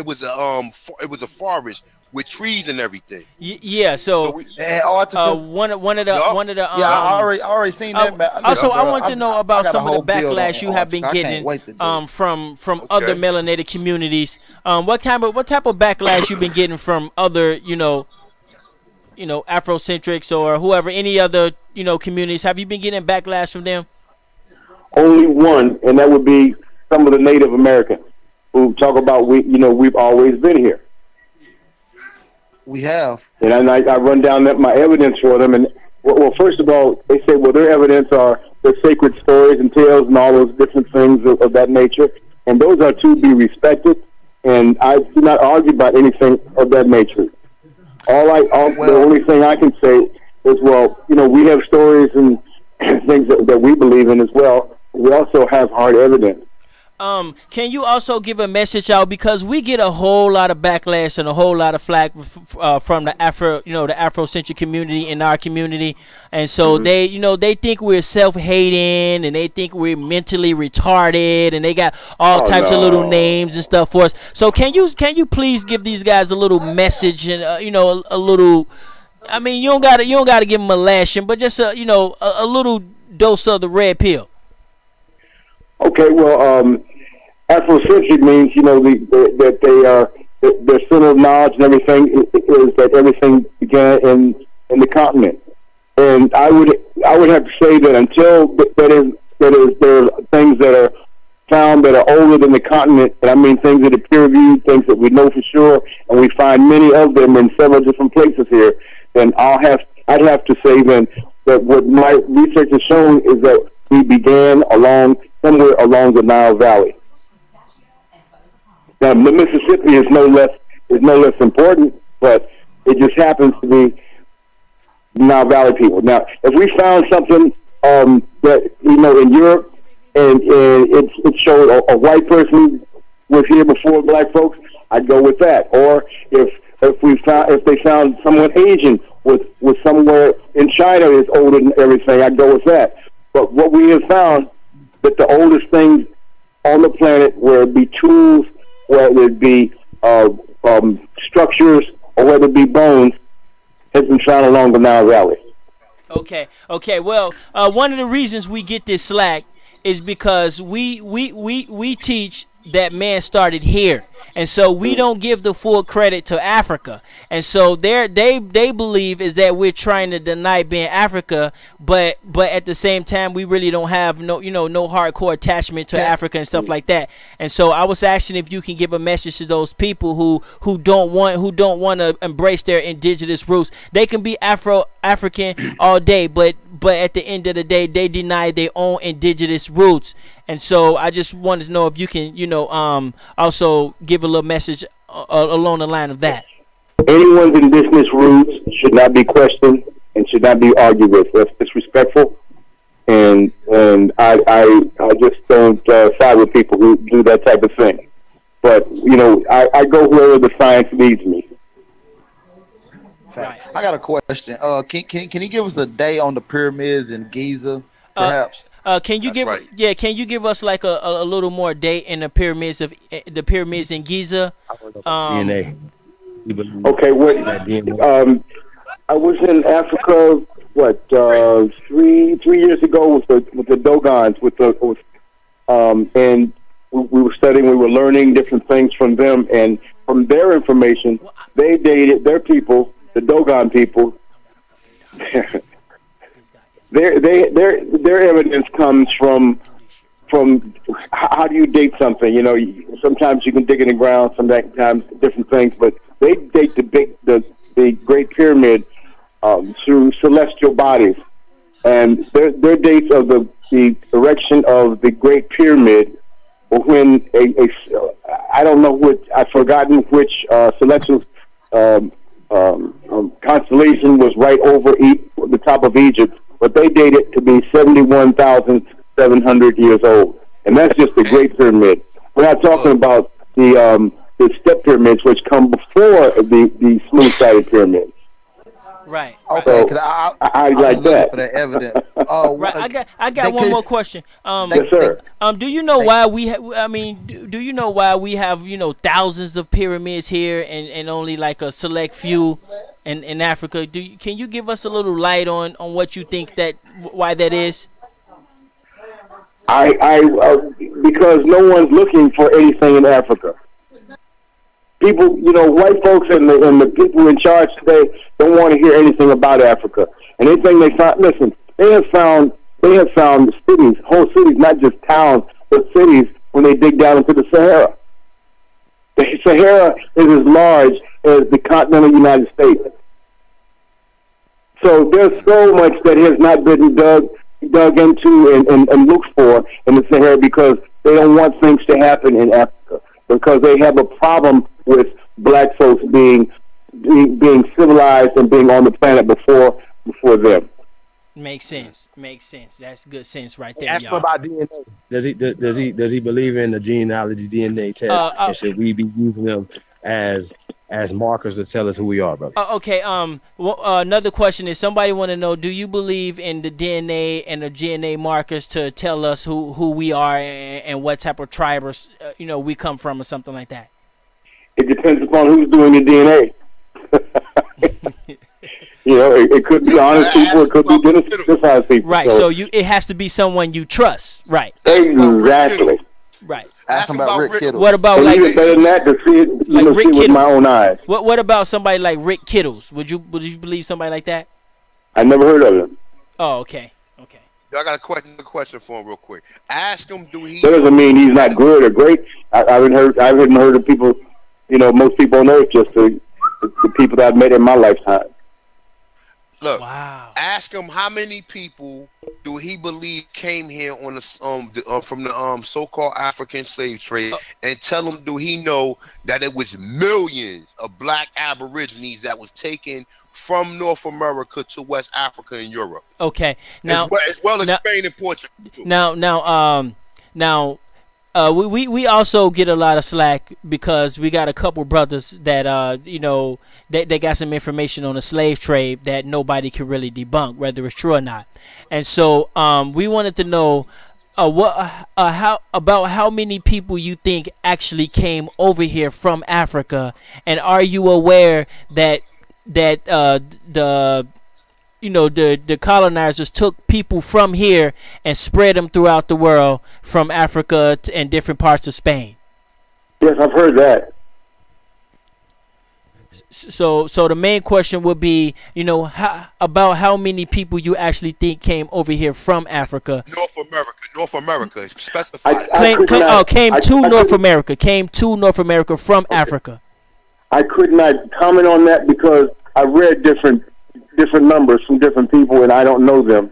was a forest with trees and everything. Yeah, so one of the I already seen that map. Also, I want to know about some of the backlash you have been getting from other melanated communities. What type of backlash you've been getting from other Afrocentrics or whoever, any other communities? Have you been getting backlash from them? Only one, and that would be some of the Native Americans who talk about we've always been here. We have. And I run down my evidence for them, and well, first of all, they say, well, their evidence are the sacred stories and tales and all those different things of that nature, and those are to be respected. And I do not argue about anything of that nature. The only thing I can say is, we have stories and things that we believe in as well. We also have hard evidence. Can you also give a message out, because we get a whole lot of backlash and a whole lot of flack from the Afrocentric community in our community, and so they think we're self-hating and they think we're mentally retarded, and they got all types of little names and stuff for us. So can you please give these guys a little message and a little. I mean, you don't gotta give them a lashing, but just a little dose of the red pill. Okay, well, Afrocentric means that they are their center of knowledge and everything is that everything began in the continent, and I would have to say that until there are things that are found that are older than the continent, and I mean things that are peer-reviewed, things that we know for sure, and we find many of them in several different places here. Then I'd have to say then that what my research has shown is that we began somewhere along the Nile Valley. Now, the Mississippi is no less important, but it just happens to be Nile Valley people. Now, if we found something that in Europe and it showed a white person was here before black folks, I'd go with that. Or if they found someone Asian with somewhere in China is older than everything, I'd go with that. But what we have found that the oldest things on the planet, whether it be tools, whether it be structures, or whether it be bones, has been found along the Nile Valley. Okay. Well, one of the reasons we get this slack is because we teach that man started here, and so we don't give the full credit to Africa. And so they believe is that we're trying to deny being Africa, but at the same time we really don't have no hardcore attachment to Africa and stuff like that. And so I was asking if you can give a message to those people who don't want to embrace their indigenous roots. They can be African all day, but at the end of the day, they deny their own indigenous roots. And so I just wanted to know if you can, also give a little message along the line of that. Anyone's indigenous roots should not be questioned and should not be argued with. That's disrespectful, and I just don't side with people who do that type of thing. But I go wherever the science leads me. Right. I got a question. Can you give us a day on the pyramids in Giza, perhaps? Can you give us like a little more date in the pyramids in Giza? DNA. Okay, I was in Africa. 3 years ago with the Dogons and we were studying. We were learning different things from them, and from their information, they dated their people. The Dogon people, their evidence comes from how do you date something? Sometimes you can dig in the ground, sometimes different things, but they date the Great Pyramid through celestial bodies, and their dates of the erection of the Great Pyramid were when I don't know I've forgotten which celestial constellation was right over the top of Egypt, but they date it to be 71,700 years old, and that's just the Great Pyramid. We're not talking about the step pyramids, which come before the smooth-sided pyramids. Right. Okay, because I like that. For the evidence. Right. I got one more question. Yes, sir. Do you know why we? Do you know why we have thousands of pyramids here and only like a select few in Africa? Can you give us a little light on what you think why that is? Because no one's looking for anything in Africa. People, white folks and the people in charge today don't want to hear anything about Africa. And anything they find, listen, they have found cities, whole cities, not just towns, but cities when they dig down into the Sahara. The Sahara is as large as the continental United States. So there's so much that has not been dug into and looked for in the Sahara because they don't want things to happen in Africa, because they have a problem with black folks being civilized and being on the planet before them. Makes sense. That's good sense right there. Ask him about DNA. Does he believe in the genealogy DNA test? And should we be using them as markers to tell us who we are, brother? Okay. Another question is, somebody want to know: do you believe in the DNA and the DNA markers to tell us who we are and what type of tribe we come from or something like that? It depends upon who's doing the DNA. It could be honest people, it could be dishonest people. Right. So it has to be someone you trust. Right. Exactly. Right. Ask him about Rick Kittles. What about better than that to see it, like Rick Kittles with my own eyes. What about somebody like Rick Kittles? Would you believe somebody like that? I never heard of him. Oh, okay. I got a question for him real quick. Ask him, That doesn't mean he's not good or great. I haven't heard of people. Most people on earth, just the people that I've met in my lifetime. Look, ask him how many people do he believe came here on the from the so-called African slave trade, and tell him, do he know that it was millions of black Aborigines that was taken from North America to West Africa and Europe? Okay, now as well as Spain and Portugal. Now, we also get a lot of slack because we got a couple brothers that they got some information on the slave trade that nobody can really debunk, whether it's true or not. And so we wanted to know how many people you think actually came over here from Africa, and are you aware that the colonizers took people from here and spread them throughout the world, from Africa and different parts of Spain? Yes, I've heard that. So the main question would be, about how many people you actually think came over here from Africa. North America, specify. Came to North America. Came to North America from Africa. I could not comment on that because I read different numbers from different people, and I don't know them,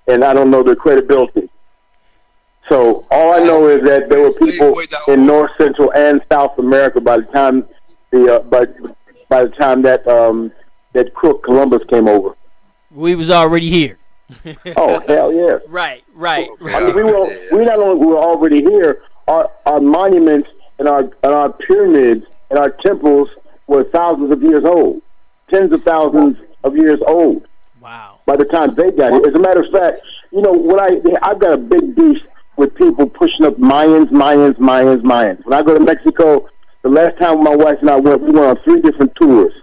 and I don't know their credibility. So all I know is that there were people in North, Central, and South America by the time that crook Columbus came over. We was already here. Oh hell yeah! Right. I mean, we not only were already here. Our monuments and our pyramids and our temples were thousands of years old, tens of thousands of years old. Wow! By the time they got here, as a matter of fact, I've got a big beef with people pushing up Mayans. When I go to Mexico, the last time my wife and I went, we went on 3 different tours,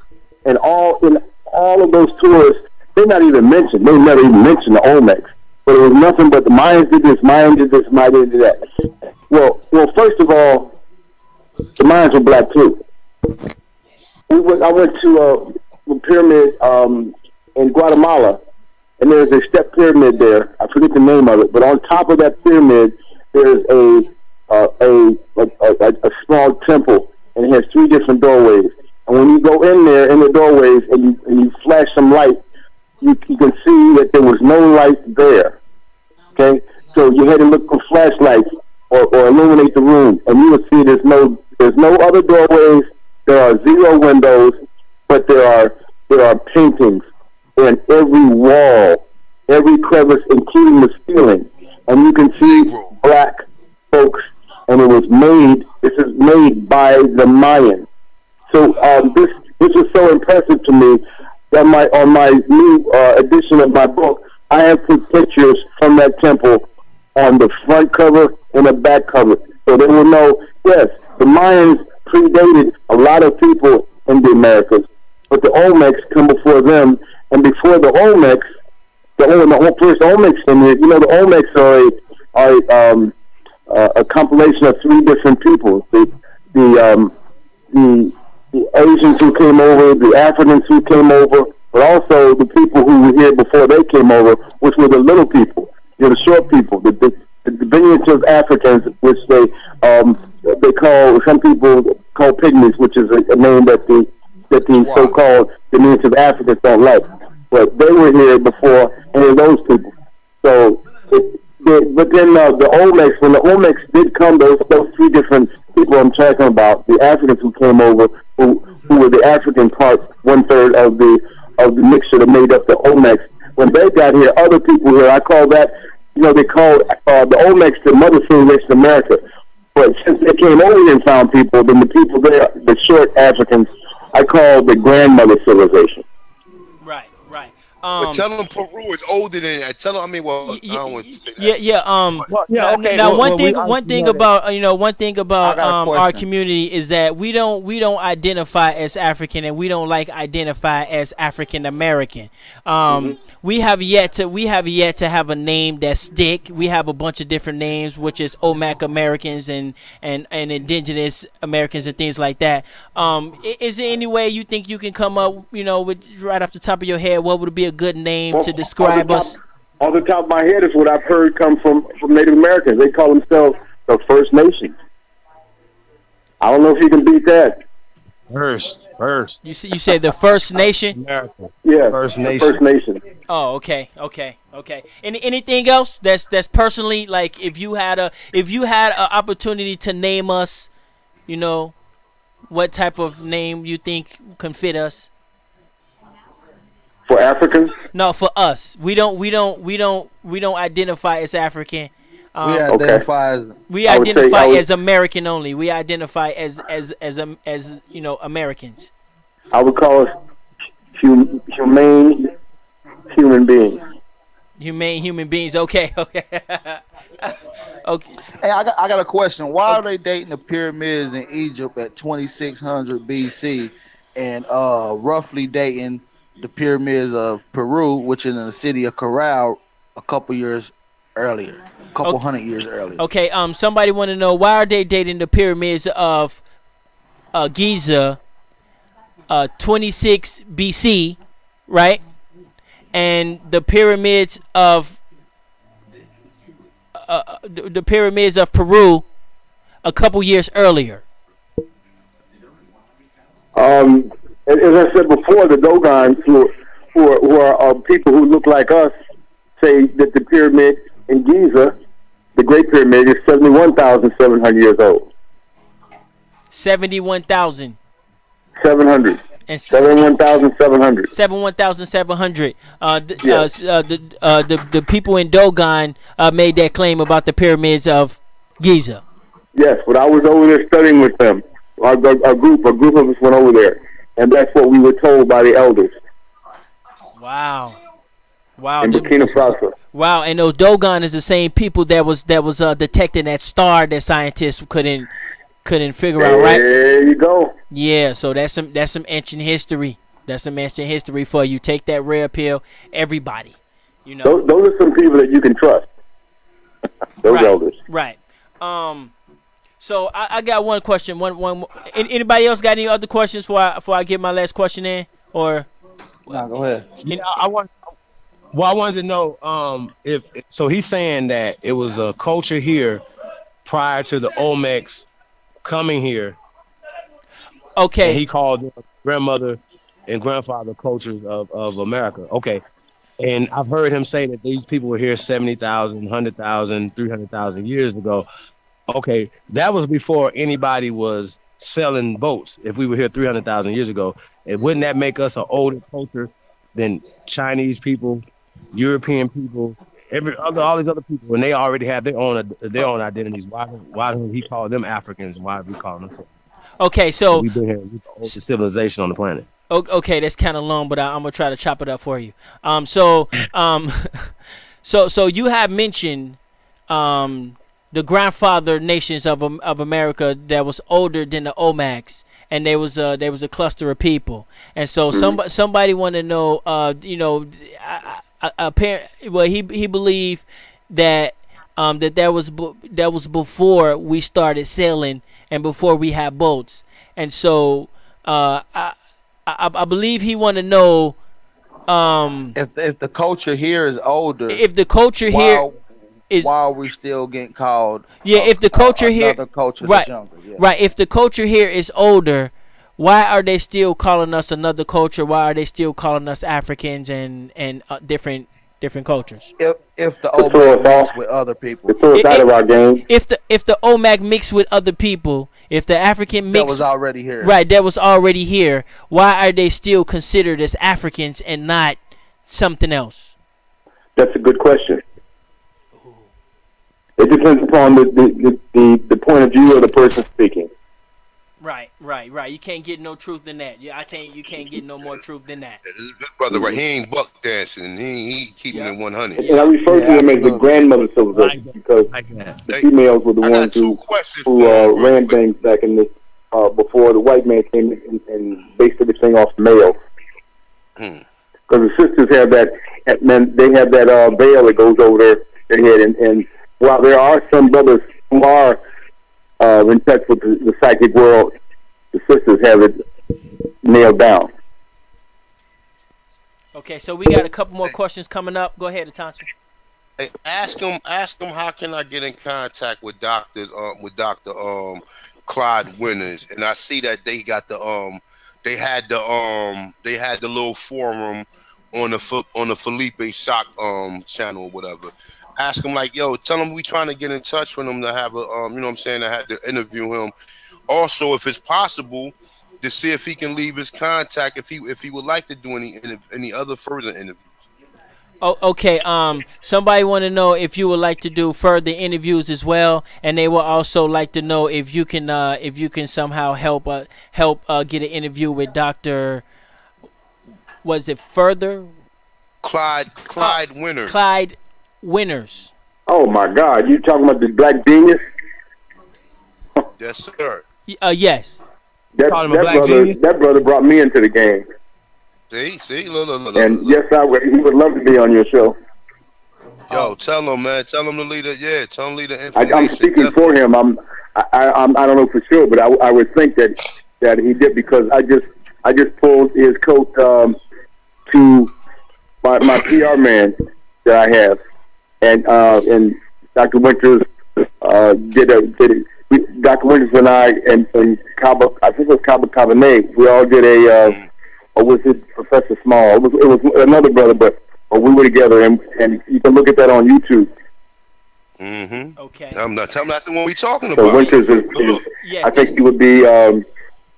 and in all of those tours, they're not even mentioned. They never even mentioned the Olmecs. But it was nothing but the Mayans did this, Mayans did this, Mayans did that. Well, first of all, the Mayans were black too. I went to a pyramid in Guatemala, and there's a step pyramid there. I forget the name of it, but on top of that pyramid, there's a small temple, and it has 3 different doorways. And when you go in there, in the doorways, and you flash some light, you can see that there was no light there. Okay? So you had to look for flashlights or illuminate the room, and you would see there's no other doorways, there are 0 windows, but there are paintings in every wall, every crevice, including the ceiling. And you can see black folks, and this is made by the Mayans. So this was so impressive to me that on my new edition of my book, I have put pictures from that temple on the front cover and the back cover, so they will know, yes, the Mayans predated a lot of people in the Americas, but the Olmecs come before them, and before the Olmecs, the first Olmecs in here, the Olmecs are a compilation of 3 different people. The Asians who came over, the Africans who came over, but also the people who were here before they came over, which were the little people, the short people, the diminutive Africans, which they call, some people call pygmies, which is a name that the so-called diminutive Africans don't like. But they were here before any of those people. So, but then the Olmecs, when the Olmecs did come, those 3 different people I'm talking about, the Africans who came over, who were the African part, 1/3 of the mixture that made up the Olmecs. When they got here, other people here, I call that, they call the Olmecs the mother civilization of America. But since they came over here and found people, then the people there, the short Africans, I call the grandmother civilization. Right. But tell them Peru is older than that. Tell them, I don't want to say that. Okay. Now, one thing about our community is that we don't identify as African, and we don't identify as African American. We have yet to have a name that stick. We have a bunch of different names, which is Olmec Americans and indigenous Americans and things like that. Is there any way you think you can come up, with right off the top of your head, what would be a good name to describe us? Off the top of my head is what I've heard come from Native Americans. They call themselves the First Nation. I don't know if you can beat that. First. You said the First Nation? America. Yeah, First Nation. First Nation. Oh, okay. Anything else that's personally, like, if you had a opportunity to name us, what type of name you think can fit us? For Africans? No, for us. We don't identify as African. We identify as American only. We identify as Americans. I would call us humane human beings. Humane human beings. Okay. Okay. Hey, I got a question. Why are they dating the pyramids in Egypt at 2600 BC and roughly dating the pyramids of Peru, which is in the city of Corral, a couple years earlier, a couple hundred years earlier? Okay. Somebody want to know, why are they dating the pyramids of Giza 26 BC, right? And the pyramids of Peru a couple years earlier. As I said before, the Dogons, who are people who look like us, say that the pyramid in Giza, the Great Pyramid, is 71,700 years old. 71,000. 700. And 71,700. 71,700. Yes. The people in Dogon made that claim about the pyramids of Giza. Yes, but I was over there studying with them. A group of us went over there, and that's what we were told by the elders. Wow. In Burkina Faso. Wow, and those Dogon is the same people that was detecting that star that scientists couldn't figure out, right? There you go. Yeah, so that's some ancient history. That's some ancient history for you. Take that red pill, everybody. You know. Those are some people that you can trust. Those elders. Right. So I got one question. One. Anybody else got any other questions before I get my last question in? Or no, go ahead. Yeah, I wanted to know if so. He's saying that it was a culture here prior to the Olmecs coming here. Okay. And he called them grandmother and grandfather cultures of America. Okay. And I've heard him say that these people were here 70,000, 100,000, 300,000 years ago. Okay, that was before anybody was selling boats. If we were here 300,000 years ago, and wouldn't that make us an older culture than Chinese people, European people, all these other people, when they already have their own identities? Why don't he call them Africans, and why do we call them so? Okay, so we've been here with the oldest civilization on the planet. Okay, that's kind of long, but I'm gonna try to chop it up for you. So you have mentioned the grandfather nations of America that was older than the Olmecs, and there was a cluster of people, and so somebody want to know, he believed that that was before we started sailing and before we had boats, and so I believe he want to know if the culture here is older. If the culture here is, why are we still getting called? If the culture here, culture right, younger, yeah. Right. If the culture here is older, why are they still calling us another culture? Why are they still calling us Africans and different cultures? If the Olmec mix with other people, it's out of our game. If the Olmec mix with other people, if the African mix that was already here, right? That was already here. Why are they still considered as Africans and not something else? That's a good question. It depends upon the point of view of the person speaking. Right. You can't get no truth in that. You can't get no more truth than that. Yeah, this brother, right? He ain't buck dancing. He keeping it 100. And I refer to them as the grandmother civilization because the females were the ones who ran things back in before the white man came and based everything off the male. Because the sisters have that, they have that veil that goes over their head, and while there are some brothers who are in touch with the psychic world, the sisters have it nailed down. Okay, so we got a couple more questions coming up. Go ahead, Atancha. Hey, ask him how can I get in contact with Dr. Clyde Winters, and I see that they got they had the little forum on the Felipe Shock channel or whatever. Ask him tell him we trying to get in touch with him to have to have to interview him. Also, if it's possible, to see if he can leave his contact if he would like to do any other further interviews. Oh, okay. Somebody want to know if you would like to do further interviews as well, and they will also like to know if you can somehow help get an interview with Dr. Was it further? Clyde Winters. Clyde Winters. Oh my God! You talking about the black genius? Yes, sir. Yes. That brother brought me into the game. See, look. And yes, he would love to be on your show. Yo, tell him, man. Tell him to lead it. Yeah, tell him to lead the information. I'm speaking for him. I don't know for sure, but I would think that he did because I just pulled his coat to my PR man that I have, and Dr. Winters did it. Dr. Winters and I and Kaba, I think it was Kaba Cabernet, we all did or was it Professor Small? It was another brother, but we were together, and you can look at that on YouTube. Mm-hmm. Okay. Tell me that's the one we talking So about. Winters is Yes, I think he would be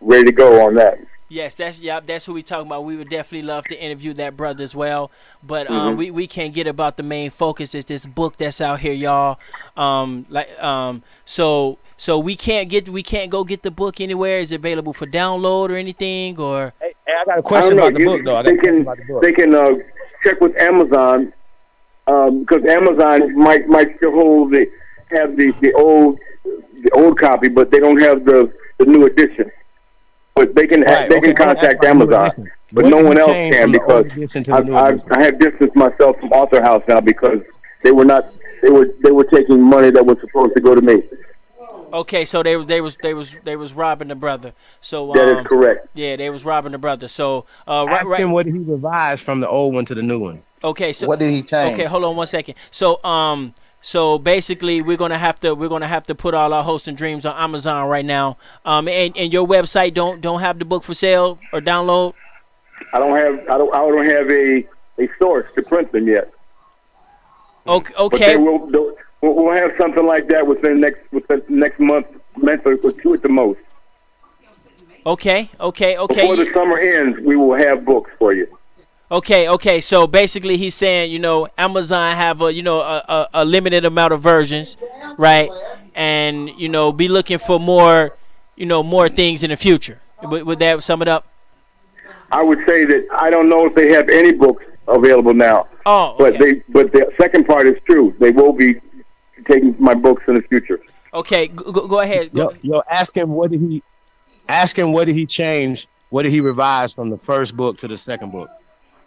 ready to go on that. Yes, that's who we talking about. We would definitely love to interview that brother as well. But we can't get about the main focus is this book that's out here, y'all. So we can't go get the book anywhere. Is it available for download or anything? Or Hey, I got a question about the book, though. They can check with Amazon because Amazon might still have the old copy, but they don't have the new edition. But they can contact Amazon, but no one else can because I have distanced myself from Author House now because they were taking money that was supposed to go to me. okay, so they was robbing the brother. So that is correct. Yeah, they was robbing the brother. So ask him what he revised from the old one to the new one. Okay, so what did he change? Okay, hold on 1 second. So basically, we're gonna have to put all our hopes and dreams on Amazon right now. And your website don't have the book for sale or download. I don't have a source to print them yet. Okay. But we'll have something like that within the next month or two at the most. Okay. Before the summer ends, we will have books for you. Okay. So basically, he's saying, Amazon have a limited amount of versions, right? And be looking for more things in the future. Would that sum it up? I would say that I don't know if they have any books available now. Oh, okay. But the second part is true. They will be taking my books in the future. Okay, go ahead. Yo, ask him what did he change? What did he revise from the first book to the second book?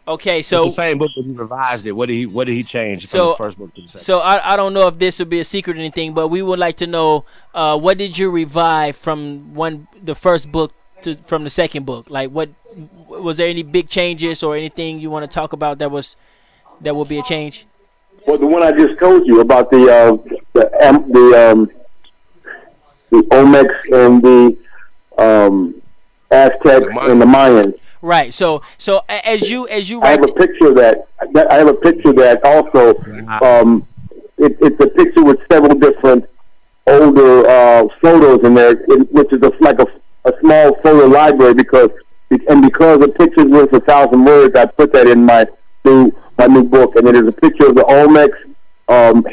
Okay, so it's the same book, but he revised it. What did he change from the first book to the second? So I don't know if this would be a secret or anything, but we would like to know what did you revive from the first book from the second book? Like, what was there any big changes or anything you want to talk about that would be a change? Well, the one I just told you about the Olmecs and the Aztecs and the Mayans. Right. So as you I have a picture of that. I have a picture of that also. It's a picture with several different older photos in there, which is like a small photo library because the picture's worth 1,000 words. I put that in my new book, and it is a picture of the Olmecs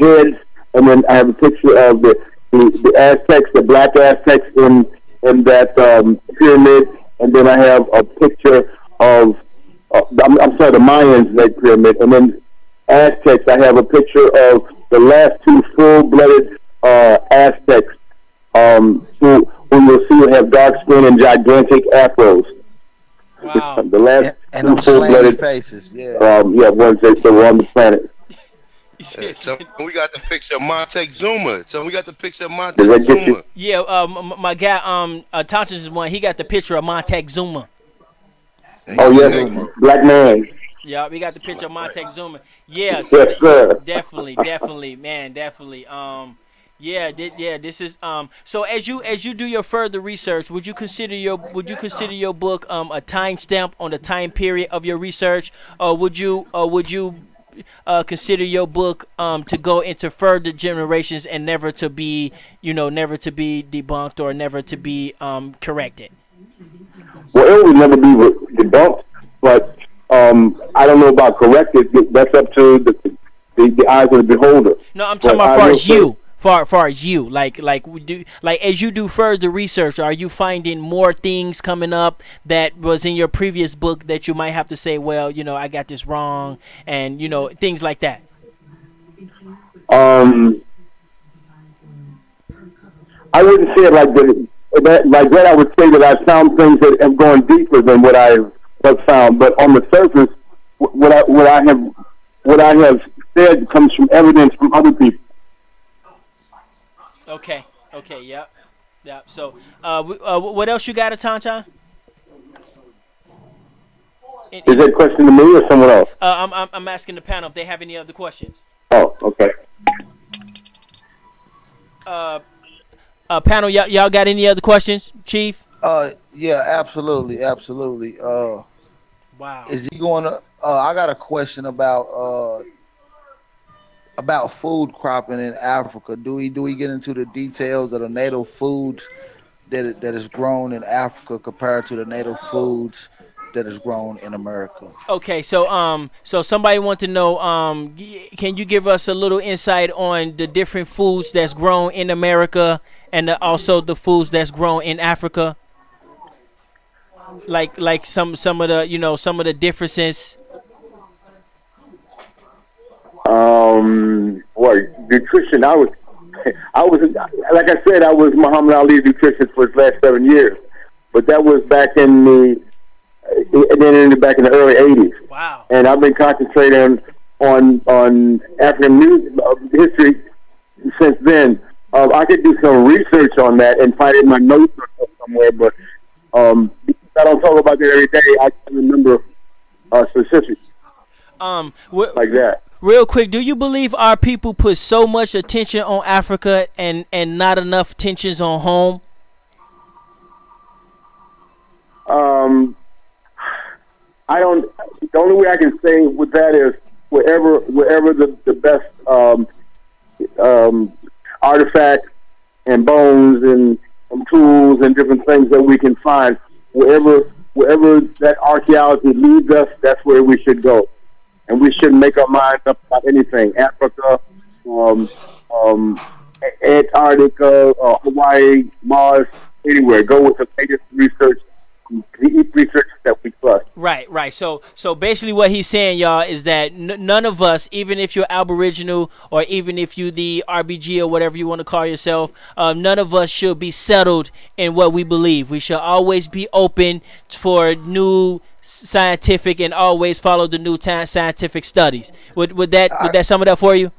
heads, and then I have a picture of the Aztecs, the black Aztecs in that pyramid. And then I have a picture of, the Mayans in that pyramid. And then Aztecs, I have a picture of the last two full-blooded Aztecs who you'll see have dark skin and gigantic afros. Wow. The last and two full-blooded faces, ones that were on the planet. So we got the picture of Montezuma. Montezuma. Yeah, my guy, Autochthonous is one. He got the picture of Montezuma. Oh yes, black man. Yeah, we got the picture of Montezuma. Yeah, so yes, sir. definitely, man, definitely. This is So as you do your further research, would you consider your book a timestamp on the time period of your research, or would you consider your book to go into further generations and never to be debunked or never to be corrected? Well, it would never be debunked, but I don't know about corrected. That's up to the eyes of the beholder. No, I'm talking about far as you. Like as you do further research, are you finding more things coming up that was in your previous book that you might have to say, well, I got this wrong, and things like that? I wouldn't say it like that. Like that, I would say that I found things that have gone deeper than what I have found. But on the surface, what I have said comes from evidence from other people. Okay. Yep. So, what else you got, Atoncha? Is that question to me or someone else? I'm asking the panel if they have any other questions. Oh, okay. Panel, y'all got any other questions, Chief? Yeah, absolutely, absolutely. Wow. Is he going to? I got a question about food cropping in Africa. Do we get into the details of the native foods that is grown in Africa compared to the native foods that is grown in America? Okay, so somebody want to know, can you give us a little insight on the different foods that's grown in America and also the foods that's grown in Africa? Like some of the some of the differences. What nutrition? I was like I said, I was Muhammad Ali's nutritionist for his last 7 years, but that was back in back in the early '80s. Wow. And I've been concentrating on African history since then. I could do some research on that and find it in my notes or somewhere, but because I don't talk about that every day, I can't remember specifics like that. Real quick, do you believe our people put so much attention on Africa and not enough attentions on home? I don't. The only way I can say with that is wherever the best artifacts and bones and tools and different things that we can find, wherever that archaeology leads us, that's where we should go. And we shouldn't make our minds up about anything. Africa, Antarctica, Hawaii, Mars, anywhere. Go with the latest research, the research that we trust. Right. So basically, what he's saying, y'all, is that none of us, even if you're Aboriginal or even if you the RBG or whatever you want to call yourself, none of us should be settled in what we believe. We should always be open for new scientific and always follow the new scientific studies. Would that sum it up for you?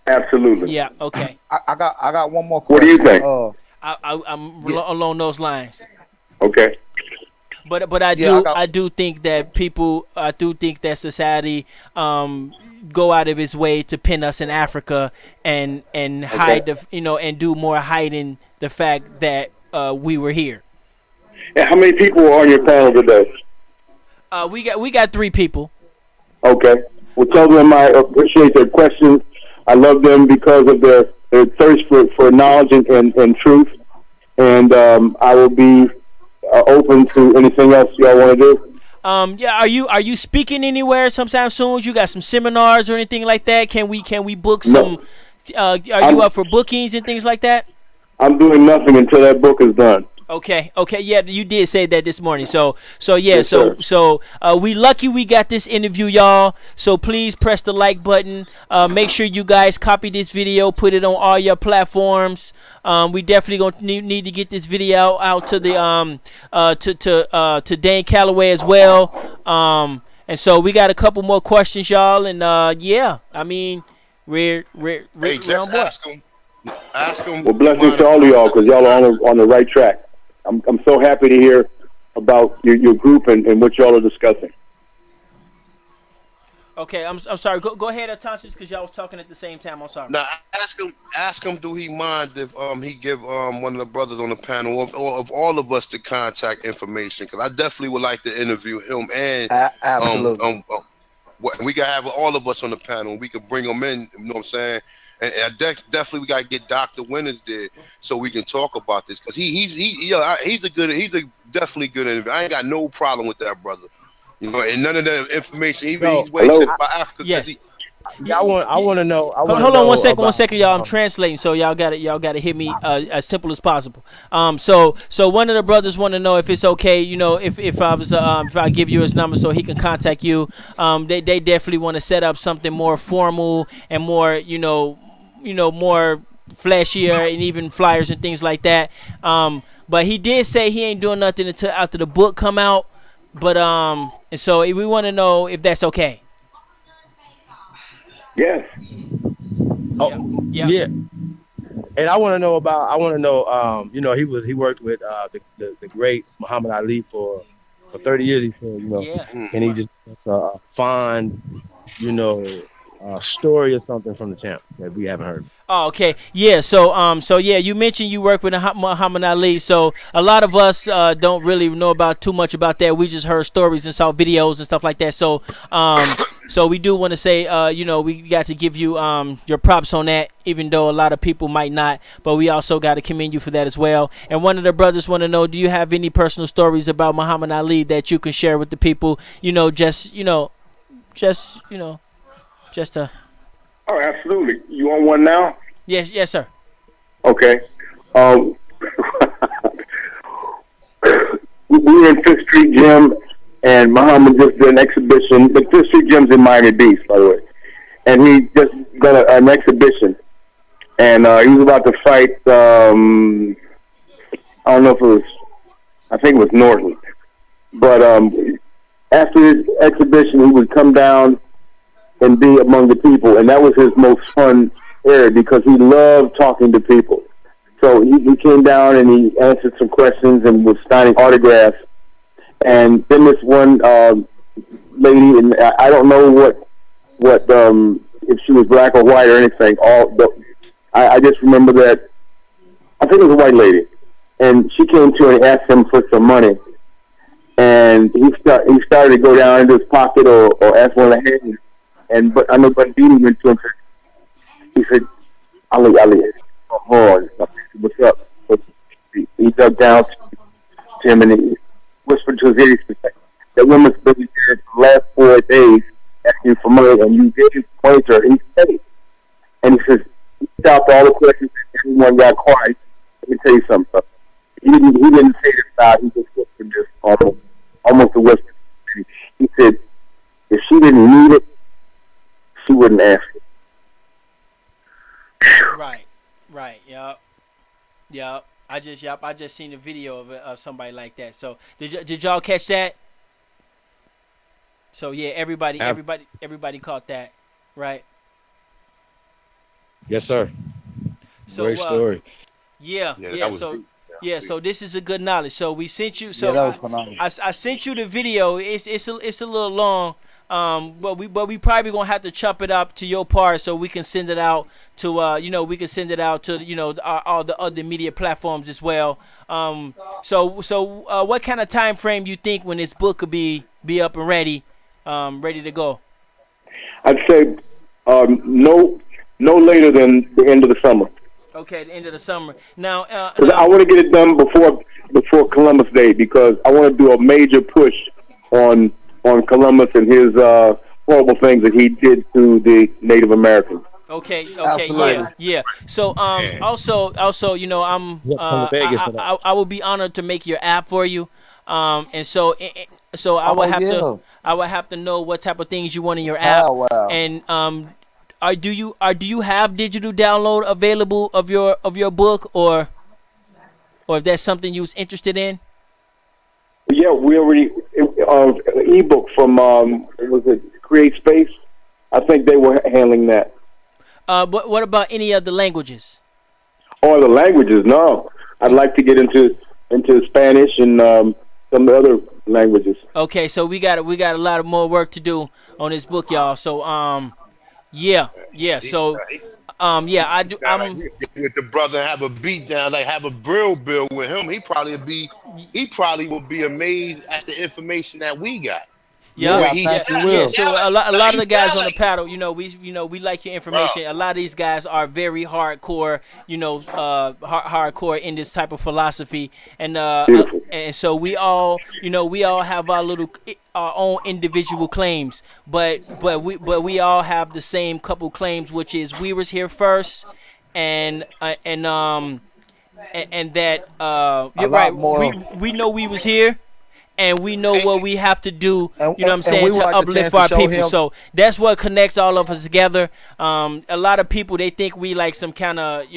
Absolutely. Yeah. Okay. I got one more What do question. you think? I'm along those lines. Okay. But I do think that society go out of its way to pin us in Africa and hide and do more hiding the fact that we were here. And how many people are on your panel today? We got 3 people. Okay. Well, tell them I appreciate their questions. I love them because of their thirst for knowledge and truth. And I will be open to anything else y'all want to do. Yeah. Are you speaking anywhere sometime soon? You got some seminars or anything like that? Can we book some? Are you up for bookings and things like that? I'm doing nothing until that book is done. Okay. Yeah, you did say that this morning. So yeah. Yes, so we lucky we got this interview, y'all. So please press the like button. Make sure you guys copy this video, put it on all your platforms. We definitely gonna need to get this video out to the to Dane Calloway as well. And so we got a couple more questions, y'all. And yeah, I mean we're just ask them. Well, blessings to all of y'all because y'all are on the right track. I'm so happy to hear about your group and what y'all are discussing. Okay, I'm sorry. Go ahead, Autochthonous, because y'all was talking at the same time. I'm sorry. Now ask him. Do he mind if he give one of the brothers on the panel or of all of us the contact information? Because I definitely would like to interview him and absolutely. We can have all of us on the panel. We can bring them in. You know what I'm saying? And definitely we gotta get Dr. Winters there so we can talk about this because he's definitely good interview. I ain't got no problem with that brother. You know, and none of the information he's wasting about Africa. Yes. I want to know. Hold on one second, y'all. I'm translating, so y'all got to hit me as simple as possible. So one of the brothers want to know if it's okay, if I give you his number so he can contact you. They definitely want to set up something more formal and more, more flashier and even flyers and things like that. But he did say he ain't doing nothing until after the book come out. But and so we want to know if that's okay. Yes. Oh, yeah. And I want to know about. He worked with the great Muhammad Ali for 30 years. He said, Yeah. and he just It's a fond, you know, story or something from the champ that we haven't heard. Oh, okay. Yeah. So yeah, you mentioned you work with Muhammad Ali. So a lot of us don't really know about too much about that. We just heard stories and saw videos and stuff like that. So we do want to say, we got to give you your props on that, even though a lot of people might not. But we also got to commend you for that as well. And one of the brothers want to know, do you have any personal stories about Muhammad Ali that you can share with the people? Just to. Oh, absolutely. You want one now? Yes, sir. Okay. Um, we were in Fifth Street Gym, and Muhammad just did an exhibition. The Fifth Street Gym's in Miami Beach, by the way. And he just got an exhibition. And he was about to fight, I don't know if it was, I think it was Norton. But after his exhibition, he would come down and be among the people. And that was his most fun area because he loved talking to people. So he came down and he answered some questions and was signing autographs. And then this one lady, and I don't know what if she was black or white or anything. I just remember that I think it was a white lady, and she came to him and asked him for some money. And he started to go down into his pocket or ask one of the hands. But I know Bandini went to him. He said, Ali, come on. What's up? He dug down to him and he whispered to his ear, he said, that woman's been here for the last 4 days asking for money, and you gave money to her. And he said it. And he says, he stopped all the questions and everyone got quiet. Let me tell you something. He didn't say this out. He just whispered this almost a whisper. He said, if she didn't need it, she wouldn't ask it. Right. Yep. I just seen a video of somebody like that. So did y'all catch that? So yeah, everybody caught that, right? Yes, sir. So, great story. Yeah. So this is a good knowledge. So we sent you. So that was phenomenal. I sent you the video. It's a little long. But we probably gonna have to chop it up to your part so we can send it out to all the other media platforms as well. So what kind of time frame you think when this book could be up and ready to go? I'd say no later than the end of the summer. Okay, the end of the summer. Now, I want to get it done before Columbus Day because I want to do a major push on Columbus and his horrible things that he did to the Native Americans. Okay, Absolutely. yeah. So, also, I will be honored to make your app for you. And so I would have to know what type of things you want in your app. Oh, wow. And do you have digital download available of your book or if that's something you was interested in? Yeah, we already ebook from was it Create Space? I think they were handling that. But what about any other languages? Oh, the languages? No, I'd like to get into Spanish and some other languages. Okay, so we got a lot of more work to do on this book, y'all. So yeah. So I do. With the brother have a beat down, like have a brill bill with him. He probably will be amazed at the information that we got. Yeah. Will. So a lot of the guys on the panel, we like your information. A lot of these guys are very hardcore, hardcore in this type of philosophy, and so we all have our own individual claims, but we all have the same couple claims, which is we was here first, and that you're right. We know we was here. And we know what we have to do, to uplift our people. So that's what connects all of us together. A lot of people, they think we like some kind of,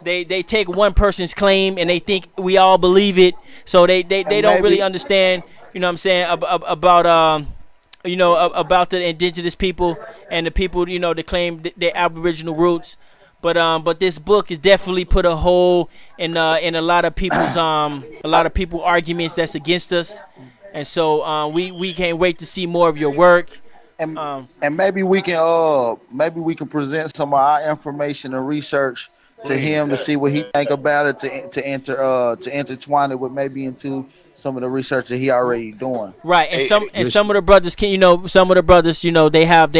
they take one person's claim and they think we all believe it. So they don't really understand, about the indigenous people and the people, that claim their Aboriginal roots. But this book has definitely put a hole in a lot of people's arguments that's against us, And so we can't wait to see more of your work. and Um, and maybe we can present some of our information and research to Please. him to see what he think about it to intertwine it with maybe into some of the research that he already doing. Right, and Hey, some of the brothers can some of the brothers they have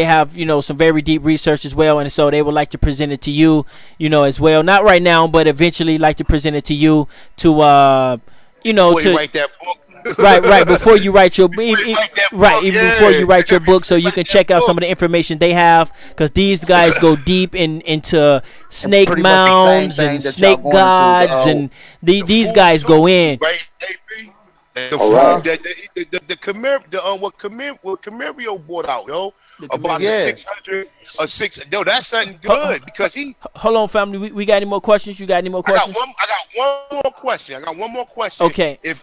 some very deep research as well, and so they would like to present it to you as well. Not right now, but eventually like to present it to you to before you to write that book. right before you write your Before you write that right book, even before you write yeah. your book, so Before you you write can that check out some book. of the information they have, because these guys go deep into And snake pretty much the same mounds thing and that y'all snake going into gods, and The these food guys too, go in. right, AP? The All food right. that the what Camario brought out, yo, The about Camaro. the yeah. 600 or six. Yo, that's something Ho- good because he. Hold on, family. We got any more questions? You got any more questions? I got one more question. I got one more question. Okay. If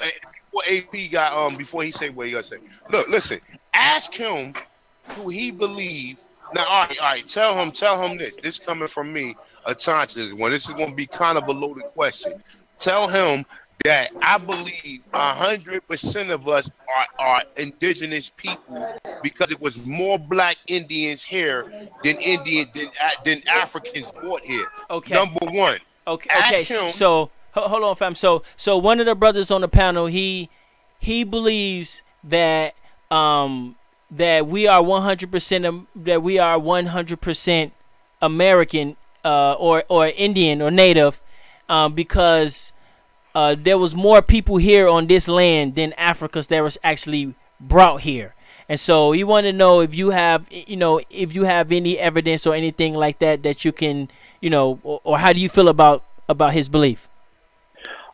before AP got before he say what he gonna say. Look, listen. Ask him. Do he believe? Now, all right. Tell him this. This coming from me, a This one. This is gonna be kind of a loaded question. Tell him that I believe 100% of us are indigenous people because it was more black Indians here than Africans brought here. Okay. Number one. Okay. Okay. Ask him. So hold on, fam. So one of the brothers on the panel, he believes that that we are 100% that we are 100% American or Indian or Native because there was more people here on this land than Africans that was actually brought here. And so he wanted to know if you have any evidence or anything like that that you can or how do you feel about his belief?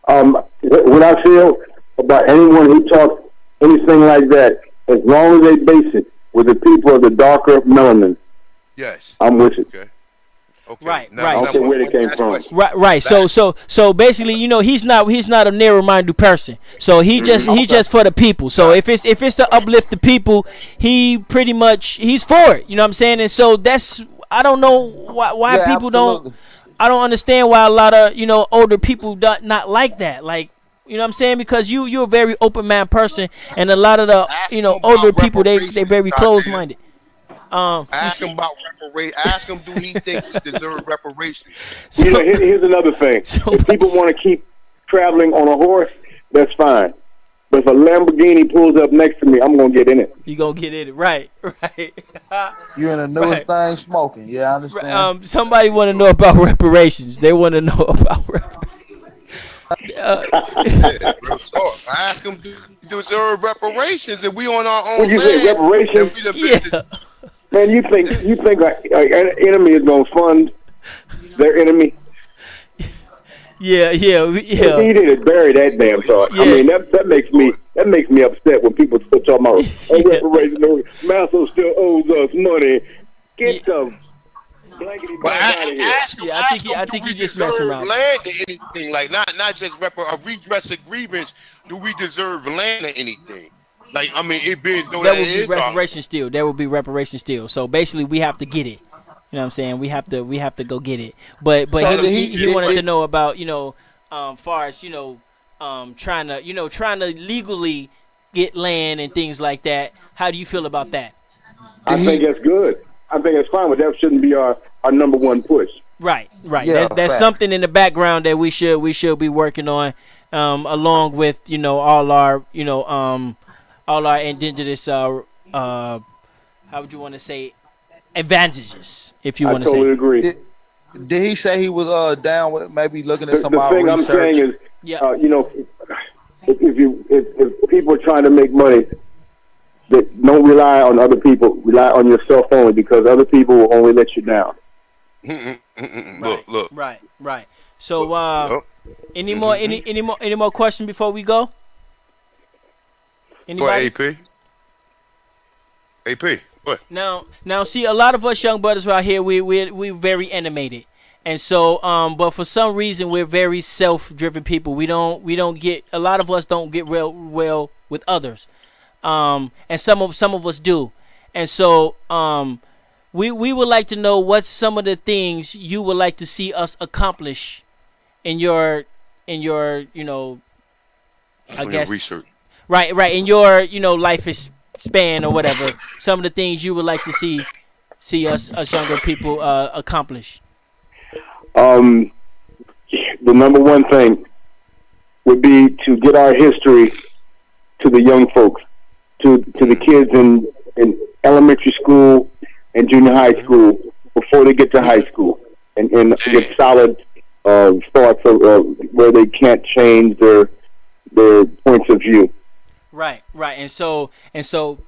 What I feel about anyone who talks anything like that, as long as they base it with the people of the darker melanin, Yes. I'm with it. Okay. Okay. Right, Now, right. I don't care where they came last from. question. Right. So basically, he's not a narrow-minded person. So he just for the people. So if it's to uplift the people, he pretty much he's for it. You know what I'm saying? And so that's I don't know why Yeah, people absolutely. don't. I don't understand why a lot of older people not like that. Like you know what I'm saying? Because you're a very open minded person, and a lot of the Ask him older about people they reparations, very goddamn. close minded. You Ask see, him about reparations. Ask him, do he think he deserves reparations? You know, here's another thing. If people want to keep traveling on a horse, that's fine. But if a Lamborghini pulls up next to me, I'm going to get in it. you gonna get in it, right? You in the newest thing smoking. Yeah, I understand. Somebody want to know about reparations. They want to know about reparations. Yeah, real talk. Ask him, do he deserve reparations if we on our own When you land? say reparations, and we the business- Yeah. man, you think an enemy is going to fund their enemy? Yeah. He need to bury that damn thought. I Yeah. mean, that makes me upset when people start talking about reparations. Masso still owes us money. Get the blankety But blank out of here. ask him, Yeah, I think do he we just messing deserve around. land or anything? Like not just a redress of grievance. Do we deserve land or anything? Like I mean, it being though That that would be is our reparation still. There would be reparation still. So basically, we have to get it. You know what I'm saying? We have to go get it. But So he wanted to know about far as trying to legally get land and things like that. How do you feel about that? I think that's good. I think it's fine, but that shouldn't be our number one push. Right. Yeah, That's fact. something in the background that we should be working on, along with all our indigenous how would you want to say advantages, if you I want to totally say. agree. Did he say he was down with maybe looking at The some of our thing I'm research? saying is, Yeah. if people are trying to make money, that don't rely on other people. Rely on yourself only, because other people will only let you down. look. Right. So Look. any more questions before we go? Go Anybody? ahead, AP. What? Now, see, a lot of us young brothers right here, we're very animated, and so, but for some reason, we're very self-driven people. We don't get, a lot of us don't get well with others, and some of us do, and so, we would like to know what's some of the things you would like to see us accomplish in your I guess research. Right, right. In your, life is span or whatever, some of the things you would like to see us younger people accomplish. Um, the number one thing would be to get our history to the young folks, to the kids in elementary school and junior high school before they get to high school, and get solid thoughts of where they can't change their points of view. Right, right. And so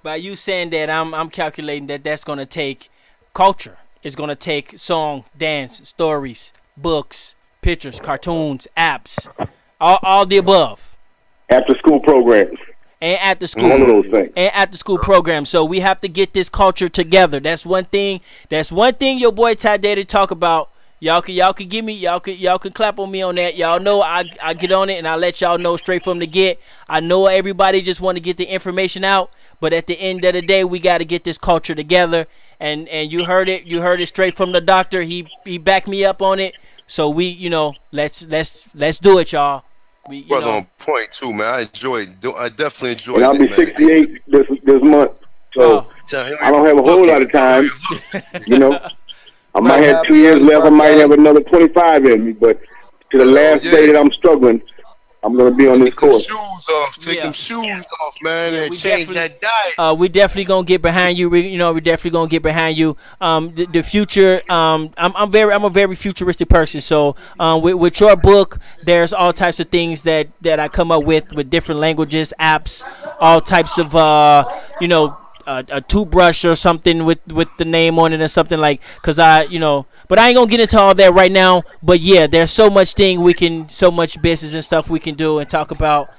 by you saying that, I'm calculating that that's going to take culture. It's going to take song, dance, stories, books, pictures, cartoons, apps, all the above. After school programs. And at the school, all of those things. And at the school program. So we have to get this culture together. That's one thing. That's one thing your boy Ty Data talk about. Y'all can give me, y'all can clap on me on that. Y'all know I get on it and I let y'all know straight from the get. I know everybody just want to get the information out, but at the end of the day, we got to get this culture together. And you heard it straight from the doctor. He backed me up on it. So we, let's do it, y'all. Brother on point too, man. I definitely enjoyed it. And I'll be 68 this month, so I don't have a whole lot of time. I might have 2 years left. I might have another 25 in me, but to the last day that I'm struggling, I'm gonna be on this course. Take them shoes off, man, and change that diet. We definitely gonna get behind you. We definitely gonna get behind you. The future. I'm a very futuristic person. So, with your book, there's all types of things that I come up with different languages, apps, all types of a toothbrush or something with the name on it or something like. Cause but I ain't gonna get into all that right now. But yeah, there's so much so much business and stuff we can do and talk about.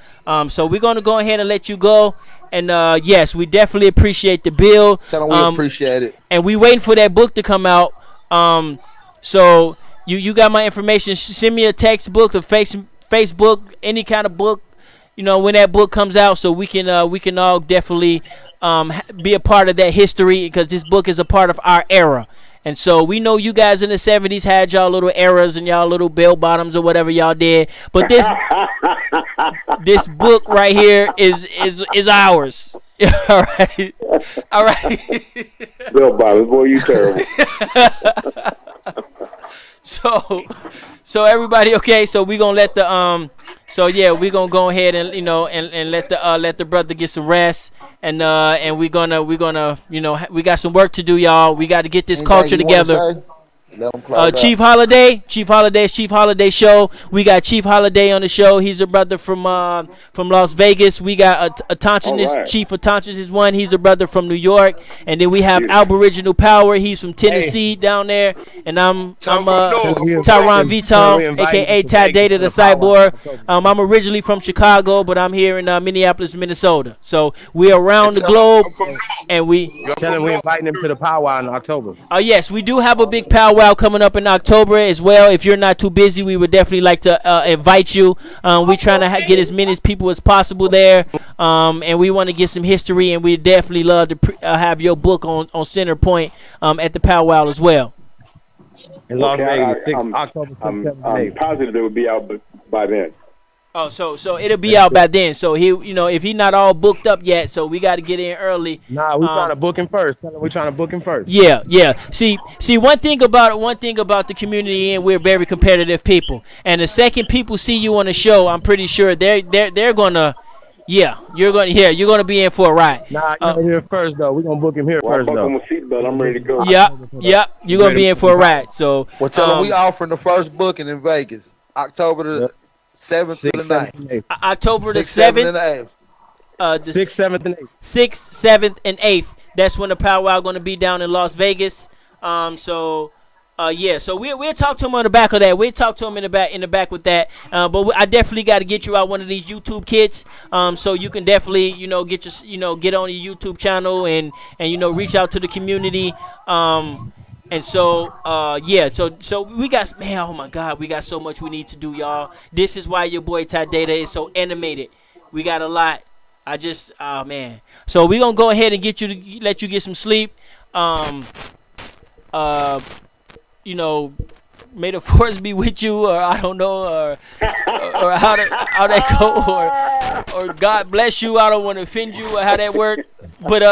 So we're gonna go ahead and let you go. And yes, we definitely appreciate the bill. Tell them we appreciate it. And we waiting for that book to come out. So you got my information. Send me a textbook, a Facebook, any kind of book. When that book comes out, so we can all definitely be a part of that history, because this book is a part of our era. And so we know you guys in the 70s had y'all little eras and y'all little bell bottoms or whatever y'all did. But this book right here is ours. All right. All right. Bell bottoms, boy, you terrible. So everybody, okay, so we gonna let the so yeah, we gonna go ahead and and let the brother get some rest, and we gonna we got some work to do, y'all. We got to get this culture together. Chief Holiday show. We got Chief Holiday on the show. He's a brother from Las Vegas. We got Autochthonous. Right. Chief Autochthonous is one. He's a brother from New York. And then we have Aboriginal Power. He's from Tennessee down there. And I'm Tyron Vital, aka Ty Data the Cyborg. I'm originally from Chicago, but I'm here in Minneapolis, Minnesota. So we're around the globe, and we tell him we're inviting him to the powwow in October. Yes, we do have a big powwow coming up in October as well. If you're not too busy, we would definitely like to invite you. We're trying to get as many people as possible there, and we want to get some history, and we definitely love to have your book on center point at the powwow as well. In Las Vegas, October 6th, I'm positive it would be out by then. Oh, so it'll be out by then. So if he's not all booked up yet, so we got to get in early. Nah, we're trying to book him first. We're trying to book him first. Yeah. See, one thing about the community, and we're very competitive people. And the second people see you on the show, I'm pretty sure they're gonna. Yeah, you're gonna be in for a ride. Nah, you're here first though. We're gonna book him here first though. My seatbelt. I'm ready to go. Yep. You're gonna be in for a ride. So tell them we offering the first booking in Vegas, October the 7th to the 9th. October the 7th. 6th, 7th, and 8th. 6th, 7th, and 8th. That's when the powwow going to be down in Las Vegas. So we'll talk to him on the back of that. We'll talk to him in the back with that. But I definitely got to get you out one of these YouTube kits. So you can definitely get get on your YouTube channel and reach out to the community. And so, so we got, man, oh my God, we got so much we need to do, y'all. This is why your boy Ty Data is so animated. We got a lot. Man. So we're going to go ahead and let you get some sleep. may the force be with you, or I don't know, or how that go, or God bless you. I don't want to offend you, or how that work. But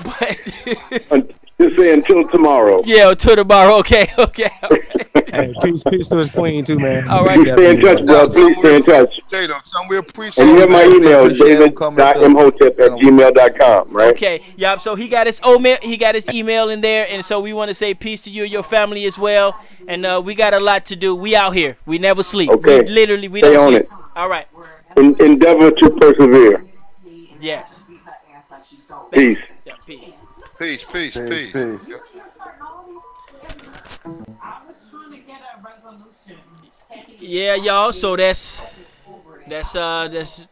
but Just say until tomorrow. yeah, until tomorrow. Okay, okay, all right, Hey, peace to his queen too, man. all right. Please stay in touch, Now, bro. Please stay in touch. tell him we And appreciate you Oh have it, my man, man. we email, appreciate him coming through. david.imhotep at gmail.com, right? Okay, yeah. So he got his email. He got his email in there, and so we want to say peace to you and your family as well. And we got a lot to do. We out here. We never sleep. We Okay. literally we Stay don't on sleep. it. All right. Endeavor to persevere. Yes. Peace. Yeah. Peace. Peace, peace, Peace, peace. peace. Yeah, y'all. So that's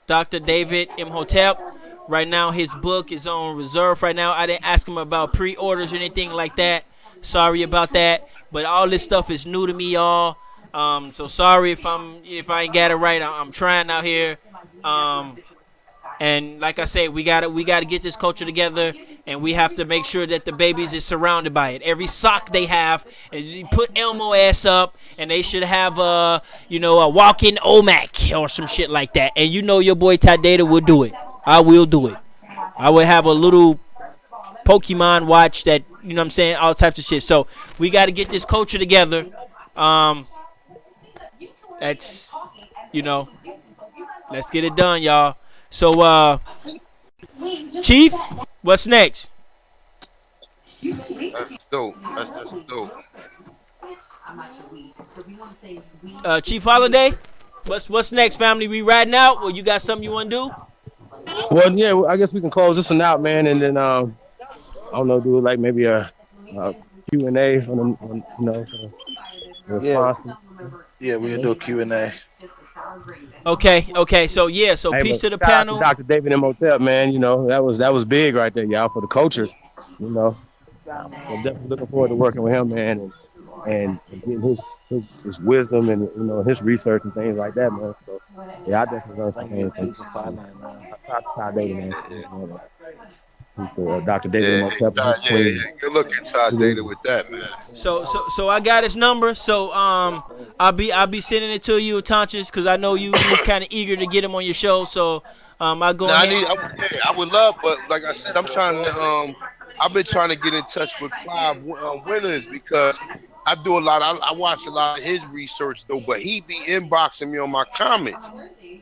Dr. David Imhotep. Right now, his book is on reserve. Right now, I didn't ask him about pre-orders or anything like that. Sorry about that. But all this stuff is new to me, y'all. So sorry if I ain't got it right. I'm trying out here. And like I say, we gotta get this culture together, and we have to make sure that the babies is surrounded by it. Every sock they have, and you put Elmo ass up, and they should have a walk-in OMAC or some shit like that. And your boy Ty Data will do it. I will do it. I would have a little Pokemon watch that what I'm saying, all types of shit. So we got to get this culture together. That's let's get it done, y'all. So Chief, what's next? That's dope. That's dope. Chief Holiday, what's next, family? We riding out, or you got something you want to do? Well, yeah, I guess we can close this one out, man, and then I don't know, do like maybe a Q&A so Yeah, response. yeah, we can do a Q&A. Okay. So yeah, so Hey, peace but to the shout out to panel. Dr. David Imhotep, man. That was big right there, y'all, for the culture. I'm definitely looking forward to working with him, man, and getting his wisdom and his research and things like that, man. So yeah, I definitely learned some Thank you, things from Chief, for 599. Dr. David, man. Dr. David Yeah, Imhotep and his yeah. queen. Good looking Todd Data with that, man. So I got his number. So I'll be sending it to you, Tanchus, because I know you was kind of eager to get him on your show. So I go Now, ahead. I would love, but like I said, I'm trying to I've been trying to get in touch with Clive Winters because I do a lot. I watch a lot of his research though, but he be inboxing me on my comments.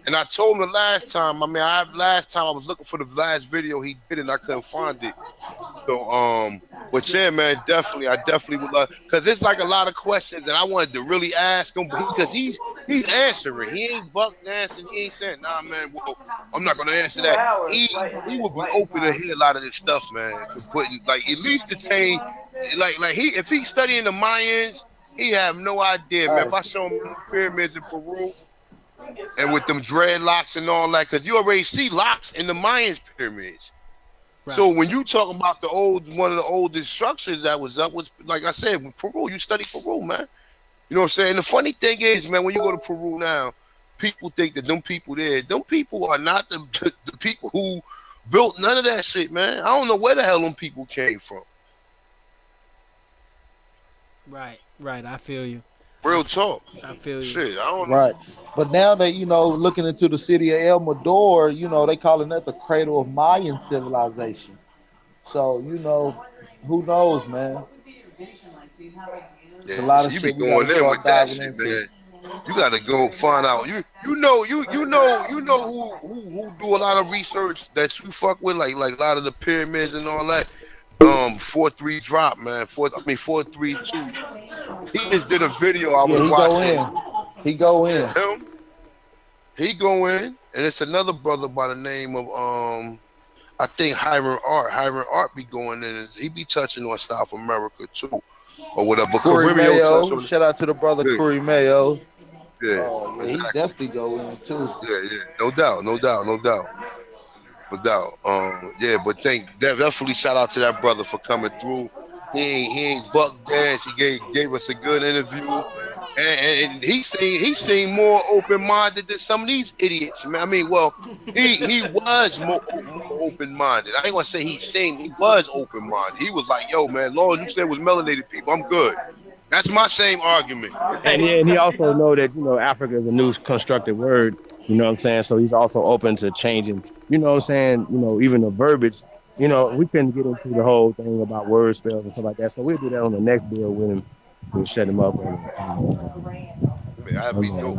And I told him the last time. Last time I was looking for the last video he did, and I couldn't find it. So, but yeah, man, I definitely would love, because it's like a lot of questions that I wanted to really ask him, because he's answering. He ain't buck dancing. He ain't saying, nah, man. Well, I'm not gonna answer that. He would be open to hear a lot of this stuff, man. To put like at least to say, like if he's studying the Mayans, he have no idea, man. If I show him the pyramids in Peru and with them dreadlocks and all that, because you already see locks in the Mayans pyramids. Right. So when you talk about one of the oldest structures that was up, was like I said, with Peru, you study Peru, man. You know what I'm saying? The funny thing is, man, when you go to Peru now, people think that them people are not the people who built none of that shit, man. I don't know where the hell them people came from. Right. I feel you. Real talk. I feel you. Shit, I don't know. Right. But now that, looking into the city of El Mador, they calling that the cradle of Mayan civilization. So, who knows, man? Yeah, A lot of you be shit we going gotta in with start that diving shit, into. man. You gotta go find out. You know who do a lot of research that you fuck with, like a lot of the pyramids and all that. 4-3 drop, man. 432. He just did a video I was watching. He go in. Him. He go in, and it's another brother by the name of I think Hiram Art. Hiram Art be going in, and he be touching on South America too, or whatever. Corey Mayo, shout out to the brother Corey Mayo. Yeah, exactly. He definitely go in too. Yeah, no doubt. Yeah, but definitely shout out to that brother for coming through. He ain't buck dance. He gave us a good interview, and he seemed more open minded than some of these idiots, man. I mean, well, he was more open minded. I ain't gonna say he was open minded. He was like, yo, man, as long as you said it was melanated people, I'm good. That's my same argument. And yeah, and he also know that Africa is a new constructed word. You know what I'm saying? So he's also open to changing. You know what I'm saying? Even the verbiage. We couldn't get into the whole thing about word spells and stuff like that. So we'll do that on the next bill with him. We'll set him up Man, that'd be dope.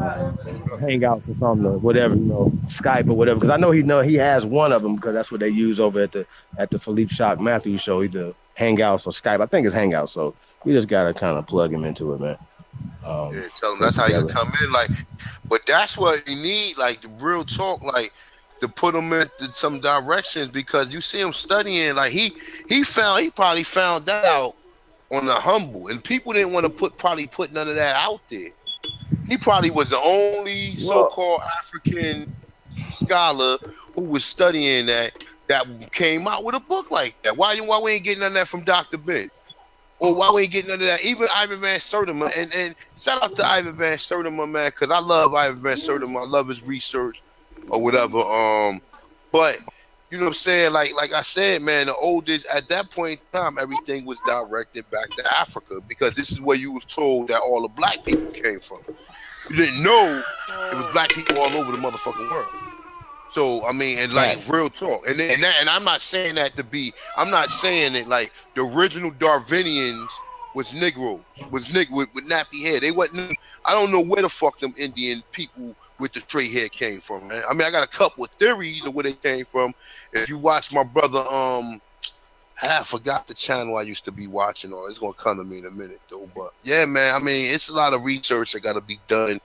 hangouts or something or whatever. Skype or whatever. Because I know he has one of them because that's what they use over at the Philippe Shock Matthews show. Either Hangouts or Skype. I think it's Hangouts. So we just gotta kind of plug him into it, man. Yeah, tell them that's how you come in. Like, but that's what you need, like the real talk, like to put him into some directions because you see him studying. Like he probably found that out on the humble, and people didn't want to put none of that out there. He probably was the only so-called African scholar who was studying that came out with a book like that. Why we ain't getting none of that from Dr. Ben? Or why we ain't getting none of that? Even Ivan Van Sertima, and shout out to Ivan Van Sertima, man, because I love Ivan Van Sertima. I love his research or whatever. But you know what I'm saying? Like I said, man, the oldest at that point in time, everything was directed back to Africa because this is where you was told that all the black people came from. You didn't know it was black people all over the motherfucking world. So I mean, and like real talk, and I'm not saying that to be. I'm not saying it like the original Darwinians was Negroes, with nappy hair. They wasn't. I don't know where the fuck them Indian people with the straight hair came from, man. I mean, I got a couple of theories of where they came from. If you watch my brother, I forgot the channel I used to be watching on. It's gonna come to me in a minute though. But yeah, man. I mean, it's a lot of research that got to be done.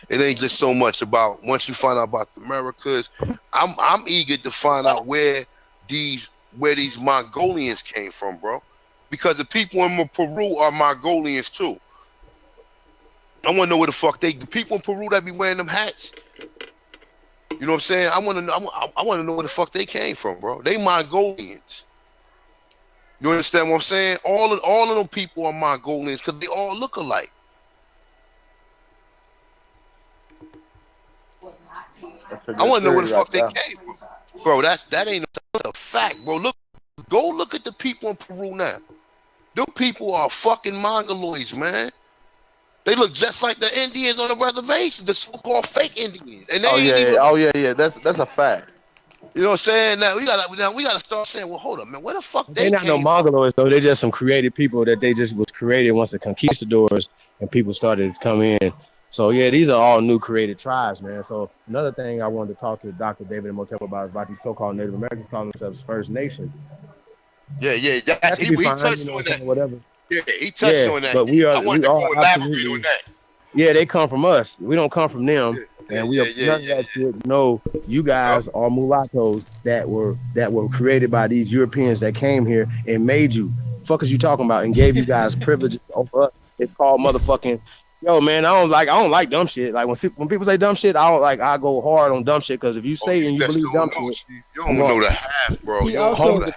It ain't just so much about once you find out about the Americas. I'm eager to find out where these Mongolians came from, bro. Because the people in Peru are Mongolians too. I want to know where the fuck the people in Peru that be wearing them hats. You know what I'm saying? I want to know where the fuck they came from, bro. They Mongolians. You understand what I'm saying? All of them people are Mongolians because they all look alike. I want to know where the fuck they came from, bro. That ain't a fact, bro. Go look at the people in Peru now. Them people are fucking Mongoloids, man. They look just like the Indians on the reservation, the so-called fake Indians. And yeah. That's a fact. You know what I'm saying? Now we gotta start saying, well, hold up, man, where the fuck they not no Mongoloids though. They're just some created people that they just was created once the conquistadors and people started to come in. So yeah, these are all new created tribes, man. So another thing I wanted to talk to Dr. David Imhotep about is about these so-called Native Americans calling themselves First Nation. Yeah, he touched on that. Whatever. Yeah, he touched on that. But we all elaborate on that. Yeah, they come from us. We don't come from them. And we none of that shit. No, you guys are mulattoes that were created by these Europeans that came here and made you. Fuck is you talking about and gave you guys privileges over us. It's called motherfucking. Yo, man, I don't like dumb shit. Like when people say dumb shit, I go hard on dumb shit because if you say and you believe dumb shit, you don't know the half, bro. He also got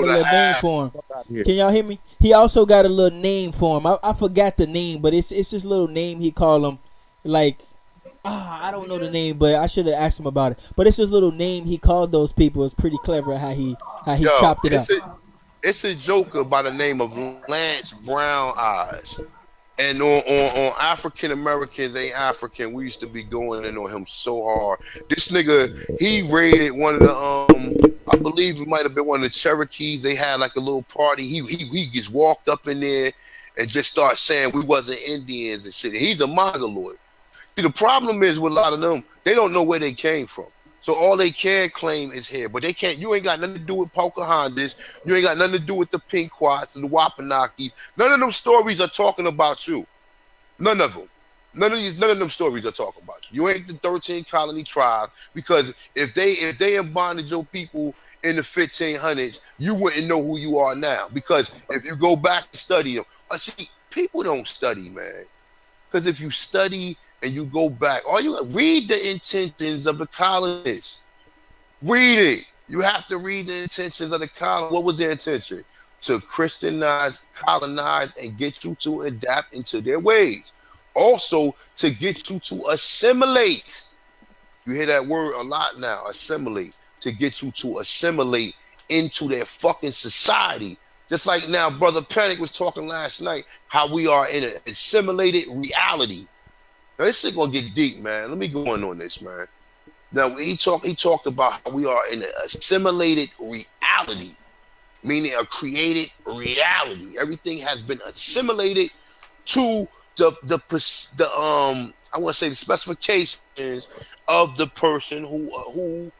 a little name for him. Can y'all hear me? He also got a little name for him. I forgot the name, but it's this little name he called him. Like, I don't know the name, but I should have asked him about it. But it's his little name he called those people. It's pretty clever how he chopped it up. It's a joker by the name of Lance Brown Eyes. And on African Americans ain't African, we used to be going in on him so hard. This nigga, he raided one of the I believe it might have been one of the Cherokees. They had like a little party. He just walked up in there and just started saying we wasn't Indians and shit. He's a Mongoloid. See, the problem is with a lot of them, they don't know where they came from. So all they can claim is here, but they can't. You ain't got nothing to do with Pocahontas. You ain't got nothing to do with the Pequots and the Wapanakis. None of them stories are talking about you. None of them. None of them stories are talking about you. You ain't the 13 colony tribe because if they in bondage your people in the 1500s, you wouldn't know who you are now. Because if you go back and study them, see, people don't study, man. Because if you study and you go back, read the intentions of the colonists. Read it. You have to read the intentions of the colonists. What was their intention? To Christianize, colonize, and get you to adapt into their ways. Also, to get you to assimilate. You hear that word a lot now, assimilate. To get you to assimilate into their fucking society. Just like now, Brother Panic was talking last night, how we are in an assimilated reality. Now, this shit gonna get deep, man. Let me go on this, man. Now, he talked about how we are in an assimilated reality, meaning a created reality. Everything has been assimilated to the I want to say the specifications of the person who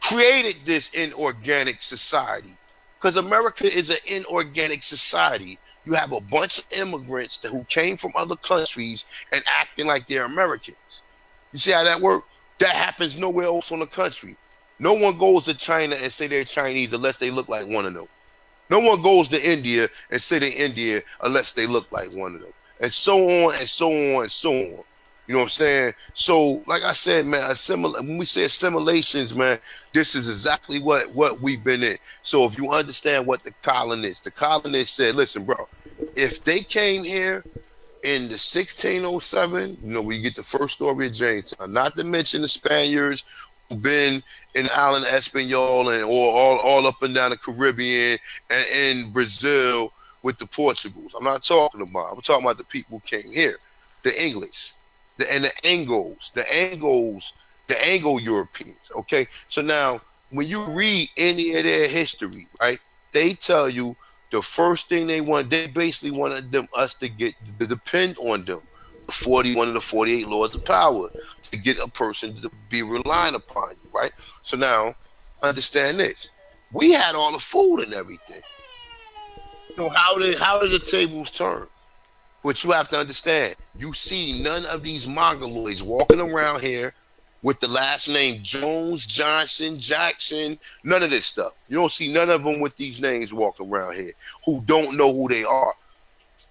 created this inorganic society. Because America is an inorganic society. You have a bunch of immigrants who came from other countries and acting like they're Americans. You see how that works? That happens nowhere else in the country. No one goes to China and say they're Chinese unless they look like one of them. No one goes to India and say they're India unless they look like one of them. And so on and so on and so on. You know what I'm saying? So, like I said, man, when we say assimilations, man, this is exactly what we've been in. So if you understand what the colonists said, listen, bro, if they came here in the 1607, you know, we get the first story of Jamestown, not to mention the Spaniards who've been in the island of Espanol and or all up and down the Caribbean and in Brazil with the Portugals. I'm not talking about. I'm talking about the people who came here, the English, the Anglo-Europeans. Okay, so now when you read any of their history, right, they tell you the first thing they basically wanted us to depend on them. One of the 48 laws of power to get a person to be relying upon you, right? So now, understand this: we had all the food and everything. So how did the tables turn? But you have to understand, you see none of these mongoloids walking around here with the last name Jones, Johnson, Jackson, none of this stuff. You don't see none of them with these names walking around here who don't know who they are.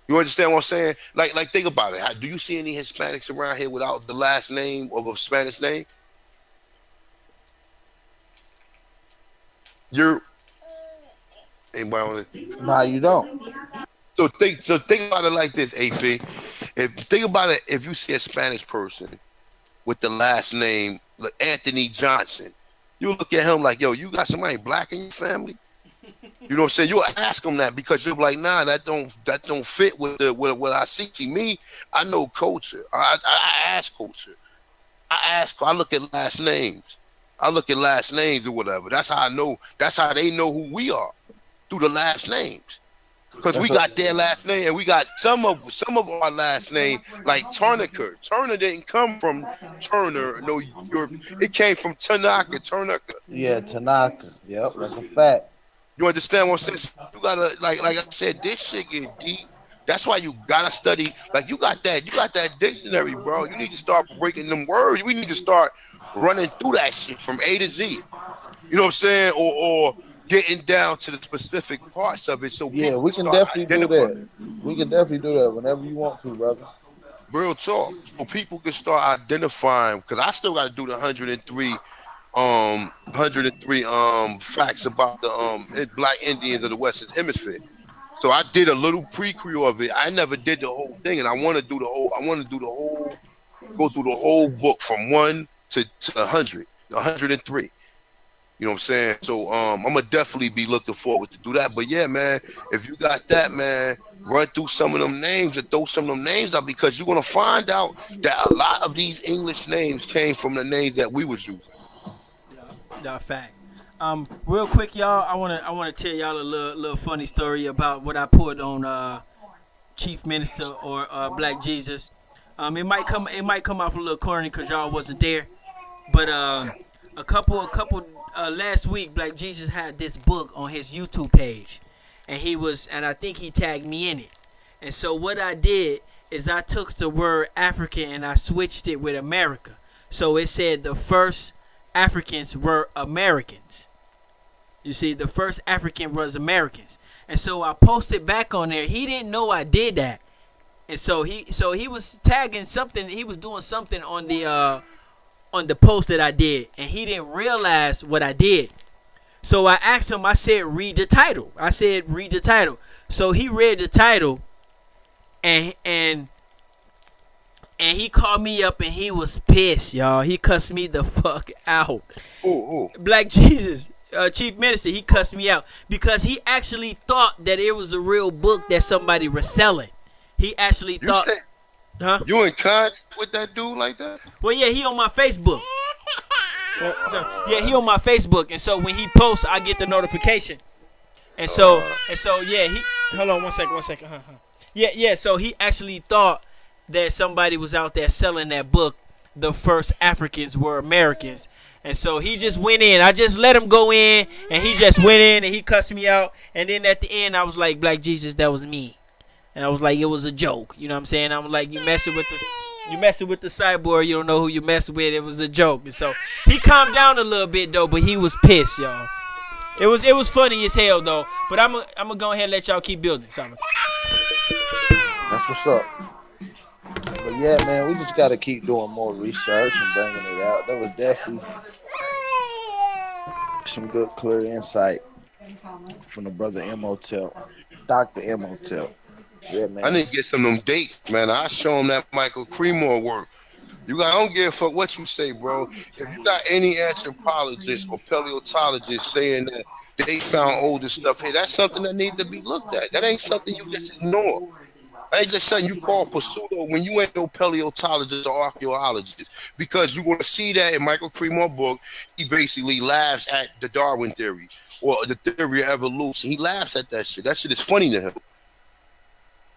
You understand what I'm saying? Like think about it. Do you see any Hispanics around here without the last name of a Spanish name? Anybody on it? Nah, you don't. So think about it like this, AP. Think about it, if you see a Spanish person with the last name like Anthony Johnson, you look at him like, yo, you got somebody black in your family? You know what I'm saying? You'll ask them that because you're like, nah, that don't fit with what I see. See me, I know culture. I ask culture. I look at last names. I look at last names or whatever. That's how I know. That's how they know who we are, through the last names. Because we got their last name and we got some of our last name, like Turniker. Turner didn't come from Turner, no Europe. It came from Tanaka. Yeah, Tanaka. Yep, that's a fact. You understand what I'm saying? You gotta like I said, this shit get deep. That's why you gotta study. Like you got that dictionary, bro. You need to start breaking them words. We need to start running through that shit from A to Z. You know what I'm saying? Or getting down to the specific parts of it. So yeah, we can definitely do that. We can definitely do that whenever you want to, brother. Real talk. So people can start identifying, because I still got to do the 103 facts about the Black Indians of the Western Hemisphere. So I did a little prequel of it. I never did the whole thing, and I want to do the whole. Go through the whole book from 1 to 100, 103. You know what I'm saying? So I'm gonna definitely be looking forward to do that. But yeah, man, if you got that, man, run through some of them names and throw some of them names out, because you're gonna find out that a lot of these English names came from the names that we was using. Yeah, fact. Real quick, y'all, I wanna tell y'all a little funny story about what I put on Chief Minister or Black Jesus. It might come off a little corny because y'all wasn't there, but a couple last week, Black Jesus had this book on his YouTube page, and I think he tagged me in it. And so what I did is I took the word African and I switched it with America. So it said the first Africans were Americans. You see, the first African was Americans. And so I posted back on there. He didn't know I did that. And so he was tagging something. He was doing something on the post that I did, and he didn't realize what I did. So I asked him, I said, read the title. So he read the title, and he called me up and he was pissed, y'all. He cussed me the fuck out. Ooh. Black Jesus. chief minister, he cussed me out because he actually thought that it was a real book that somebody was selling. He actually You thought, say huh? you in contact with that dude like that? Well, yeah, he on my Facebook. Yeah, he on my Facebook, and so when he posts, I get the notification. And so, yeah, he. Hold on, 1 second. Yeah. So he actually thought that somebody was out there selling that book. The first Africans were Americans, and so he just went in. I just let him go in, and he just went in and he cussed me out. And then at the end, I was like, "Black Jesus, that was me," and I was like, "It was a joke." You know what I'm saying? I'm like, "You messing with the cyborg. You don't know who you messing with. It was a joke." And so he calmed down a little bit though, but he was pissed, y'all. It was funny as hell though. But I'm gonna go ahead and let y'all keep building. Sorry. That's what's up. But yeah, man, we just gotta keep doing more research and bringing it out. That was definitely some good, clear insight from the brother Imhotep, Dr. Imhotep. Yeah, I man. need to get some of them dates, man. I show him that Michael Cremore work. I don't give a fuck what you say, bro. If you got any anthropologist or paleontologist saying that they found older stuff here, that's something that needs to be looked at. That ain't something you just ignore. That ain't just something you call pseudo when you ain't no paleontologist or archaeologist. Because you're going to see that in Michael Cremore book, he basically laughs at the Darwin theory or the theory of evolution. He laughs at that shit. That shit is funny to him.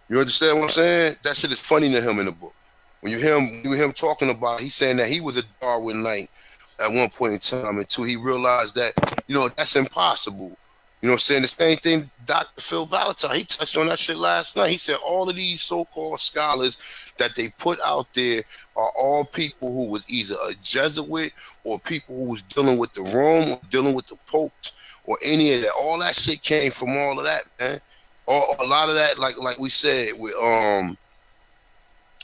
You understand what I'm saying? That shit is funny to him in the book. When you hear him talking about it, he's saying that he was a Darwinite at one point in time until he realized that, that's impossible. You know what I'm saying? The same thing Dr. Phil Valentine, he touched on that shit last night. He said all of these so-called scholars that they put out there are all people who was either a Jesuit or people who was dealing with the Rome or dealing with the popes or any of that. All that shit came from all of that, man. Or a lot of that, like we said, with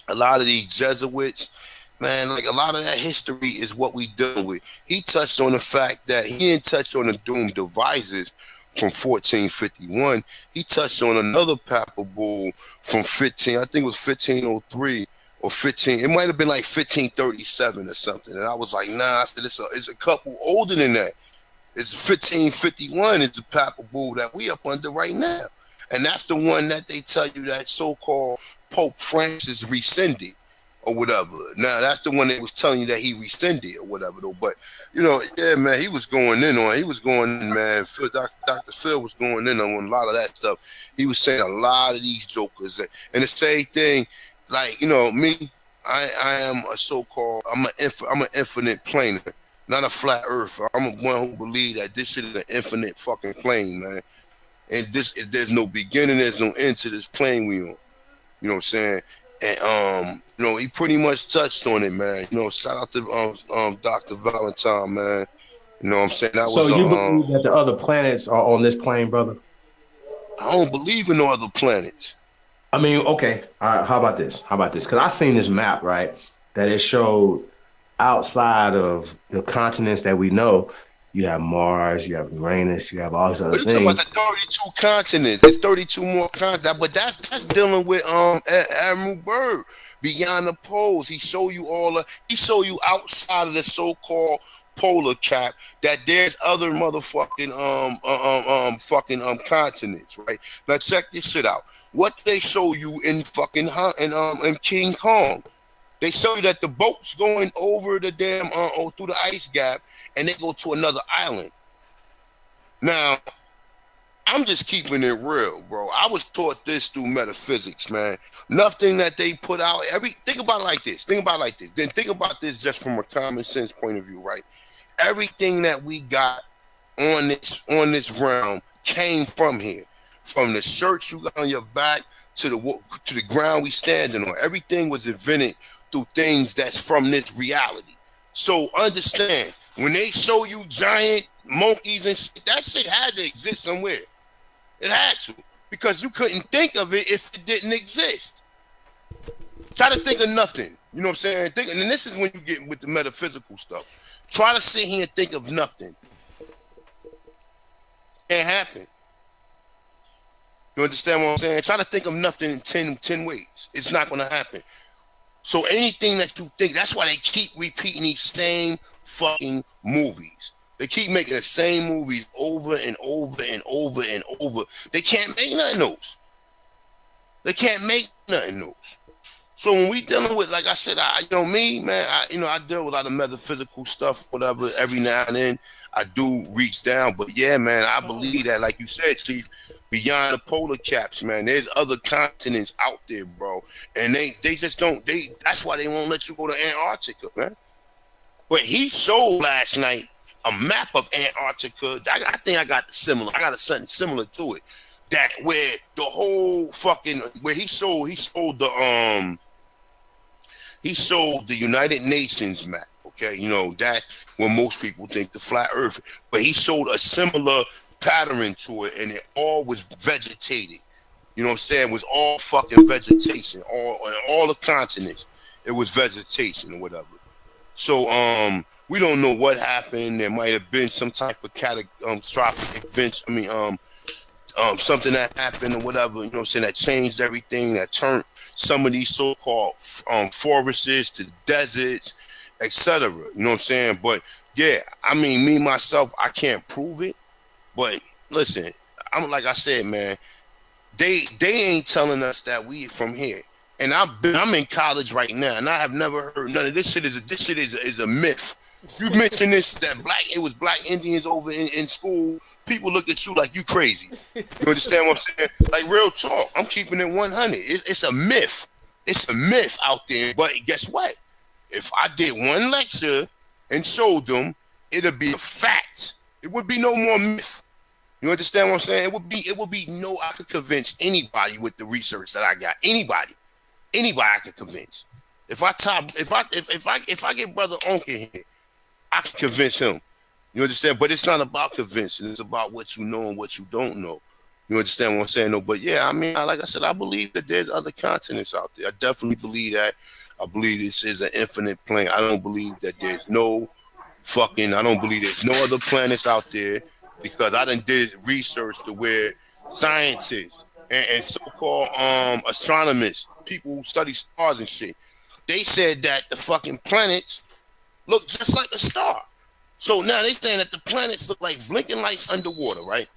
a lot of these Jesuits, man, like a lot of that history is what we dealing with. He touched on the fact that he didn't touch on the doomed devices from 1451. He touched on another papal bull from I think it was 1503 or 15. It might have been like 1537 or something. And I was like, nah, I said it's a couple older than that. It's 1551 is the papal bull that we up under right now. And that's the one that they tell you that so-called Pope Francis rescinded or whatever. Now, that's the one that was telling you that he rescinded or whatever, though. But, yeah, man, he was going in, man. Dr. Phil was going in on a lot of that stuff. He was saying a lot of these jokers. And the same thing, like, me, I am a so-called, I'm an infinite planer, not a flat earther. I'm one who believes that this shit is an infinite fucking plane, man. And there's no beginning, there's no end to this plane we on. You know what I'm saying? And he pretty much touched on it, man. Shout out to Dr. Valentine, man. You know what I'm saying? That So was you believe that the other planets are on this plane, brother? I don't believe in no other planets. I mean, okay. How about this? Because I seen this map, right? That it showed outside of the continents that we know. You have Mars, you have Uranus, you have all these other But you talking about things. the 32 continents. There's 32 more continents, but that's dealing with Admiral Byrd. Beyond the poles. He show you outside of the so-called polar cap that there's other motherfucking continents, right? Now check this shit out. What they show you in fucking in King Kong? They show you that the boat's going over the damn through the ice gap, and they go to another island. Now, I'm just keeping it real, bro. I was taught this through metaphysics, man. Nothing that they put out. Think about it like this. Then think about this just from a common sense point of view, right? Everything that we got on this realm came from here. From the shirt you got on your back to the ground we standing on. Everything was invented through things that's from this reality. So understand, when they show you giant monkeys and shit, that shit had to exist somewhere. It had to, because you couldn't think of it if it didn't exist. Try to think of nothing. You know what I'm saying? And this is when you get with the metaphysical stuff. Try to sit here and think of nothing. Can't happen. You understand what I'm saying? Try to think of nothing in 10 ways. It's not going to happen. So anything that you think, that's why they keep repeating these same fucking movies. They keep making the same movies over and over and over and over. They can't make nothing else. They can't make nothing else. So when we dealing with, like I said, me, man, I deal with a lot of metaphysical stuff, whatever. Every now and then, I do reach down, but yeah, man, I believe that, like you said, Chief, beyond the polar caps, man, there's other continents out there, bro, and they just don't. That's why they won't let you go to Antarctica, man. But he showed last night a map of Antarctica. I think I got something similar to it. That where the whole fucking where he showed the United Nations map. Okay, that's where most people think the flat Earth, but he showed a similar pattern to it, and it all was vegetated. You know what I'm saying? It was all fucking vegetation, all the continents. It was vegetation or whatever. So we don't know what happened. There might have been some type of catastrophic events. Something that happened or whatever, you know what I'm saying, that changed everything, that turned some of these so-called forests to deserts, etc. You know what I'm saying? But yeah, me myself, I can't prove it. But listen, I'm like I said, man, they ain't telling us that we from here. And I'm in college right now, and I have never heard none of this shit. This shit is a myth. You mentioned this that it was black Indians over in school. People look at you like you crazy. You understand what I'm saying? Like real talk. I'm keeping it 100. It's a myth. It's a myth out there. But guess what? If I did one lecture and showed them, it'd be a fact. It would be no more myth. You understand what I'm saying? It would be no. I could convince anybody with the research that I got. Anybody I could convince. If I get Brother Onk in here, I can convince him. You understand? But it's not about convincing. It's about what you know and what you don't know. You understand what I'm saying? No, but yeah, like I said, I believe that there's other continents out there. I definitely believe that. I believe this is an infinite plane. I don't believe that there's I don't believe there's no other planets out there, because I done did research to where scientists and so-called astronomers, people who study stars and shit, they said that the fucking planets look just like a star. So now they saying that the planets look like blinking lights underwater, right?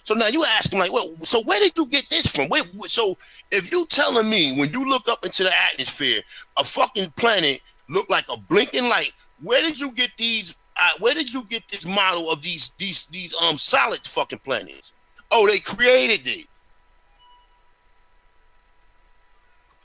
So now you ask them, like, well, so where did you get this from? So if you telling me when you look up into the atmosphere, a fucking planet look like a blinking light, where did you get these? Where did you get this model of these solid fucking planets? Oh, they created it.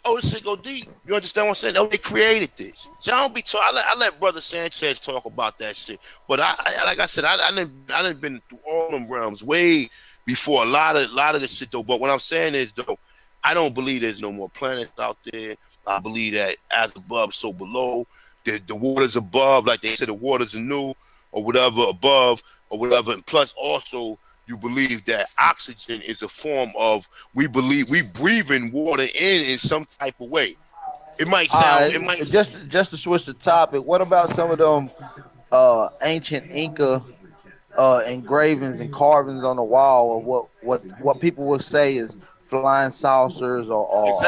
Oh, this shit go deep. You understand what I'm saying? Oh, they created this. So I don't be talking. I let Brother Sanchez talk about that shit. But like I said, I done been through all them realms way before a lot of this shit though. But what I'm saying is though, I don't believe there's no more planets out there. I believe that as above, so below. The waters above, like they said, the waters are new or whatever above or whatever. And plus also, you believe that oxygen is a form of, we believe we breathing water in some type of way. It might sound, just to switch the topic. What about some of them ancient Inca engravings and carvings on the wall of what people would say is flying saucers or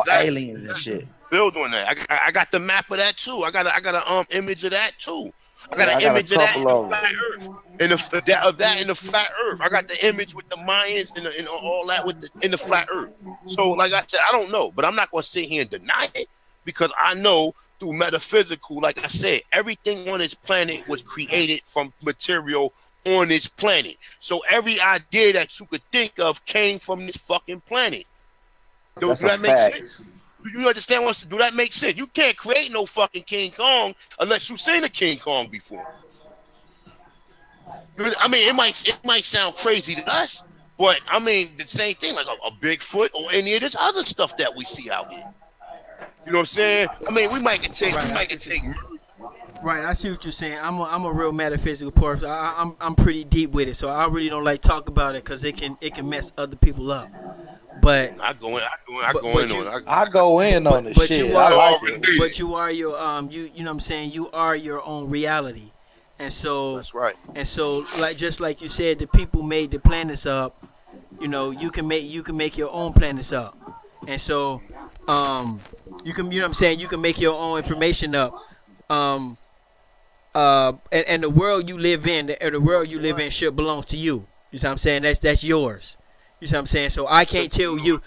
aliens and shit? Build on that. I got the map of that too. I got a image of that too. I got an image of that in the flat Earth, in the flat Earth. I got the image with the Mayans and all that in the flat Earth. So, like I said, I don't know, but I'm not gonna sit here and deny it, because I know through metaphysical, like I said, everything on this planet was created from material on this planet. So every idea that you could think of came from this fucking planet. Does that make sense? You understand do that make sense? You can't create no fucking King Kong unless you've seen a King Kong before. It might sound crazy to us, but the same thing, like a Bigfoot or any of this other stuff that we see out here. You know what I'm saying? We might take Right, I see what you're saying. I'm a real metaphysical person. I'm pretty deep with it, so I really don't like talk about it because it can mess other people up. But I go in on the shit. I like it. But you are your you know what I'm saying, you are your own reality. And so that's right. And so just like you said, the people made the planets up, you can make your own planets up. And so you can, you know what I'm saying, you can make your own information up. and the world you live in, the world you live in should belong to you. You see what I'm saying? That's yours. You see what I'm saying? So I can't tell you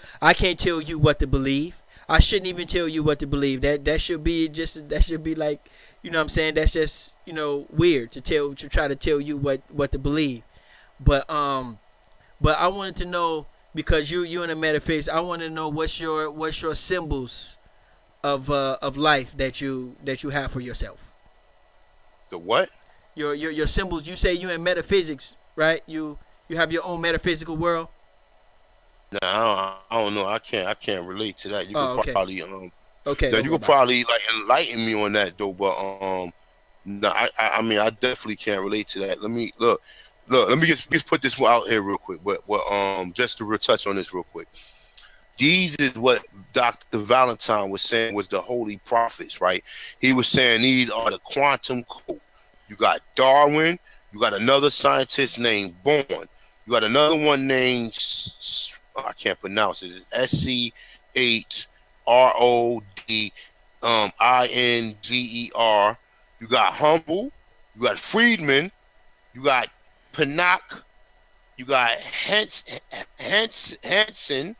what to believe. I shouldn't even tell you what to believe. That should be just that should be like, you know what I'm saying? That's just, weird to try to tell you what to believe. But but I wanted to know, because you in the metaphysics, I want to know what's your symbols of life that you have for yourself. The what? Your symbols. You say you in metaphysics, right? You have your own metaphysical world. Nah, I don't know. I can't relate to that. You Oh, could okay. probably Okay, yeah, don't you worry could about it. probably like enlighten me on that though. But no, I mean I definitely can't relate to that. Let me look. Let me just put this one out here real quick. But just to retouch on this real quick. These is what Dr. Valentine was saying was the holy prophets, right? He was saying these are the quantum code. You got Darwin, you got another scientist named Born, you got another one named I can't pronounce it. It's SCHRODINGER. You got Humble, you got Friedman, you got Pinnock, you got Hansen,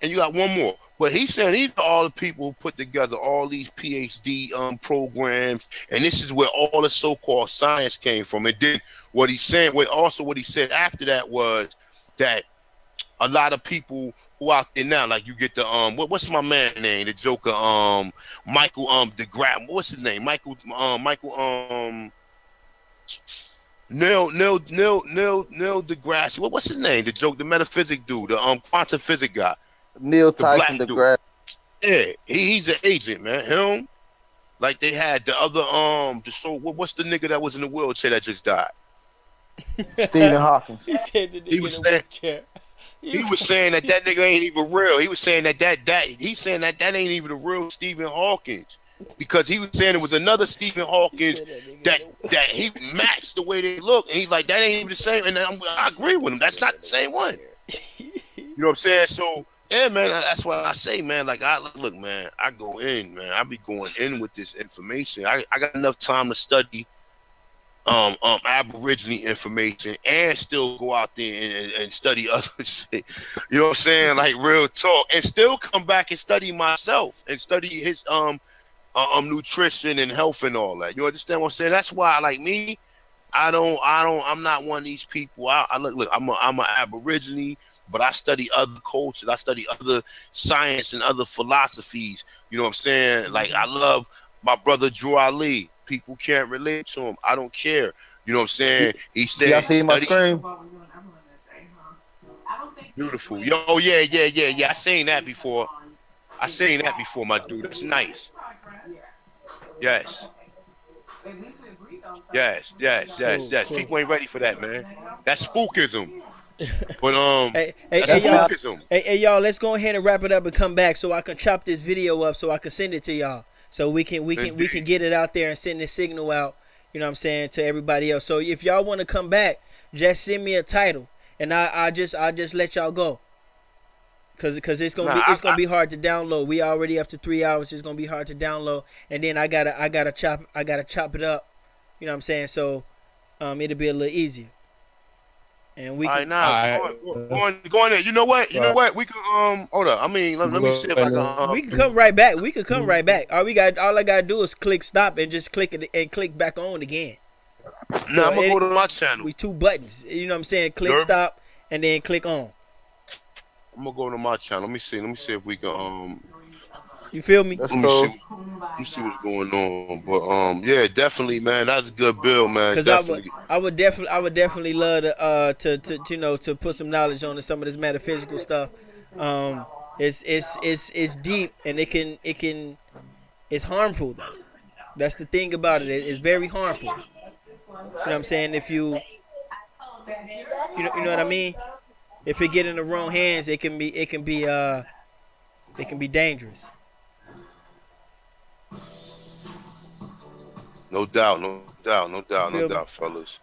and you got one more. But he's saying these are all the people who put together all these PhD programs, and this is where all the so-called science came from. And then what he's saying, what he said after that was that a lot of people who out there now, like you get the what's my man name, the Joker, Michael DeGraff, what's his name, Michael Neil deGrasse. What's his name? The joke, the metaphysic dude, the quantum physics guy, Neil the Tyson black dude. deGrasse. Yeah, he's an agent, man. Him, like they had the other what's the nigga that was in the wheelchair that just died? Stephen Hawking. He said the He nigga was in the saying wheelchair. he was saying that nigga ain't even real. He was saying he's saying that ain't even the real Stephen Hawking, because he was saying it was another Stephen Hawking that he matched the way they look, and he's like that ain't even the same. And I agree with him. That's not the same one. You know what I'm saying? So yeah, man, that's why I say, man, like look, man, I go in, man. I be going in with this information. I got enough time to study Aborigine information and still go out there and study other shit. You know what I'm saying? Like real talk, and still come back and study myself and study his nutrition and health and all that. You understand what I'm saying? That's why, like me, I'm not one of these people. I look, I'm an Aborigine, but I study other cultures. I study other science and other philosophies. You know what I'm saying? Like I love my brother Drew Ali. People can't relate to him. I don't care. You know what I'm saying? He said, Y'all see my study. screen? Beautiful. Yo, yeah. I seen that before. My dude. That's nice. Yes. Yes. Cool. People ain't ready for that, man. That's spookism. But Hey, that's y'all. spookism. Hey, y'all. Let's go ahead and wrap it up and come back so I can chop this video up so I can send it to y'all. So we can get it out there and send this signal out. You know what I'm saying, to everybody else. So if y'all want to come back, just send me a title, and I just let y'all go. Cause it's gonna be hard to download. We already up to 3 hours. It's gonna be hard to download, and then I gotta chop it up. You know what I'm saying? So it'll be a little easier. And we can. Go on there. You know what? We can hold up. I mean, let me see if I can. We can come right back. All I gotta do is click stop and just click it and click back on again. Nah, I'm gonna go to my channel. We 2 buttons. You know what I'm saying? Click stop and then click on. I'm gonna go to my channel. Let me see if we can You feel me? let me see what's going on. But yeah, definitely, man. That's a good bill, man. Because Definitely. I would definitely love to put some knowledge on some of this metaphysical stuff. It's deep, and it's harmful though. That's the thing about it. It's very harmful. You know what I'm saying? If you know what I mean? If it get in the wrong hands, it can be dangerous. No doubt, fellas.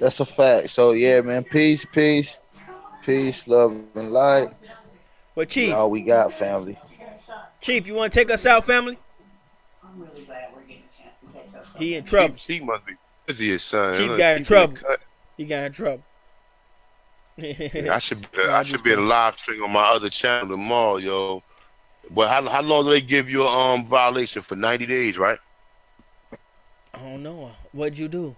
That's a fact. So yeah, man. Peace, love and light. Well, Chief. All we got, family. Chief, you want to take us out, family? He in trouble. He must be busy as son. Chief Look, got in Chief in the trouble. cut. He got in trouble. Yeah, No, I I'm should just be at a playing. live stream on my other channel tomorrow, yo. But how long do they give you a violation for 90 days, right? I don't know. What'd you do?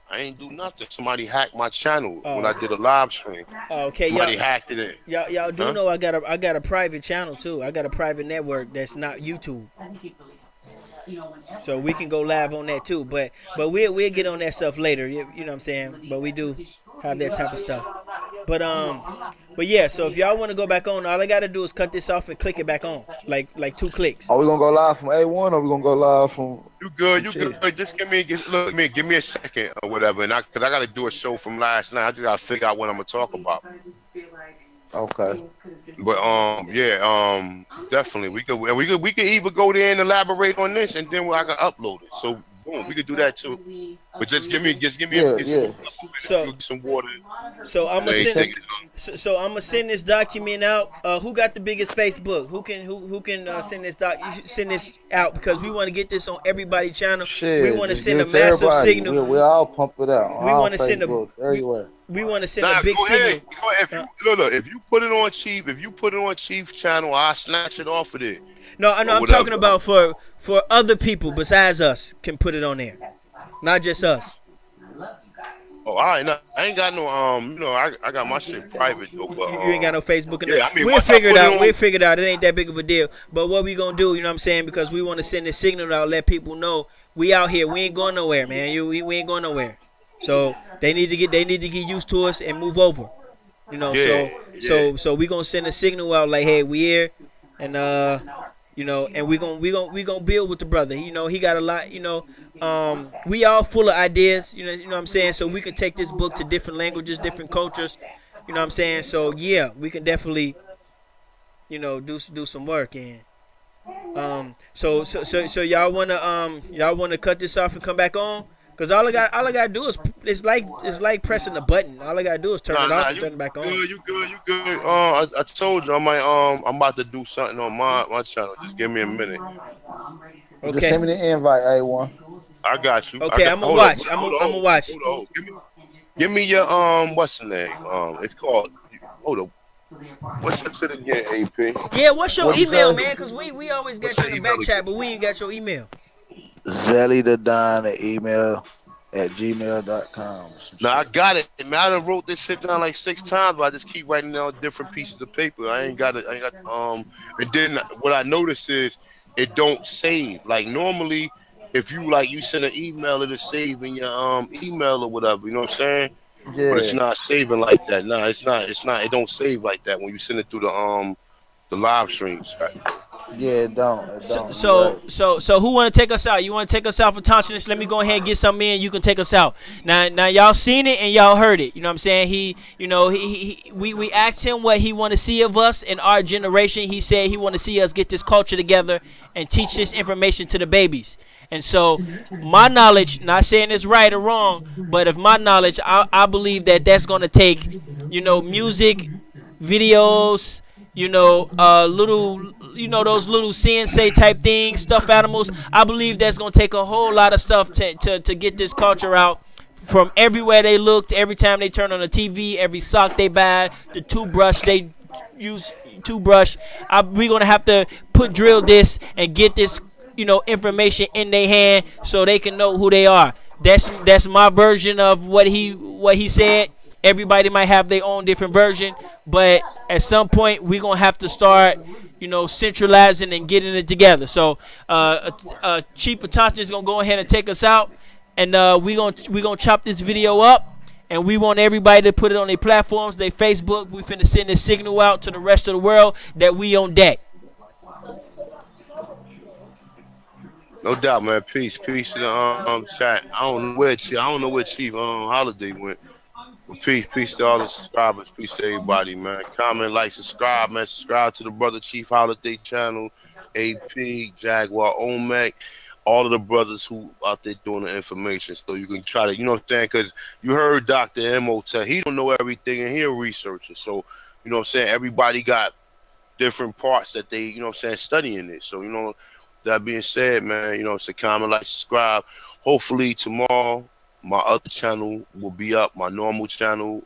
I ain't do nothing. Somebody hacked my channel when Oh, I did a live stream. okay, Somebody hacked it in. y'all do Huh? know I got a private channel too. I got a private network that's not YouTube, so we can go live on that too. But we'll get on that stuff later. You know what I'm saying? But we do have that type of stuff. But but yeah. So if y'all want to go back on, all I gotta do is cut this off and click it back on, like 2 clicks. Are we gonna go live from A1 or we gonna go live from You good? You Chief? good? Just give me a second or whatever, and because I gotta do a show from last night. I just gotta figure out what I'm gonna talk about. Okay. But yeah, definitely we could either go there and elaborate on this, and then I can upload it. So boom, we could do that too. But just give me Yeah, just So some water. so I'm They gonna ain't send. taking long. So I'm gonna send this document out. Who got the biggest Facebook? Who can send this out because we want to get this on everybody's channel. We Shit, want to just send give a it to massive everybody. signal. We all pump it out on We our want to send a Facebook, everywhere. we want to send a Nah, big go ahead. signal. Go ahead. If you put it on Chief channel, I'll snatch it off of it No, I know. or I'm talking whatever. about for other people besides us can put it on there, not just us. Oh, all right. No, I ain't got no I got my shit private though. But You ain't got no Facebook. yeah, I mean, We'll once I figure it put it out. on, We'll figure it out. It ain't that big of a deal. But what we gonna do? You know what I'm saying? Because we want to send this signal out, let people know we out here. We ain't going nowhere, man. We ain't going nowhere. So they need to get used to us and move over. You know, yeah, yeah. so we gonna send a signal out like, hey, we here, and you know, and we gonna build with the brother. You know, he got a lot. You know, we all full of ideas. You know what I'm saying. So we can take this book to different languages, different cultures. You know what I'm saying. So yeah, we can definitely, you know, do some work and. So y'all wanna cut this off and come back on? Cause all I gotta do is it's like pressing the button. All I gotta do is turn it off and You turn it back on. good, you good, you good. I told you I'm about to do something on my channel. Just give me a minute. Just send Okay. me the invite, A1. I got you. Okay, I'm gonna Hold up, watch. I'm gonna watch. hold on. Give me your what's the name? It's called. Hold up. What's the shit again, AP? Yeah, what's your What'd you email, say? man? Cause we always What's got you your in the email back chat, again? but we ain't got your email. Zelly the Don at email at gmail.com. Some No, I shit. got it. Man, I done wrote this shit down like 6 times, but I just keep writing down different pieces of paper. I ain't got it. I ain't got And then what I noticed is it don't save. Like normally, if you send an email, it'll save in your email or whatever. You know what I'm saying? But it's Yeah, not saving like that. No, it's not. It's not. It don't save like that when you send it through the live streams. yeah, it don't. It So don't. You so right. so so who want to take us out? You want to take us out for Autochthonous? Let me go ahead and get something in. You can take us out. Now y'all seen it and y'all heard it. You know what I'm saying? We asked him what he want to see of us in our generation. He said he want to see us get this culture together and teach this information to the babies. And so my knowledge, not saying it's right or wrong, but of my knowledge, I believe that that's going to take, music, videos, little, those little CNC type things, stuffed animals. I believe that's gonna take a whole lot of stuff to get this culture out from everywhere they looked, every time they turn on the TV, every sock they buy, the toothbrush they use, we gonna have to drill this and get this, information in their hand so they can know who they are. That's my version of what he said. Everybody might have their own different version, but at some point we're gonna have to start, centralizing and getting it together. So, Chief Autochthonous is gonna go ahead and take us out, and we gonna chop this video up, and we want everybody to put it on their platforms, their Facebook. We finna send this signal out to the rest of the world that we on deck. No doubt, man. Peace to the chat. I don't know where Chief Holiday went. But peace to all the subscribers. Peace to everybody, man. Comment, like, subscribe, man. Subscribe to the Brother Chief Holiday channel, AP, Jaguar, Omek, all of the brothers who out there doing the information. So you can try to, you know what I'm saying? Because you heard Dr. Imhotep. He don't know everything, and he a researcher. So, you know what I'm saying? Everybody got different parts that they, you know what I'm saying, studying it. So, that being said, man, it's a comment, like, subscribe. Hopefully tomorrow my other channel will be up, my normal channel.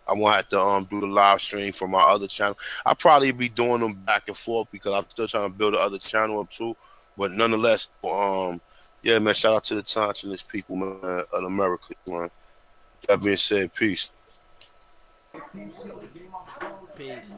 I won't have to do the live stream from my other channel. I'll probably be doing them back and forth because I'm still trying to build the other channel up too. But nonetheless, yeah, man, shout out to the Autochthonous people, man, of America, man. That being said, peace. Peace.